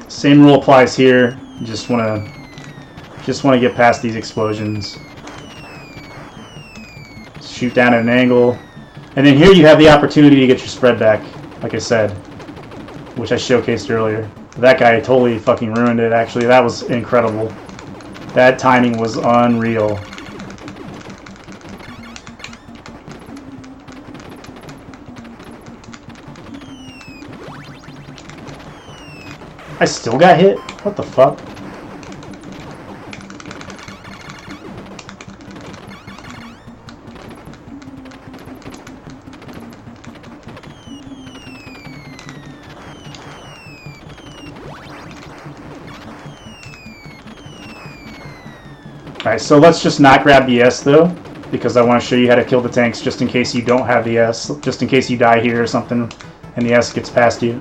Same rule applies here. You just want to get past these explosions. Shoot down at an angle. And then here you have the opportunity to get your spread back, like I said, which I showcased earlier. That guy totally fucking ruined it, actually. That was incredible. That timing was unreal. I still got hit? What the fuck? Alright, so let's just not grab the S though, because I want to show you how to kill the tanks just in case you don't have the S, just in case you die here or something and the S gets past you.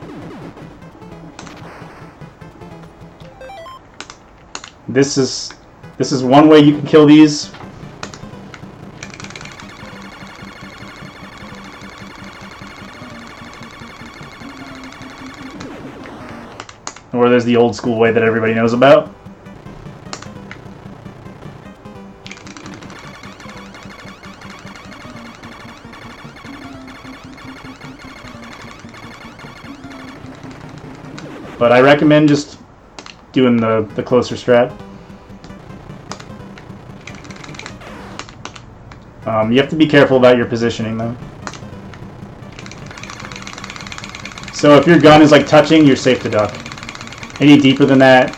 This is one way you can kill these. Or there's the old school way that everybody knows about. But I recommend just doing the closer strat. You have to be careful about your positioning though. So if your gun is like touching, you're safe to duck. Any deeper than that,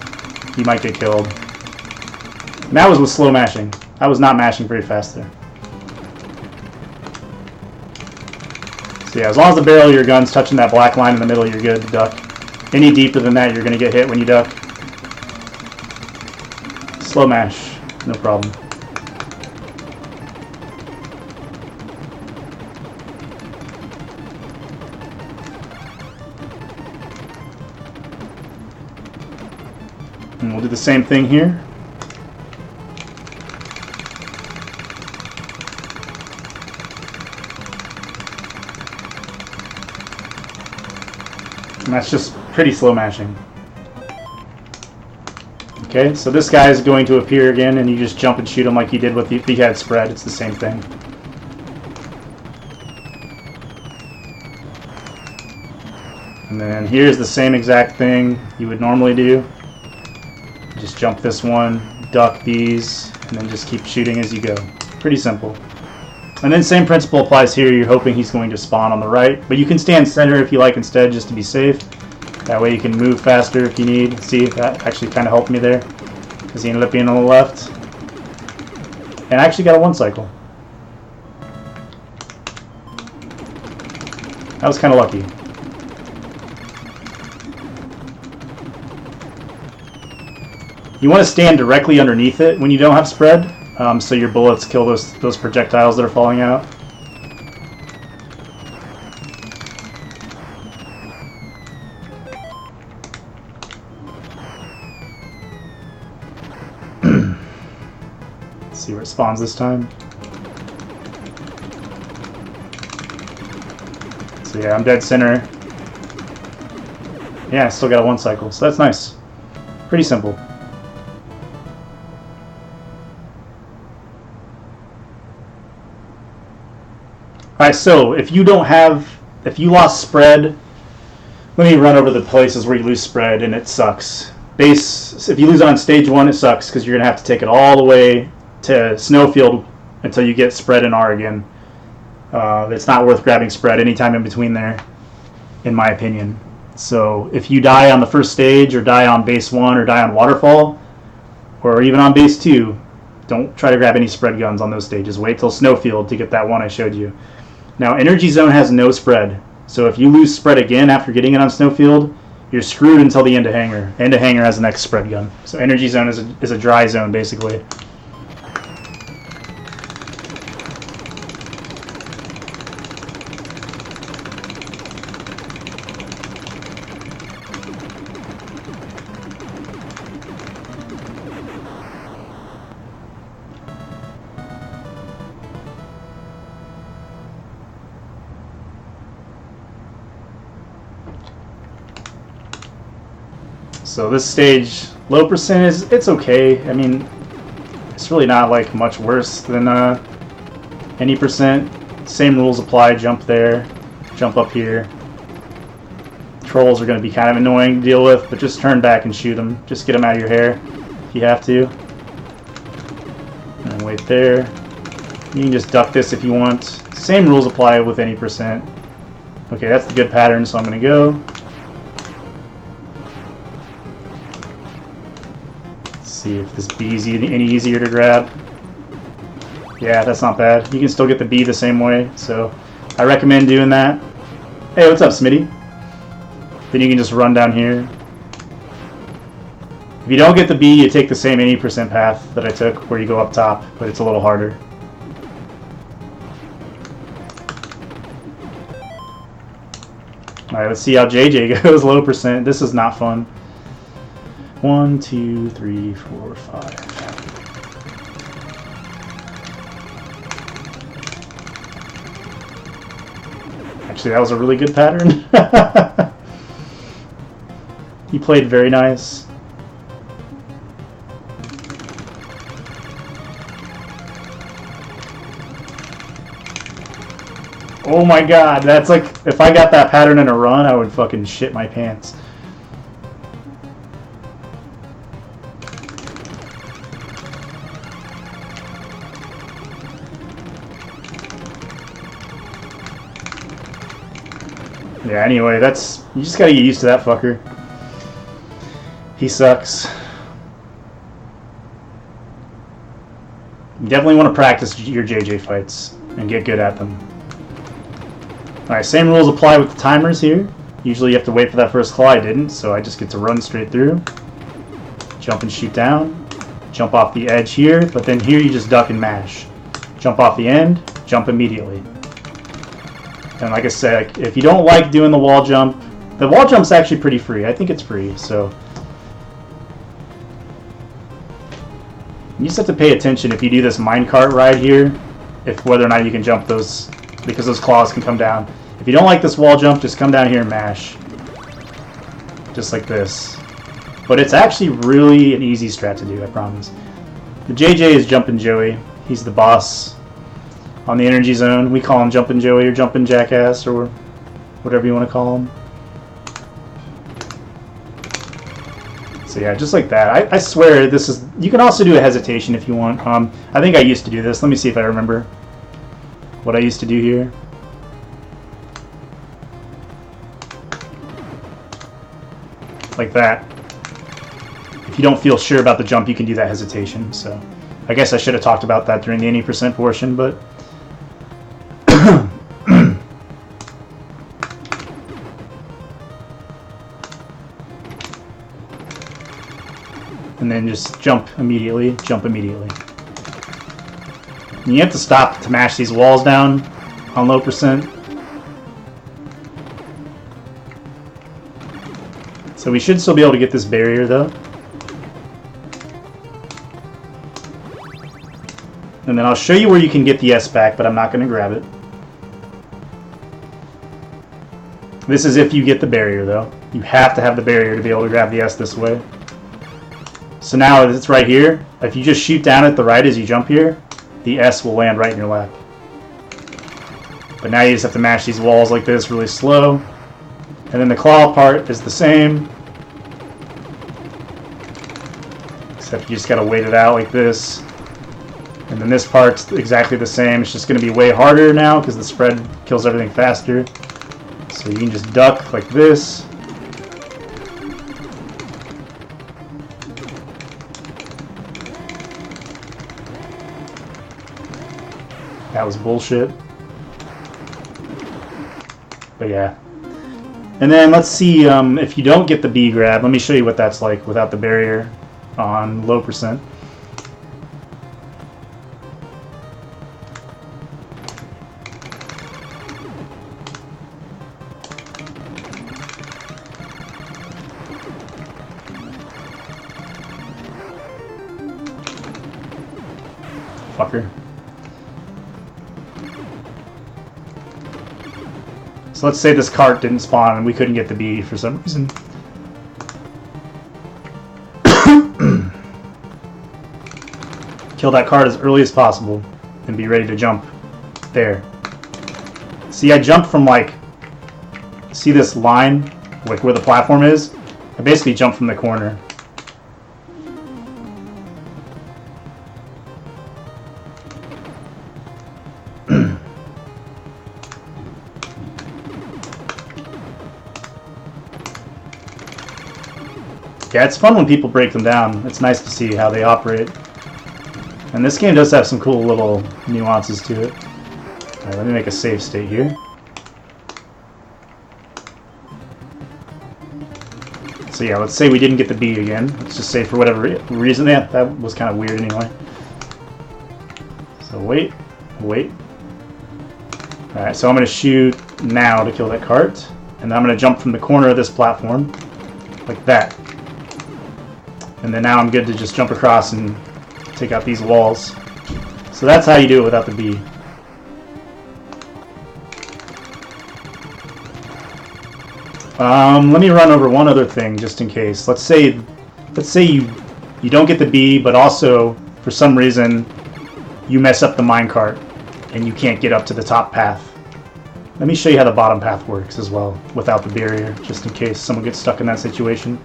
you might get killed. And that was with slow mashing. I was not mashing very fast there. So yeah, as long as the barrel of your gun's touching that black line in the middle, you're good to duck. Any deeper than that, you're going to get hit when you duck. Slow mash, no problem. And we'll do the same thing here. And that's just pretty slow mashing. Okay, so this guy is going to appear again, and you just jump and shoot him like you did with the head spread. It's the same thing. And then here's the same exact thing you would normally do. Just jump this one, duck these, and then just keep shooting as you go. Pretty simple. And then same principle applies here. You're hoping he's going to spawn on the right, but you can stand center if you like instead, just to be safe. That way you can move faster if you need. See, that actually kind of helped me there, because he ended up being on the left. And I actually got a 1 cycle. That was kind of lucky. You want to stand directly underneath it when you don't have spread, so your bullets kill those projectiles that are falling out. Let's see where it spawns this time. So yeah, I'm dead center. Yeah, I still got a 1 cycle, so that's nice. Pretty simple. Alright, so if you lost spread, let me run over the places where you lose spread and it sucks. Base, if you lose it on stage 1, it sucks because you're going to have to take it all the way to Snowfield until you get spread in R again. It's not worth grabbing spread anytime in between there, in my opinion. So if you die on the first stage, or die on base 1, or die on Waterfall, or even on base 2, don't try to grab any spread guns on those stages. Wait till Snowfield to get that one I showed you. Now, Energy Zone has no spread, so if you lose spread again after getting it on Snowfield, you're screwed until the end of Hangar. End of Hangar has the next spread gun. So Energy Zone is a dry zone, basically. So this stage, low percent it's okay. I mean, it's really not like much worse than any percent. Same rules apply. Jump there, jump up here. Trolls are going to be kind of annoying to deal with, but just turn back and shoot them. Just get them out of your hair if you have to. And wait there. You can just duck this if you want. Same rules apply with any percent. Okay, that's the good pattern, so I'm going to go. See if this B is any easier to grab. Yeah, that's not bad. You can still get the B the same way, so I recommend doing that. Hey, what's up, Smitty? Then you can just run down here. If you don't get the B, you take the same 80% path that I took, where you go up top, but it's a little harder. Alright, let's see how JJ goes. Low percent. This is not fun. 1, 2, 3, 4, 5. Actually, that was a really good pattern. He played very nice. Oh my god, that's like, if I got that pattern in a run, I would fucking shit my pants. Yeah, anyway, you just gotta get used to that fucker. He sucks. You definitely want to practice your JJ fights and get good at them. Alright, same rules apply with the timers here. Usually you have to wait for that first claw. I didn't, so I just get to run straight through. Jump and shoot down. Jump off the edge here, but then here you just duck and mash. Jump off the end, jump immediately. And like I said, if you don't like doing the wall jump's actually pretty free. I think it's free, so you just have to pay attention if you do this minecart ride here, whether or not you can jump those, because those claws can come down. If you don't like this wall jump, just come down here and mash. Just like this. But it's actually really an easy strat to do, I promise. The JJ is Jumpin' Joey. He's the boss on the energy zone. We call him Jumpin' Joey or Jumpin' Jackass or whatever you want to call him. So yeah, just like that. I swear this is... You can also do a hesitation if you want. I think I used to do this. Let me see if I remember what I used to do here. Like that. If you don't feel sure about the jump, you can do that hesitation. So I guess I should have talked about that during the 80% portion, but... And then just jump immediately, jump immediately. And you have to stop to mash these walls down on low percent. So we should still be able to get this barrier though. And then I'll show you where you can get the S back, but I'm not going to grab it. This is if you get the barrier though. You have to have the barrier to be able to grab the S this way. So now it's right here. If you just shoot down at the right as you jump here, the S will land right in your lap. But now you just have to mash these walls like this really slow. And then the claw part is the same. Except you just gotta wait it out like this. And then this part's exactly the same. It's just gonna be way harder now because the spread kills everything faster. So you can just duck like this. That was bullshit. But yeah. And then let's see if you don't get the B grab. Let me show you what that's like without the barrier on low percent. Fucker. So let's say this cart didn't spawn and we couldn't get the B for some reason. Kill that cart as early as possible and be ready to jump there. See, I jumped from like, see this line, like where the platform is? I basically jumped from the corner. Yeah, it's fun when people break them down. It's nice to see how they operate. And this game does have some cool little nuances to it. Alright, let me make a save state here. So yeah, let's say we didn't get the B again. Let's just say for whatever reason. Yeah, that was kind of weird anyway. So wait. Alright, so I'm going to shoot now to kill that cart. And then I'm going to jump from the corner of this platform. Like that. And then now I'm good to just jump across and take out these walls. So that's how you do it without the B. Let me run over one other thing just in case. Let's say you don't get the B, but also for some reason you mess up the minecart and you can't get up to the top path. Let me show you how the bottom path works as well without the barrier, just in case someone gets stuck in that situation.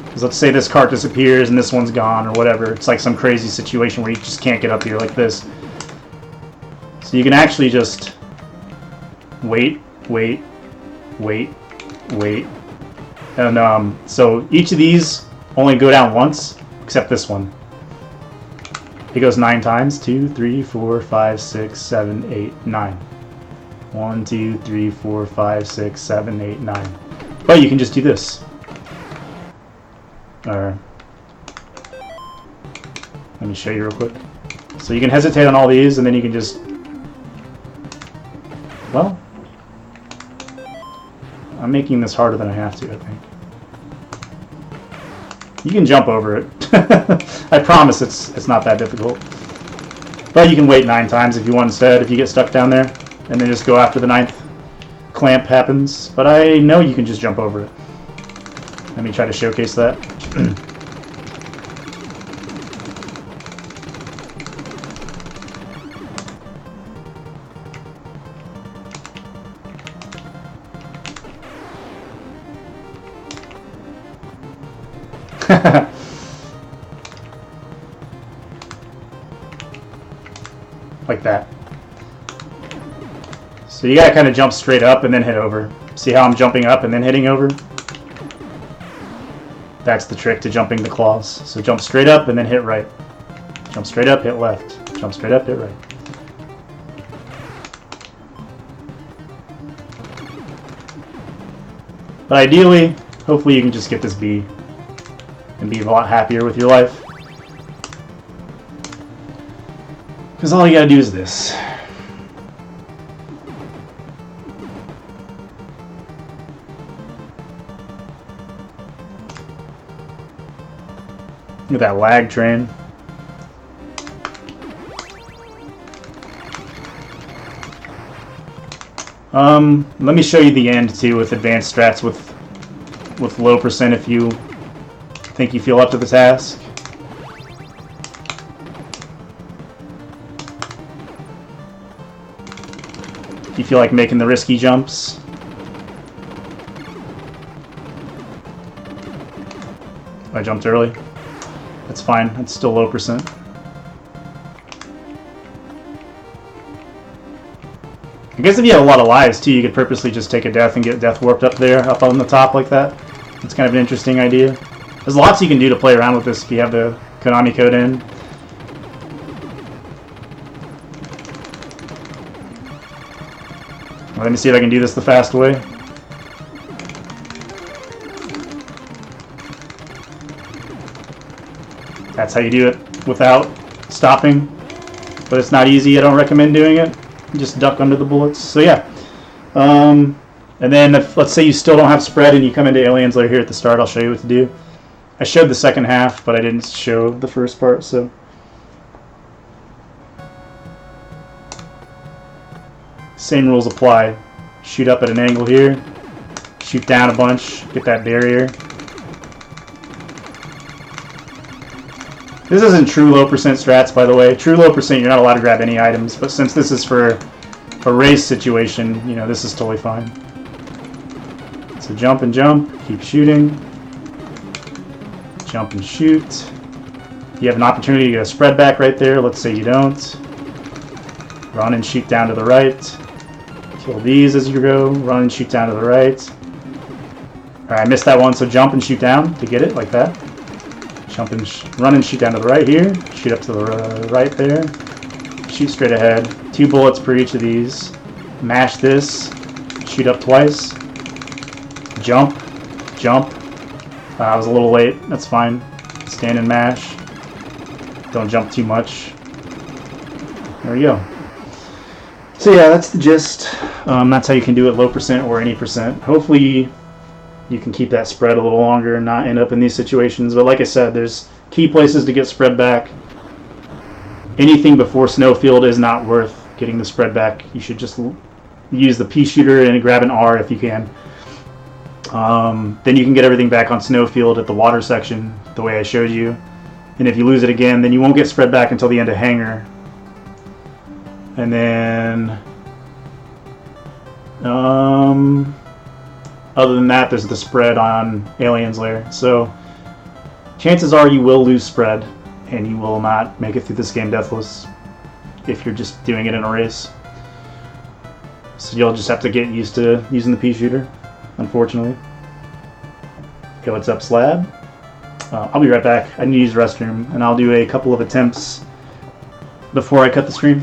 Because let's say this cart disappears and this one's gone or whatever. It's like some crazy situation where you just can't get up here like this. So you can actually just wait, wait, wait. And so each of these only go down once, except this one. It goes 9 times. 2, 3, 4, 5, 6, 7, 8, 9. 1, 2, 3, 4, 5, 6, 7, 8, 9. But you can just do this. Alright. Let me show you real quick. So you can hesitate on all these, and then you can just... Well... I'm making this harder than I have to, I think. You can jump over it. I promise it's not that difficult. But you can wait 9 times if you want instead, if you get stuck down there. And then just go after the 9th clamp happens. But I know you can just jump over it. Let me try to showcase that. Like that. So you gotta kind of jump straight up and then hit over. See how I'm jumping up and then hitting over? That's the trick to jumping the claws. So jump straight up and then hit right. Jump straight up, hit left. Jump straight up, hit right. But ideally, hopefully you can just get this B and be a lot happier with your life. Because all you gotta do is this. Look at that lag train. Let me show you the end too with advanced strats with low percent if you think you feel up to the task. If you feel like making the risky jumps. I jumped early. That's fine. It's still low percent. I guess if you have a lot of lives too, you could purposely just take a death and get death warped up there, up on the top like that. It's kind of an interesting idea. There's lots you can do to play around with this if you have the Konami code in. Let me see if I can do this the fast way. That's how you do it without stopping. But it's not easy. I don't recommend doing it. Just duck under the bullets. So yeah. And then if, let's say you still don't have spread and you come into Aliens Lair here at the start, I'll show you what to do. I showed the second half, but I didn't show the first part, so... Same rules apply. Shoot up at an angle here. Shoot down a bunch. Get that barrier. This isn't true low percent strats, by the way. True low percent, you're not allowed to grab any items, but since this is for a race situation, you know, this is totally fine. So jump and jump. Keep shooting. Jump and shoot. You have an opportunity to get a spread back right there. Let's say you don't. Run and shoot down to the right. Kill these as you go. Run and shoot down to the right. Alright, I missed that one, so jump and shoot down to get it, like that. Jump and run and shoot down to the right here. Shoot up to the right there. Shoot straight ahead. 2 bullets per each of these. Mash this. Shoot up twice. Jump. Jump. I was a little late. That's fine. Stand and mash. Don't jump too much. There we go. So yeah, that's the gist. That's how you can do it low percent or any percent. Hopefully you can keep that spread a little longer and not end up in these situations. But like I said, there's key places to get spread back. Anything before Snowfield is not worth getting the spread back. You should just use the P shooter and grab an R if you can. Then you can get everything back on Snowfield at the water section, the way I showed you. And if you lose it again, then you won't get spread back until the end of Hangar. And then, other than that, there's the spread on Aliens Lair. So, chances are you will lose spread, and you will not make it through this game deathless if you're just doing it in a race. So you'll just have to get used to using the P shooter. unfortunately. Okay, what's up, Slab? I'll be right back. I need to use the restroom, and I'll do a couple of attempts before I cut the stream.